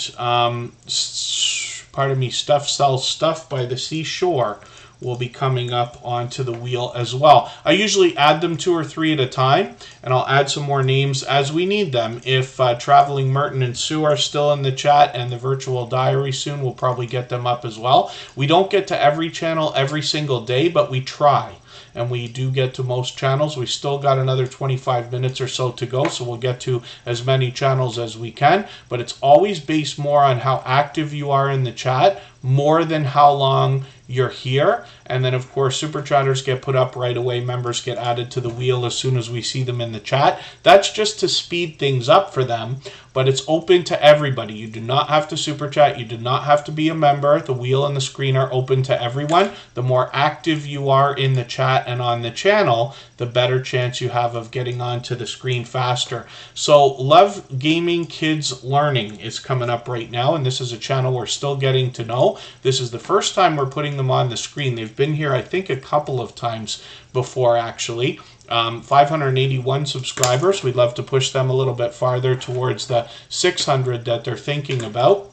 pardon me, Stuff Sells Stuff by the Seashore will be coming up onto the wheel as well. I usually add them 2 or 3 at a time, and I'll add some more names as we need them. If Traveling Merton and Sue are still in the chat, and the Virtual Diary soon, we'll probably get them up as well. We don't get to every channel every single day, but we try. And we do get to most channels. We still got another 25 minutes or so to go, so we'll get to as many channels as we can. But it's always based more on how active you are in the chat, more than how long you're here. And then, of course, Super Chatters get put up right away. Members get added to the wheel as soon as we see them in the chat. That's just to speed things up for them, but it's open to everybody. You do not have to Super Chat. You do not have to be a member. The wheel and the screen are open to everyone. The more active you are in the chat and on the channel, the better chance you have of getting onto the screen faster. So Love Gaming Kids Learning is coming up right now, and this is a channel we're still getting to know. This is the first time we're putting them on the screen. They've been here, I think, a couple of times before, actually. 581 subscribers. We'd love to push them a little bit farther towards the 600 that they're thinking about.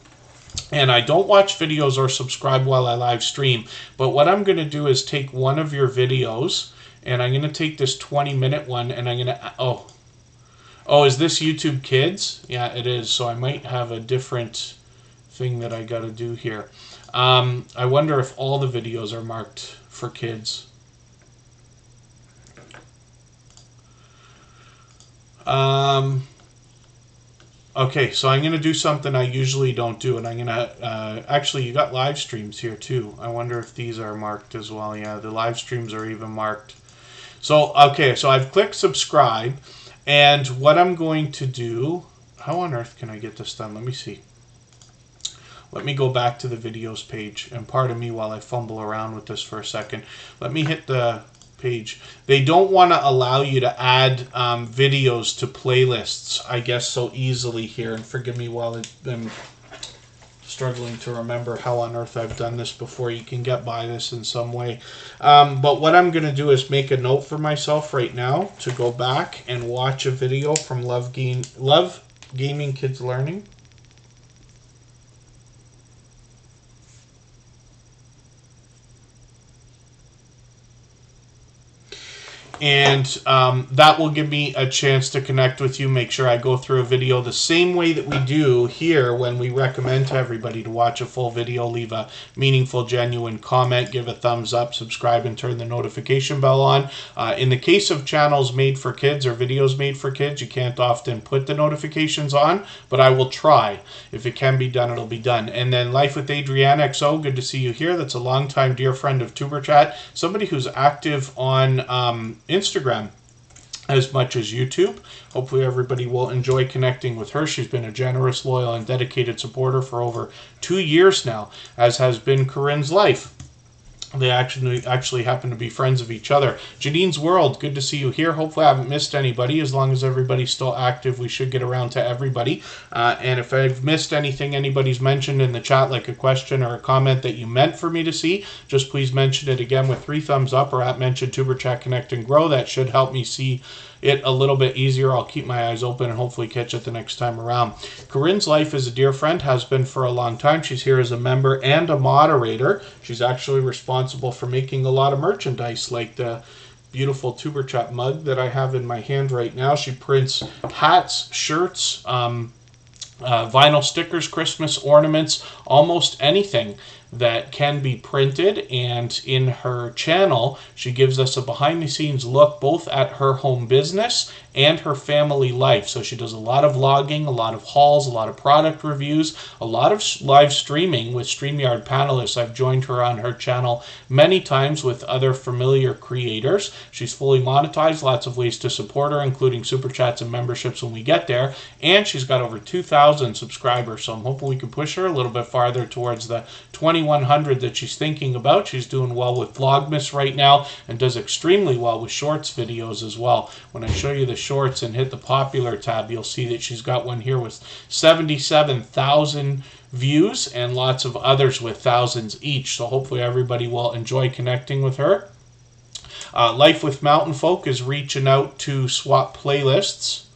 And I don't watch videos or subscribe while I live stream, but what I'm going to do is take one of your videos, and I'm going to take this 20-minute one, and I'm going to... Oh, is this YouTube Kids? Yeah, it is. So I might have a different thing that I got to do here. I wonder if all the videos are marked for kids. Okay, so I'm going to do something I usually don't do, and I'm going to... actually, you got live streams here, too. I wonder if these are marked as well. Yeah, the live streams are even marked. So, okay, so I've clicked subscribe, and what I'm going to do... How on earth can I get this done? Let me see. Let me go back to the videos page, and pardon me while I fumble around with this for a second. Let me hit the page. They don't want to allow you to add videos to playlists, I guess, so easily here. And forgive me while I'm just struggling to remember how on earth I've done this before. You can get by this in some way. But what I'm going to do is make a note for myself right now to go back and watch a video from Love Gaming Kids Learning. And that will give me a chance to connect with you, make sure I go through a video the same way that we do here when we recommend to everybody to watch a full video, leave a meaningful, genuine comment, give a thumbs up, subscribe, and turn the notification bell on. In the case of channels made for kids or videos made for kids, you can't often put the notifications on, but I will try. If it can be done, it'll be done. And then Life with Adrienne XO, good to see you here. That's a longtime dear friend of Superchat, somebody who's active on Instagram as much as YouTube. Hopefully everybody will enjoy connecting with her. She's been a generous, loyal, and dedicated supporter for over 2 years now, as has been Corinne's life. They actually happen to be friends of each other. Janine's World, good to see you here. Hopefully I haven't missed anybody. As long as everybody's still active, we should get around to everybody. And if I've missed anything anybody's mentioned in the chat, like a question or a comment that you meant for me to see, just please mention it again with 3 thumbs up or at mention Tuberchat Connect and Grow. That should help me see it a little bit easier. I'll keep my eyes open and hopefully catch it the next time around. Corinne's life is a dear friend, has been for a long time. She's here as a member and a moderator. She's actually responsible for making a lot of merchandise, like the beautiful Tuberchat mug that I have in my hand right now. She prints hats, shirts, vinyl stickers, Christmas ornaments, almost anything that can be printed. And in her channel, she gives us a behind-the-scenes look both at her home business and her family life. So she does a lot of vlogging, a lot of hauls, a lot of product reviews, a lot of live streaming with StreamYard panelists. I've joined her on her channel many times with other familiar creators. She's fully monetized, lots of ways to support her, including super chats and memberships when we get there. And she's got over 2,000 subscribers, so I'm hoping we can push her a little bit farther towards the 2,100 that she's thinking about. She's doing well with Vlogmas right now and does extremely well with shorts videos as well. When I show you the shorts and hit the popular tab, you'll see that she's got one here with 77,000 views and lots of others with thousands each. So hopefully everybody will enjoy connecting with her. Life with Mountain Folk is reaching out to swap playlists.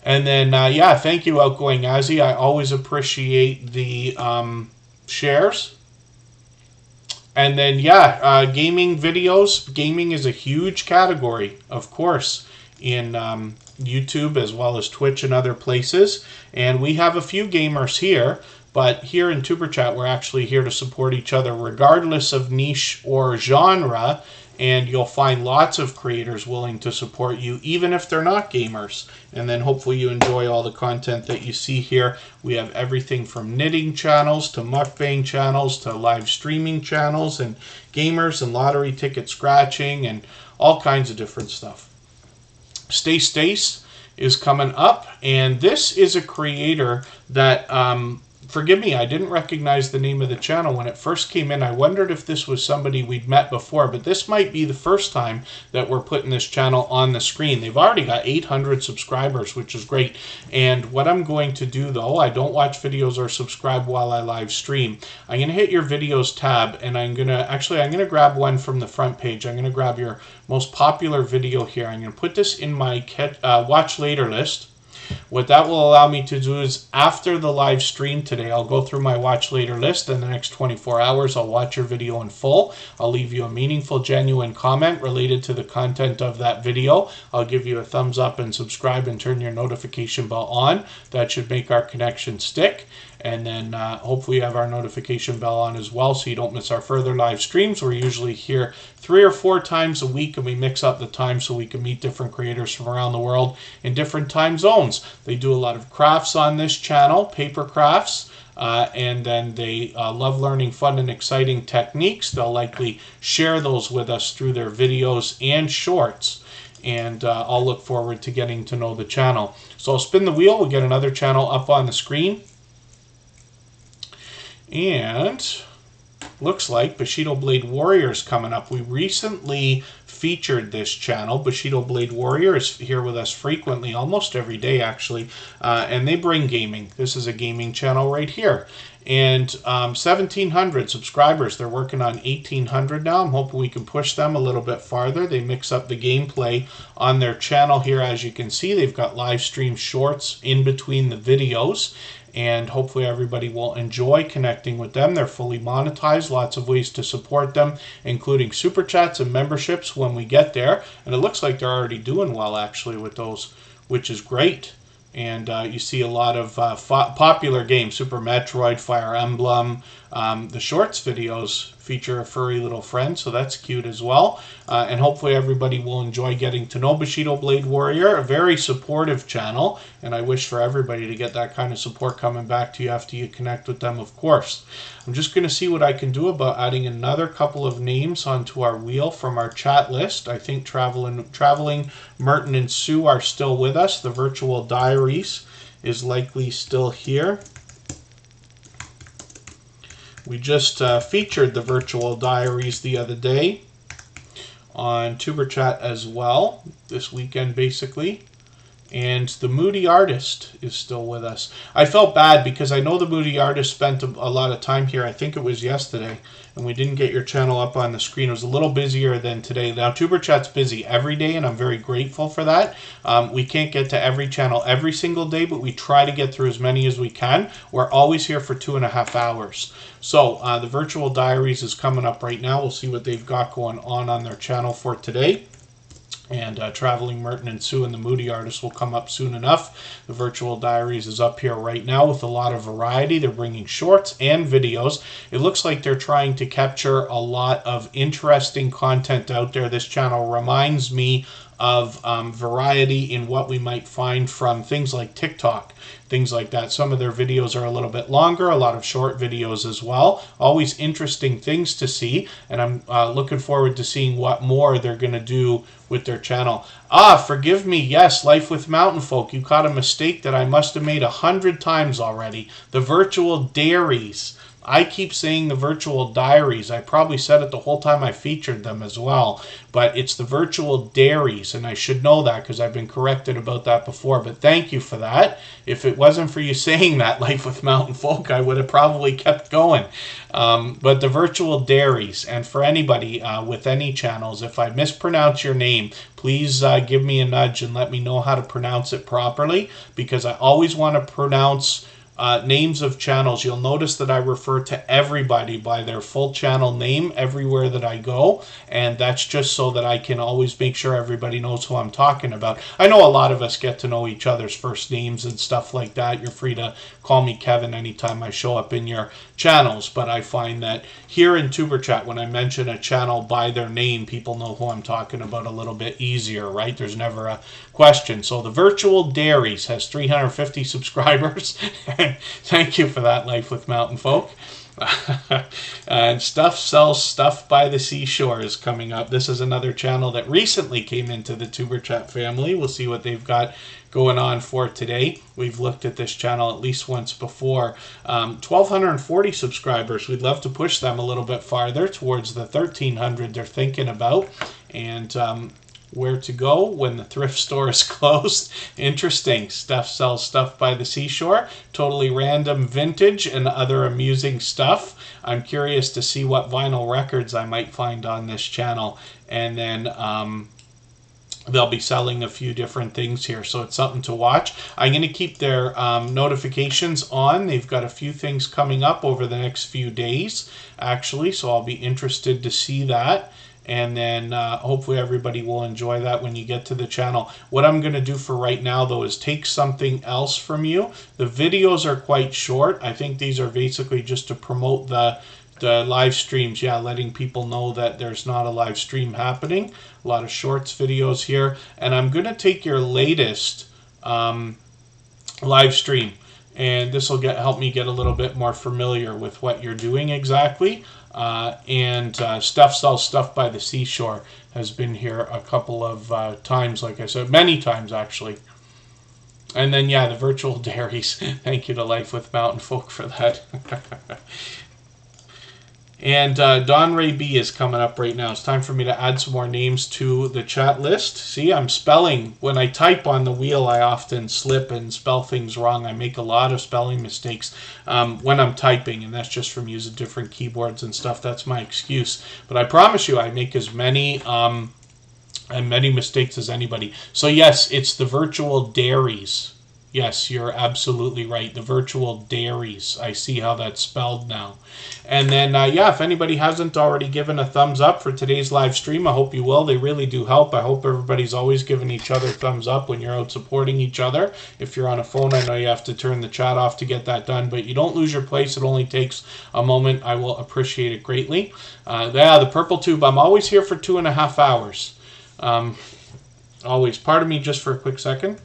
And then, yeah, thank you, Outgoing Azzy. I always appreciate the shares. And then, yeah, gaming videos. Gaming is a huge category, of course, in YouTube as well as Twitch and other places. And we have a few gamers here, but here in Tuberchat, we're actually here to support each other regardless of niche or genre. And you'll find lots of creators willing to support you, even if they're not gamers. And then hopefully you enjoy all the content that you see here. We have everything from knitting channels to mukbang channels to live streaming channels and gamers and lottery ticket scratching and all kinds of different stuff. Stace is coming up, and this is a creator that forgive me, I didn't recognize the name of the channel when it first came in. I wondered if this was somebody we'd met before, but this might be the first time that we're putting this channel on the screen. They've already got 800 subscribers, which is great. And what I'm going to do, though, I don't watch videos or subscribe while I live stream. I'm going to hit your videos tab, and I'm going to grab one from the front page. I'm going to grab your most popular video here. I'm going to put this in my watch later list. What that will allow me to do is after the live stream today, I'll go through my watch later list. In the next 24 hours, I'll watch your video in full. I'll leave you a meaningful, genuine comment related to the content of that video. I'll give you a thumbs up and subscribe and turn your notification bell on. That should make our connection stick. And then hopefully you have our notification bell on as well so you don't miss our further live streams. We're usually here 3 or 4 times a week, and we mix up the time so we can meet different creators from around the world in different time zones. They do a lot of crafts on this channel, paper crafts, and then they love learning fun and exciting techniques. They'll likely share those with us through their videos and shorts. And I'll look forward to getting to know the channel. So I'll spin the wheel. We'll get another channel up on the screen. And looks like Bushido Blade Warriors coming up. We recently featured this channel. Bushido Blade Warrior is here with us frequently, almost every day actually, and they bring gaming. This is a gaming channel right here. And 1,700 subscribers. They're working on 1,800 now. I'm hoping we can push them a little bit farther. They mix up the gameplay on their channel here. As you can see, they've got live stream shorts in between the videos. And hopefully everybody will enjoy connecting with them. They're fully monetized. Lots of ways to support them, including super chats and memberships when we get there. And it looks like they're already doing well, actually, with those, which is great. And you see a lot of popular games, Super Metroid, Fire Emblem. The shorts videos feature a furry little friend, so that's cute as well. And hopefully everybody will enjoy getting to know Bushido Blade Warrior, a very supportive channel. And I wish for everybody to get that kind of support coming back to you after you connect with them, of course. I'm just going to see what I can do about adding another couple of names onto our wheel from our chat list. I think Traveling Merton and Sue are still with us. The Virtual Diaries is likely still here. We just featured the Virtual Diaries the other day on Superchat as well, this weekend basically. And the Moody Artist is still with us. I felt bad because I know the Moody Artist spent a lot of time here. I think it was yesterday, and we didn't get your channel up on the screen. It was a little busier than today. Now, TuberChat's busy every day, and I'm very grateful for that. We can't get to every channel every single day, but we try to get through as many as we can. We're always here for 2.5 hours. So the Virtual Diaries is coming up right now. We'll see what they've got going on their channel for today. And Traveling Merton and Sue and the Moody Artist will come up soon enough. The Virtual Diaries is up here right now with a lot of variety. They're bringing shorts and videos. It looks like they're trying to capture a lot of interesting content out there. This channel reminds me of variety in what we might find from things like TikTok, things like that. Some of their videos are a little bit longer, a lot of short videos as well. Always interesting things to see, and I'm looking forward to seeing what more they're going to do with their channel. Forgive me, yes, Life with Mountain Folk. You caught a mistake that I must have made 100 times already. The Virtual Diaries. I keep saying the Virtual Diaries. I probably said it the whole time I featured them as well. But it's the Virtual Diaries, and I should know that because I've been corrected about that before. But thank you for that. If it wasn't for you saying that, Life with Mountain Folk, I would have probably kept going. But the Virtual Diaries, and for anybody with any channels, if I mispronounce your name, please give me a nudge and let me know how to pronounce it properly, because I always want to pronounce names of channels. You'll notice that I refer to everybody by their full channel name everywhere that I go, and that's just so that I can always make sure everybody knows who I'm talking about. I know a lot of us get to know each other's first names and stuff like that. You're free to call me Kevin anytime I show up in your channels, but I find that here in TuberChat, when I mention a channel by their name, people know who I'm talking about a little bit easier, right? There's never a question. So the Virtual Diaries has 350 subscribers. Thank you for that, Life with Mountain Folk. And Stuff Sells Stuff by the Seashore is coming up. This is another channel that recently came into the TuberChat family. We'll see what they've got going on for today. We've looked at this channel at least once before. 1,240 subscribers. We'd love to push them a little bit farther towards the 1,300 they're thinking about. And where to go when the thrift store is closed. Interesting. Stuff Sells Stuff by the Seashore. Totally random vintage and other amusing stuff. I'm curious to see what vinyl records I might find on this channel. And then they'll be selling a few different things here, so it's something to watch. I'm going to keep their notifications on. They've got a few things coming up over the next few days, actually, so I'll be interested to see that. And then hopefully everybody will enjoy that when you get to the channel. What I'm going to do for right now, though, is take something else from you. The videos are quite short. I think these are basically just to promote the live streams. Yeah, letting people know that there's not a live stream happening. A lot of shorts videos here. And I'm going to take your latest live stream. And this will help me get a little bit more familiar with what you're doing exactly. Stuff Sells Stuff by the Seashore has been here a couple of times, like I said, many times actually. And then, yeah, the Virtual Diaries. Thank you to Life with Mountain Folk for that. And Don Ray B is coming up right now. It's time for me to add some more names to the chat list. See, I'm spelling. When I type on the wheel, I often slip and spell things wrong. I make a lot of spelling mistakes when I'm typing, and that's just from using different keyboards and stuff. That's my excuse. But I promise you, I make as many mistakes as anybody. So yes, it's the virtual dairies. Yes, you're absolutely right. The virtual dairies. I see how that's spelled now. And then, yeah, if anybody hasn't already given a thumbs up for today's live stream, I hope you will. They really do help. I hope everybody's always giving each other thumbs up when you're out supporting each other. If you're on a phone, I know you have to turn the chat off to get that done, but you don't lose your place. It only takes a moment. I will appreciate it greatly. Yeah, the purple tube. I'm always here for 2.5 hours. Always. Pardon me just for a quick second.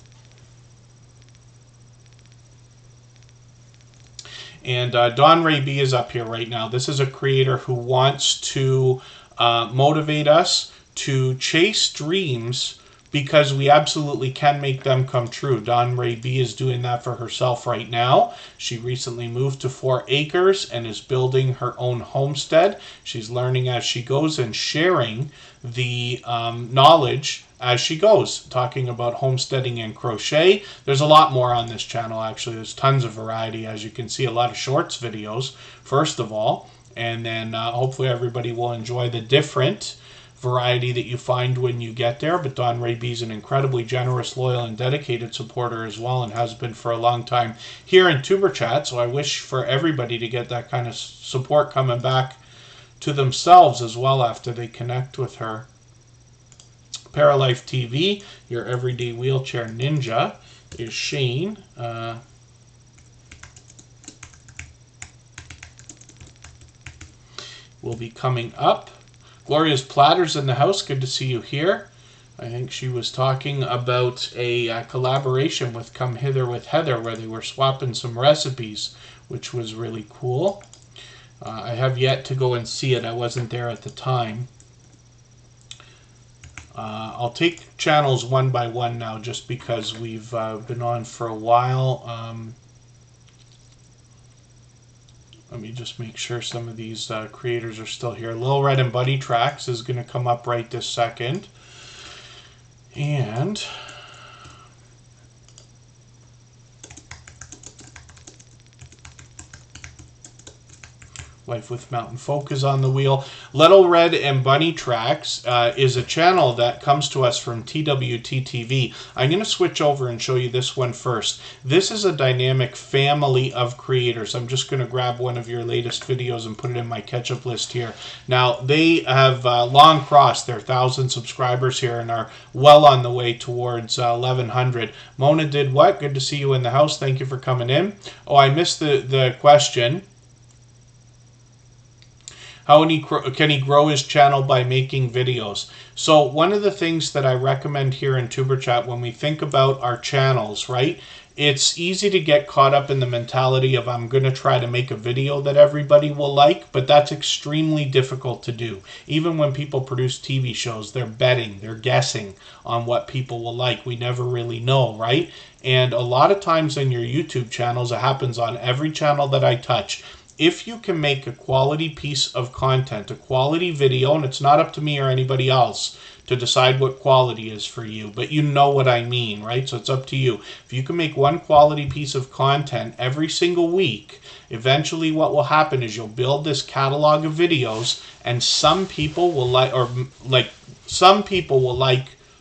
And Don Ray B is up here right now. This is a creator who wants to motivate us to chase dreams because we absolutely can make them come true. Don Ray B is doing that for herself right now. She recently moved to 4 acres and is building her own homestead. She's learning as she goes and sharing the knowledge as she goes, talking about homesteading and crochet. There's a lot more on this channel, actually. There's tons of variety, as you can see, a lot of shorts videos, first of all, and then hopefully everybody will enjoy the different variety that you find when you get there. But Don Ray B is an incredibly generous, loyal, and dedicated supporter as well, and has been for a long time here in Tuber Chat, so I wish for everybody to get that kind of support coming back to themselves as well after they connect with her. Paralife TV, your everyday wheelchair ninja, is Shane. Will be coming up. Gloria's Platters in the house. Good to see you here. I think she was talking about a collaboration with Come Hither with Heather, where they were swapping some recipes, which was really cool. I have yet to go and see it. I wasn't there at the time. I'll take channels one by one now, just because we've been on for a while. Let me just make sure some of these creators are still here. Lil Red and Buddy Tracks is going to come up right this second. And Life with Mountain Folk is on the wheel. Little Red and Bunny Tracks is a channel that comes to us from TWT-TV. I'm going to switch over and show you this one first. This is a dynamic family of creators. I'm just going to grab one of your latest videos and put it in my catch-up list here. Now, they have long crossed their 1,000 subscribers here and are well on the way towards 1,100. Mona did what? Good to see you in the house. Thank you for coming in. Oh, I missed the question. How can he grow his channel by making videos? So one of the things that I recommend here in Tuber Chat when we think about our channels, right? It's easy to get caught up in the mentality of I'm going to try to make a video that everybody will like, but that's extremely difficult to do. Even when people produce TV shows, they're betting, they're guessing on what people will like. We never really know, right? And a lot of times in your YouTube channels, it happens on every channel that I touch. If you can make a quality piece of content, a quality video, and it's not up to me or anybody else to decide what quality is for you, but you know what I mean, right? So it's up to you. If you can make one quality piece of content every single week, eventually what will happen is you'll build this catalog of videos, and some people will like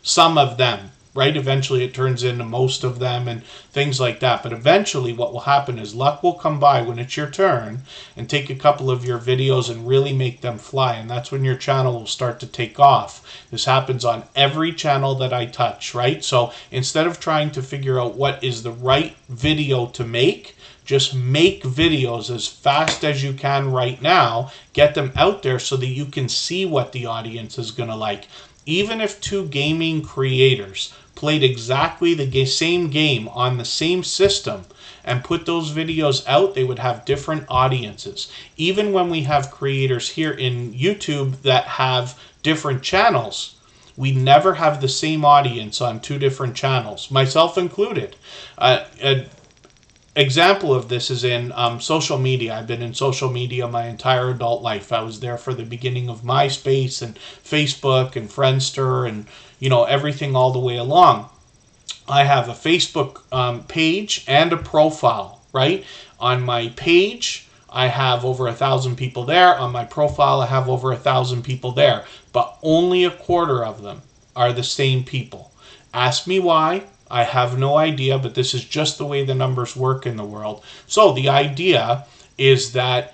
some of them. Right? Eventually it turns into most of them and things like that. But eventually what will happen is luck will come by when it's your turn and take a couple of your videos and really make them fly. And that's when your channel will start to take off. This happens on every channel that I touch, right? So instead of trying to figure out what is the right video to make, just make videos as fast as you can right now. Get them out there so that you can see what the audience is going to like. Even if two gaming creators played exactly the same game on the same system and put those videos out, they would have different audiences. Even when we have creators here in YouTube that have different channels, we never have the same audience on two different channels, myself included. example of this is in social media. I've been in social media my entire adult life. I was there for the beginning of MySpace and Facebook and Friendster and, everything all the way along. I have a Facebook page and a profile, right? On my page, I have over 1,000 people there. On my profile, I have over 1,000 people there. But only a quarter of them are the same people. Ask me why. I have no idea, but this is just the way the numbers work in the world. So the idea is that,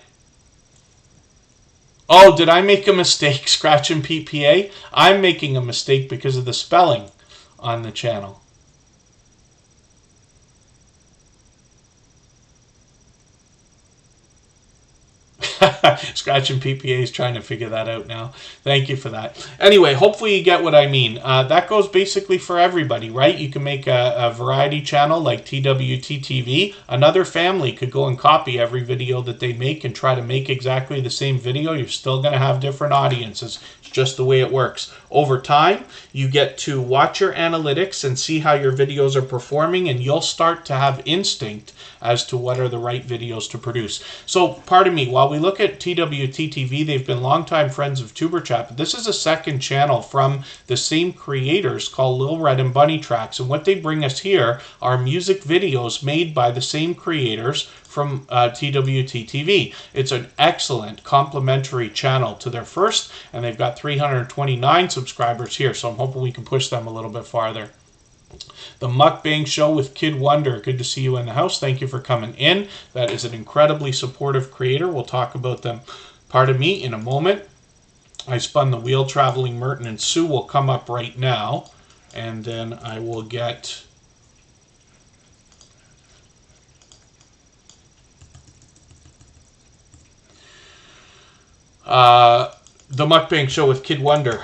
oh, did I make a mistake, Scratch and PPA? I'm making a mistake because of the spelling on the channel. Scratch and PPA is trying to figure that out now. Thank you for that. Anyway, hopefully you get what I mean. That goes basically for everybody, right? You can make a variety channel like TWT-TV. Another family could go and copy every video that they make and try to make exactly the same video. You're still going to have different audiences. It's just the way it works. Over time, you get to watch your analytics and see how your videos are performing, and you'll start to have instinct as to what are the right videos to produce. So, pardon me, while we look at TWT-TV, they've been longtime friends of Superchat, but this is a second channel from the same creators called Lil Red and Bunny Tracks, and what they bring us here are music videos made by the same creators from TWT-TV. It's an excellent complementary channel to their first, and they've got 329 subscribers here, so I'm hoping we can push them a little bit farther. The Mukbang Show with Kid Wonder. Good to see you in the house. Thank you for coming in. That is an incredibly supportive creator. We'll talk about them, pardon me, in a moment. I Spun the Wheel, Traveling Merton and Sue will come up right now. And then I will get... the Mukbang Show with Kid Wonder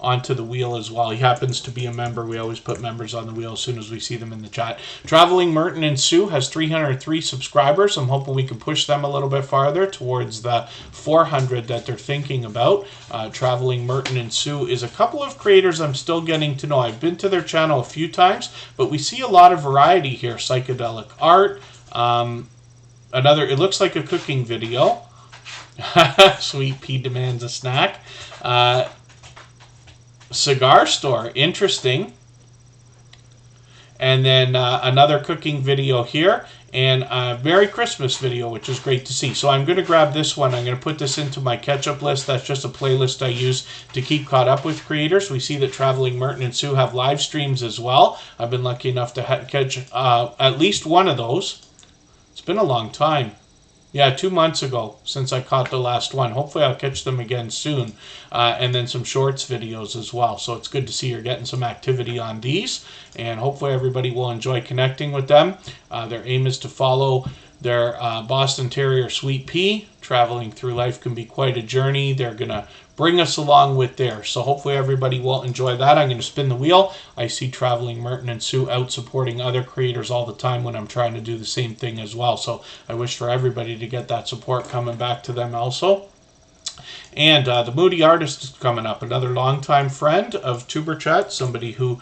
onto the wheel as well. He happens to be a member. We always put members on the wheel as soon as we see them in the chat. Traveling Merton and Sue has 303 subscribers. I'm hoping we can push them a little bit farther towards the 400 that they're thinking about. Traveling Merton and Sue is a couple of creators I'm still getting to know. I've been to their channel a few times, but we see a lot of variety here. Psychedelic art. Another, it looks like a cooking video. Sweet Pea demands a snack. Cigar store, interesting. And then another cooking video here, and a Merry Christmas video, which is great to see. So I'm going to grab this one. I'm going to put this into my catch-up list. That's just a playlist I use to keep caught up with creators. We see that Traveling Merton and Sue have live streams as well. I've been lucky enough to catch at least one of those. It's been a long time. Yeah, 2 months ago since I caught the last one. Hopefully I'll catch them again soon. And then some shorts videos as well. So it's good to see you're getting some activity on these. And hopefully everybody will enjoy connecting with them. Their aim is to follow their Boston Terrier Sweet Pea. Traveling through life can be quite a journey. They're going to bring us along with theirs. So hopefully everybody will enjoy that. I'm going to spin the wheel. I see Traveling Merton and Sue out supporting other creators all the time when I'm trying to do the same thing as well. So I wish for everybody to get that support coming back to them also. And the Moody Artist is coming up. Another longtime friend of Tuberchat. Somebody who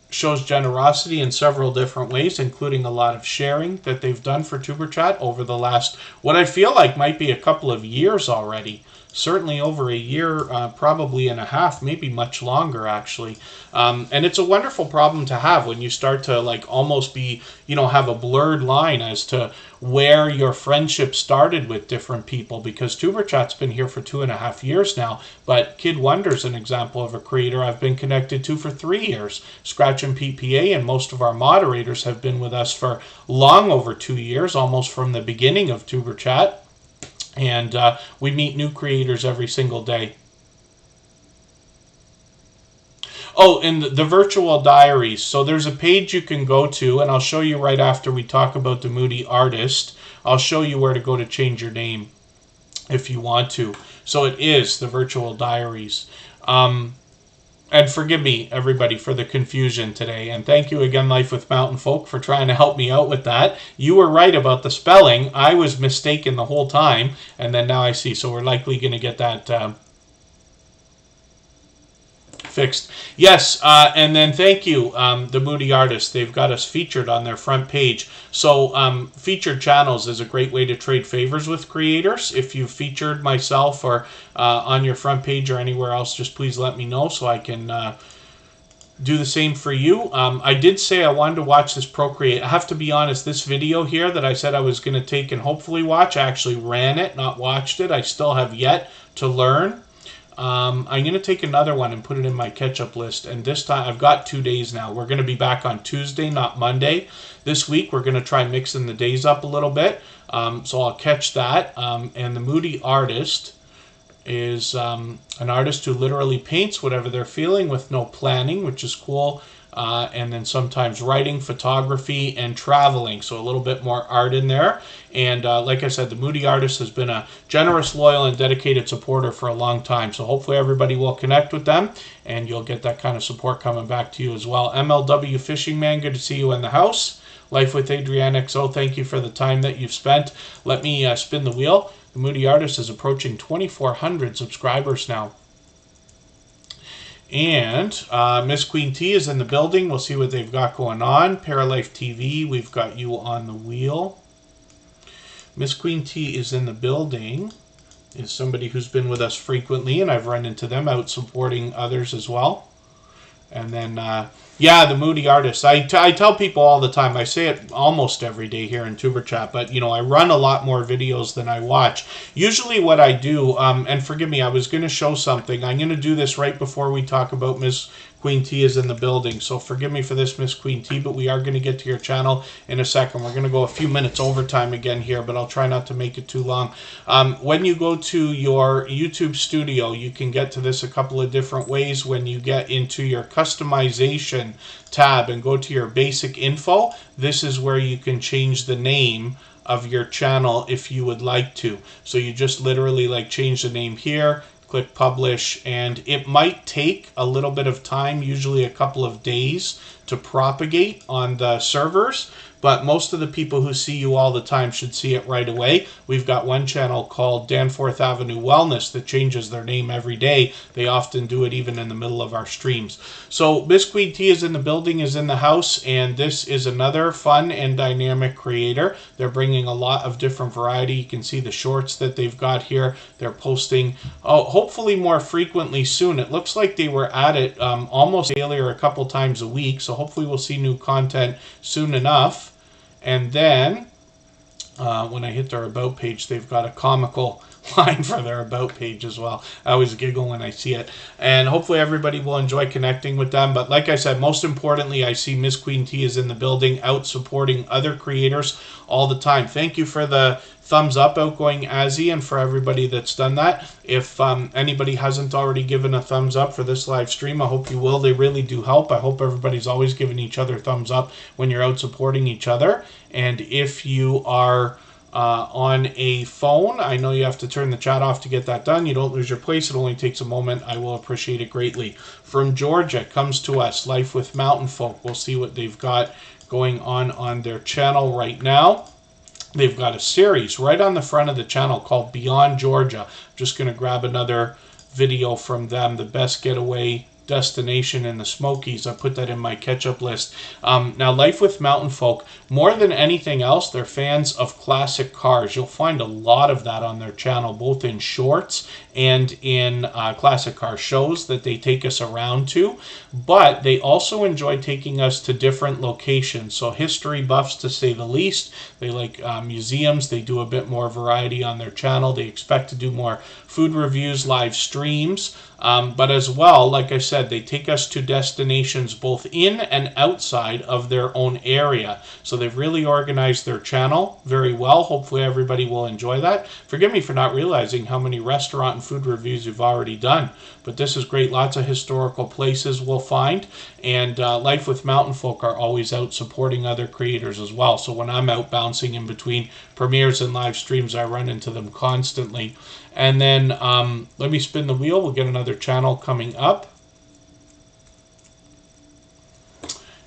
shows generosity in several different ways, including a lot of sharing that they've done for Tuberchat over the last, what I feel like might be a couple of years already. Certainly over a year, probably and a half, maybe much longer actually. And it's a wonderful problem to have when you start to like almost be, have a blurred line as to where your friendship started with different people, because Tuberchat's been here for 2.5 years now, but Kid Wonder's an example of a creator I've been connected to for 3 years. Scratch and PPA and most of our moderators have been with us for long over 2 years, almost from the beginning of Tuberchat. And we meet new creators every single day. Oh, and the virtual diaries. So there's a page you can go to, and I'll show you right after we talk about the Moody Artist. I'll show you where to go to change your name if you want to. So it is the virtual diaries. And forgive me, everybody, for the confusion today. And thank you again, Life with Mountain Folk, for trying to help me out with that. You were right about the spelling. I was mistaken the whole time. And then now I see. So we're likely going to get that fixed. Yes, and then thank you, the Moody Artist. They've got us featured on their front page. So featured channels is a great way to trade favors with creators. If you've featured myself or on your front page or anywhere else, just please let me know so I can do the same for you. I did say I wanted to watch this Procreate. I have to be honest, this video here that I said I was going to take and hopefully watch, I actually ran it, not watched it. I still have yet to learn. I'm going to take another one and put it in my catch-up list. And this time, I've got 2 days now. We're going to be back on Tuesday, not Monday. This week, we're going to try mixing the days up a little bit. So I'll catch that. And the Moody Artist is an artist who literally paints whatever they're feeling with no planning, which is cool. And then sometimes writing, photography, and traveling. So a little bit more art in there. And like I said, the Moody Artist has been a generous, loyal, and dedicated supporter for a long time. So hopefully everybody will connect with them, and you'll get that kind of support coming back to you as well. MLW Fishing Man, good to see you in the house. Life with Adrienne XO, thank you for the time that you've spent. Let me spin the wheel. The Moody Artist is approaching 2,400 subscribers now. And Miss Queen T is in the building. We'll see what they've got going on. Paralife TV, we've got you on the wheel. Miss Queen T is in the building. Is somebody who's been with us frequently, and I've run into them out supporting others as well. And then, yeah, the Moody Artist. I tell people all the time, I say it almost every day here in Tuber Chat, but, you know, I run a lot more videos than I watch. Usually what I do, and forgive me, I was going to show something. I'm going to do this right before we talk about Miss Queen T is in the building. So forgive me for this, Miss Queen T, but we are going to get to your channel in a second. We're going to go a few minutes overtime again here, but I'll try not to make it too long. When you go to your YouTube studio, you can get to this a couple of different ways. When you get into your customization tab and go to your basic info, this is where you can change the name of your channel if you would like to. So you just literally like change the name here, click publish, and it might take a little bit of time, usually a couple of days, to propagate on the servers, but most of the people who see you all the time should see it right away. We've got one channel called Danforth Avenue Wellness that changes their name every day. They often do it even in the middle of our streams. So Miss Queen T is in the building, is in the house, and this is another fun and dynamic creator. They're bringing a lot of different variety. You can see the shorts that they've got here. They're posting, hopefully more frequently soon. It looks like they were at it almost daily or a couple times a week, so hopefully we'll see new content soon enough. And then, when I hit their About page, they've got a comical line for their About page as well. I always giggle when I see it. And hopefully everybody will enjoy connecting with them. But like I said, most importantly, I see Miss Queen T is in the building, out supporting other creators all the time. Thank you for the thumbs up, Outgoing Azzy, and for everybody that's done that. If anybody hasn't already given a thumbs up for this live stream, I hope you will. They really do help. I hope everybody's always giving each other thumbs up when you're out supporting each other. And if you are on a phone, I know you have to turn the chat off to get that done. You don't lose your place. It only takes a moment. I will appreciate it greatly. From Georgia comes to us, Life with Mountain Folk. We'll see what they've got going on their channel right now. They've got a series right on the front of the channel called Beyond Georgia. I'm just going to grab another video from them, the best getaway destination in the Smokies. I put that in my catch-up list. Now, Life with Mountain Folk, more than anything else, they're fans of classic cars. You'll find a lot of that on their channel, both in shorts and in classic car shows that they take us around to. But they also enjoy taking us to different locations. So history buffs, to say the least. They like museums. They do a bit more variety on their channel. They expect to do more food reviews, live streams. But as well, like I said, they take us to destinations both in and outside of their own area. So they've really organized their channel very well. Hopefully everybody will enjoy that. Forgive me for not realizing how many restaurant and food reviews you've already done. But this is great. Lots of historical places we'll find. And Life with Mountain Folk are always out supporting other creators as well. So when I'm out bouncing in between premieres and live streams, I run into them constantly. And then let me spin the wheel. We'll get another channel coming up.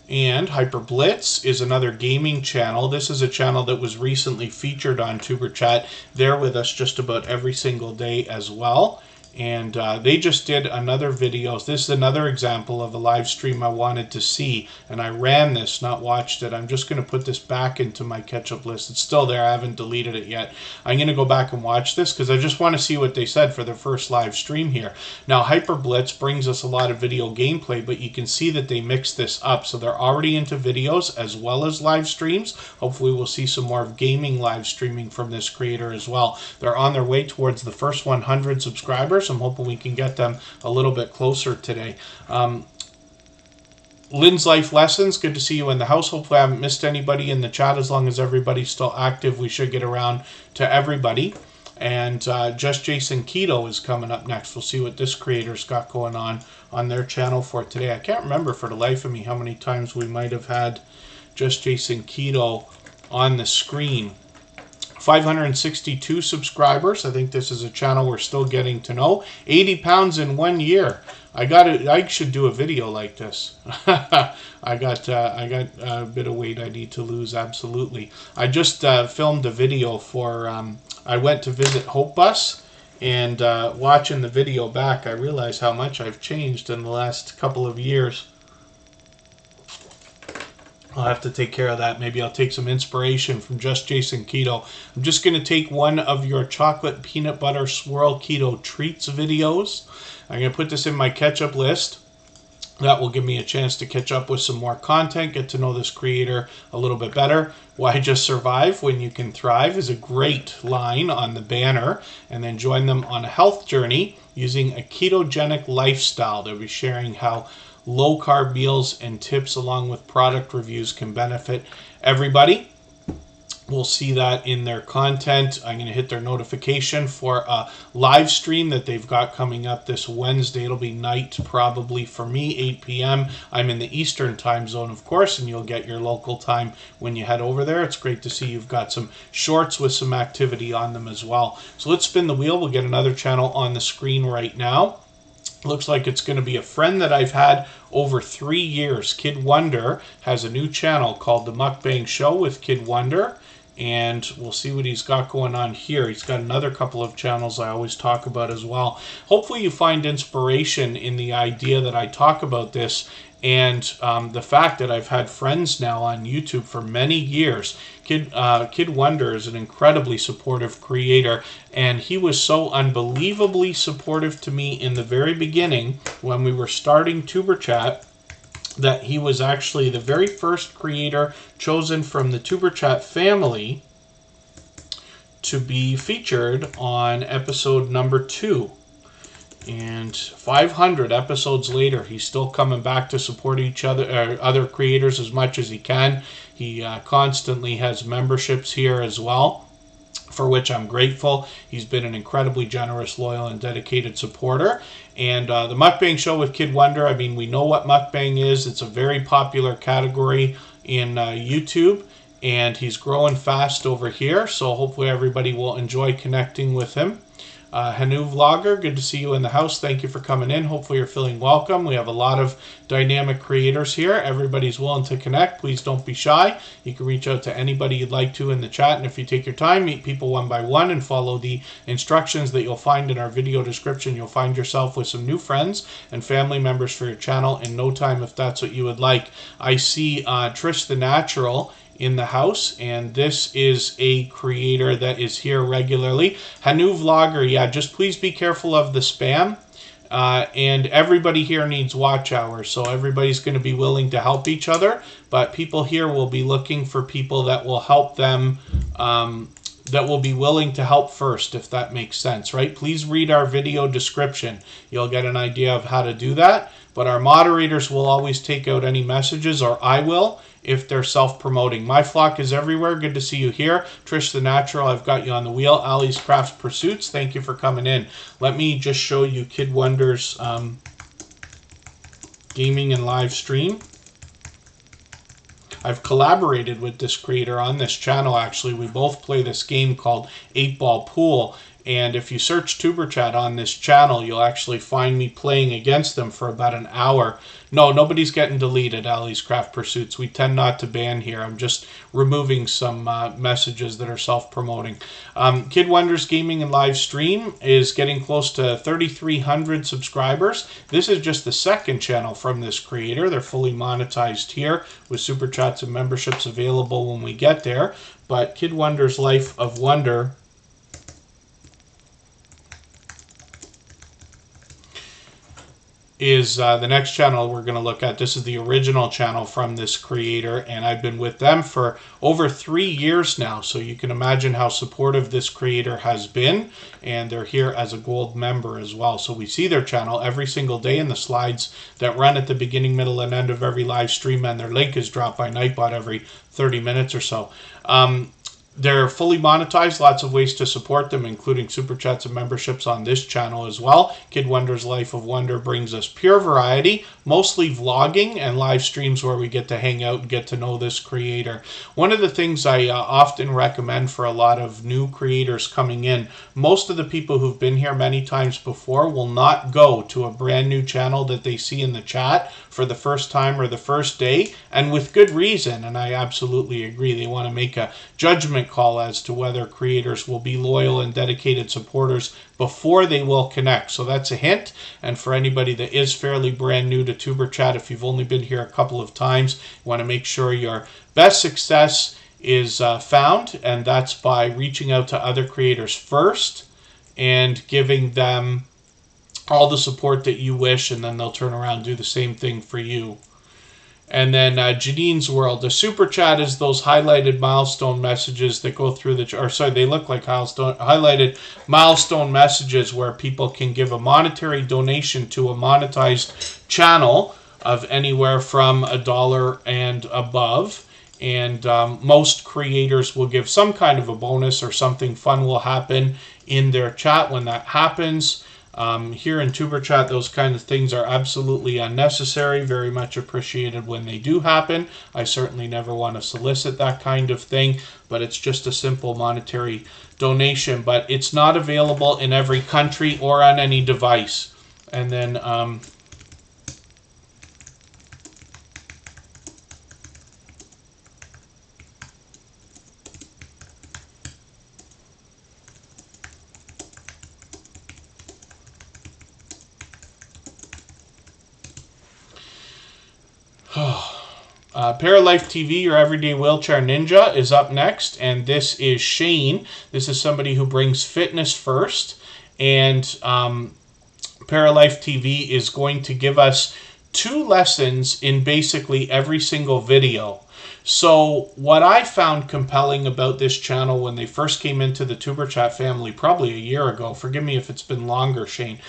And Hyper Blitz is another gaming channel. This is a channel that was recently featured on Tuber Chat. They're with us just about every single day as well. And they just did another video. This is another example of a live stream I wanted to see, and I ran this, not watched it. I'm just going to put this back into my catch-up list. It's still there. I haven't deleted it yet. I'm going to go back and watch this because I just want to see what they said for their first live stream here. Now, Hyper Blitz brings us a lot of video gameplay, but you can see that they mix this up. So they're already into videos as well as live streams. Hopefully we'll see some more of gaming live streaming from this creator as well. They're on their way towards the first 100 subscribers. I'm hoping we can get them a little bit closer today. Lynn's Life Lessons, good to see you in the house. Hopefully I haven't missed anybody in the chat. As long as everybody's still active, we should get around to everybody. And Just Jason Keto is coming up next. We'll see what this creator's got going on their channel for today. I can't remember for the life of me how many times we might have had Just Jason Keto on the screen. 562 subscribers. I think this is a channel we're still getting to know. 80 pounds in 1 year. I should do a video like this. I got a bit of weight I need to lose, absolutely. I just filmed a video for, I went to visit Hope Bus, and watching the video back, I realized how much I've changed in the last couple of years. I'll have to take care of that. Maybe I'll take some inspiration from Just Jason Keto. I'm just going to take one of your chocolate peanut butter swirl keto treats videos. I'm going to put this in my catch-up list. That will give me a chance to catch up with some more content, get to know this creator a little bit better. Why just survive when you can thrive is a great line on the banner. And then join them on a health journey using a ketogenic lifestyle. They'll be sharing how low-carb meals and tips along with product reviews can benefit everybody. We'll see that in their content. I'm going to hit their notification for a live stream that they've got coming up this Wednesday. It'll be night probably for me, 8 p.m. I'm in the Eastern time zone, of course, and you'll get your local time when you head over there. It's great to see you've got some shorts with some activity on them as well. So let's spin the wheel. We'll get another channel on the screen right now. Looks like it's going to be a friend that I've had over 3 years. Kid Wonder has a new channel called The Mukbang Show with Kid Wonder. And we'll see what he's got going on here. He's got another couple of channels I always talk about as well. Hopefully you find inspiration in the idea that I talk about this and the fact that I've had friends now on YouTube for many years. Kid Wonder is an incredibly supportive creator, and he was so unbelievably supportive to me in the very beginning when we were starting Superchat, that he was actually the very first creator chosen from the Superchat family to be featured on episode number 2. And 500 episodes later, he's still coming back to support other creators as much as he can. He constantly has memberships here as well, for which I'm grateful. He's been an incredibly generous, loyal, and dedicated supporter. And the Mukbang Show with Kid Wonder, I mean, we know what mukbang is. It's a very popular category in YouTube, and he's growing fast over here, so hopefully everybody will enjoy connecting with him. Hanu Vlogger, good to see you in the house. Thank you for coming in. Hopefully you're feeling welcome. We have a lot of dynamic creators here. Everybody's willing to connect. Please don't be shy. You can reach out to anybody you'd like to in the chat. And if you take your time, meet people one by one and follow the instructions that you'll find in our video description, you'll find yourself with some new friends and family members for your channel in no time if that's what you would like. I see Trish the Natural in the house, and this is a creator that is here regularly. Hanu Vlogger, yeah, just please be careful of the spam. And everybody here needs watch hours, so everybody's going to be willing to help each other, but people here will be looking for people that will help them, that will be willing to help first, if that makes sense, right? Please read our video description. You'll get an idea of how to do that, but our moderators will always take out any messages, or I will, if they're self-promoting. My Flock is everywhere. Good to see you here. Trish the Natural, I've got you on the wheel. Ali's Crafts Pursuits, thank you for coming in. Let me just show you Kid Wonder's gaming and live stream. I've collaborated with this creator on this channel, actually. We both play this game called 8 Ball Pool, And if you search Tuberchat on this channel, you'll actually find me playing against them for about an hour. No, nobody's getting deleted, Ali's Craft Pursuits. We tend not to ban here. I'm just removing some messages that are self-promoting. Kid Wonders Gaming and Live Stream is getting close to 3,300 subscribers. This is just the second channel from this creator. They're fully monetized here with Super Chats and memberships available when we get there. But Kid Wonders Life of Wonder is the next channel we're going to look at. This is the original channel from this creator, and I've been with them for over 3 years now, so you can imagine how supportive this creator has been, and they're here as a gold member as well. So we see their channel every single day in the slides that run at the beginning, middle, and end of every live stream, and their link is dropped by Nightbot every 30 minutes or so. They're fully monetized, lots of ways to support them, including Super Chats and memberships on this channel as well. Kid Wonders Life of Wonder brings us pure variety, mostly vlogging and live streams where we get to hang out and get to know this creator. One of the things I often recommend for a lot of new creators coming in, most of the people who've been here many times before will not go to a brand new channel that they see in the chat for the first time or the first day, and with good reason, and I absolutely agree. They want to make a judgment call as to whether creators will be loyal and dedicated supporters before they will connect. So that's a hint. And for anybody that is fairly brand new to Tuberchat, if you've only been here a couple of times, you want to make sure your best success is found, and that's by reaching out to other creators first and giving them all the support that you wish, and then they'll turn around and do the same thing for you. And then Janine's World. The Super Chat is those highlighted milestone messages that go through the... Or sorry, they look like highlighted milestone messages where people can give a monetary donation to a monetized channel of anywhere from $1 and above. And most creators will give some kind of a bonus, or something fun will happen in their chat when that happens. Here in Tuberchat, those kind of things are absolutely unnecessary, very much appreciated when they do happen. I certainly never want to solicit that kind of thing, but it's just a simple monetary donation. But it's not available in every country or on any device. And then Paralife TV, your everyday wheelchair ninja, is up next, and this is Shane. This is somebody who brings fitness first, and Paralife TV is going to give us 2 lessons in basically every single video. So what I found compelling about this channel when they first came into the Tuberchat family, probably a year ago, forgive me if it's been longer, Shane,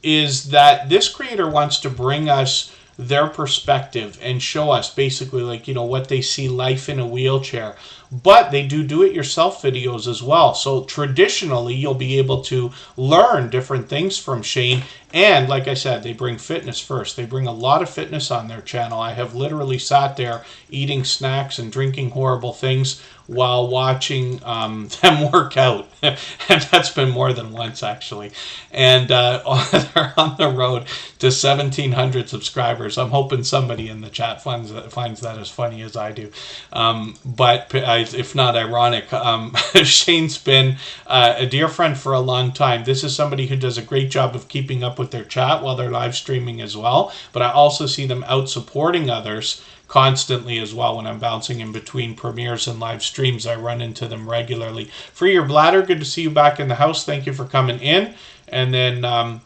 is that this creator wants to bring us their perspective and show us basically, like, you know, what they see life in a wheelchair. But they do it yourself videos as well. So traditionally, you'll be able to learn different things from Shane. And like I said, they bring fitness first. They bring a lot of fitness on their channel. I have literally sat there eating snacks and drinking horrible things while watching them work out. And that's been more than once, actually. And they're on the road to 1,700 subscribers. I'm hoping somebody in the chat finds that as funny as I do. But if not ironic, Shane's been a dear friend for a long time. This is somebody who does a great job of keeping up with their chat while they're live streaming as well. But I also see them out supporting others constantly as well. When I'm bouncing in between premieres and live streams, I run into them regularly. Free Your Bladder, good to see you back in the house. Thank you for coming in. And then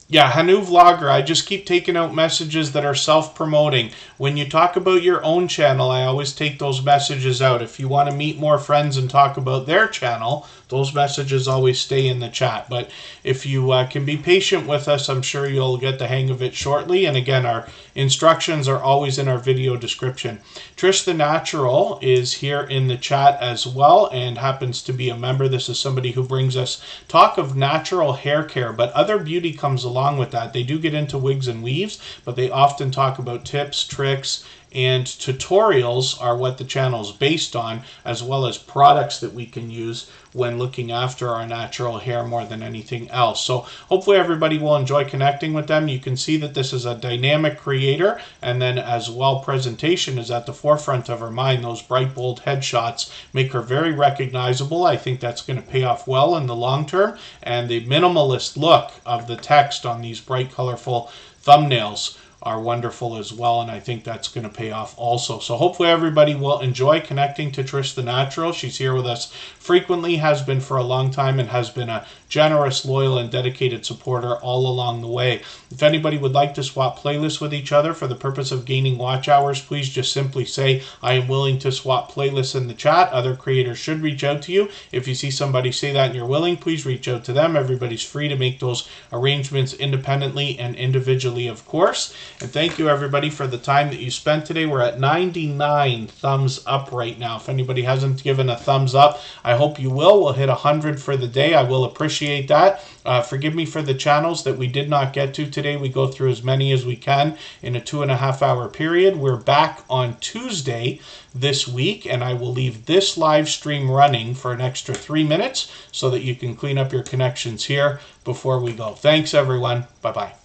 yeah, Hanu Vlogger, I just keep taking out messages that are self-promoting. When you talk about your own channel, I always take those messages out. If you want to meet more friends and talk about their channel, those messages always stay in the chat. But if you can be patient with us, I'm sure you'll get the hang of it shortly. And again, our instructions are always in our video description. Trish the Natural is here in the chat as well and happens to be a member. This is somebody who brings us talk of natural hair care, but other beauty comes along with that. They do get into wigs and weaves, but they often talk about tips, tricks, and tutorials are what the channel is based on, as well as products that we can use when looking after our natural hair more than anything else. So hopefully everybody will enjoy connecting with them. You can see that this is a dynamic creator, and then as well presentation is at the forefront of her mind. Those bright, bold headshots make her very recognizable. I think that's going to pay off well in the long term, and the minimalist look of the text on these bright, colorful thumbnails are wonderful as well, and I think that's going to pay off also. So hopefully everybody will enjoy connecting to Trish the Natural. She's here with us frequently, has been for a long time, and has been a generous, loyal, and dedicated supporter all along the way. If anybody would like to swap playlists with each other for the purpose of gaining watch hours, please just simply say, I am willing to swap playlists in the chat. Other creators should reach out to you. If you see somebody say that and you're willing, please reach out to them. Everybody's free to make those arrangements independently and individually, of course. And thank you, everybody, for the time that you spent today. We're at 99 thumbs up right now. If anybody hasn't given a thumbs up, I hope you will. We'll hit 100 for the day. I will appreciate that. Forgive me for the channels that we did not get to today. We go through as many as we can in a 2.5-hour period. We're back on Tuesday this week, and I will leave this live stream running for an extra 3 minutes so that you can clean up your connections here before we go. Thanks, everyone. Bye-bye.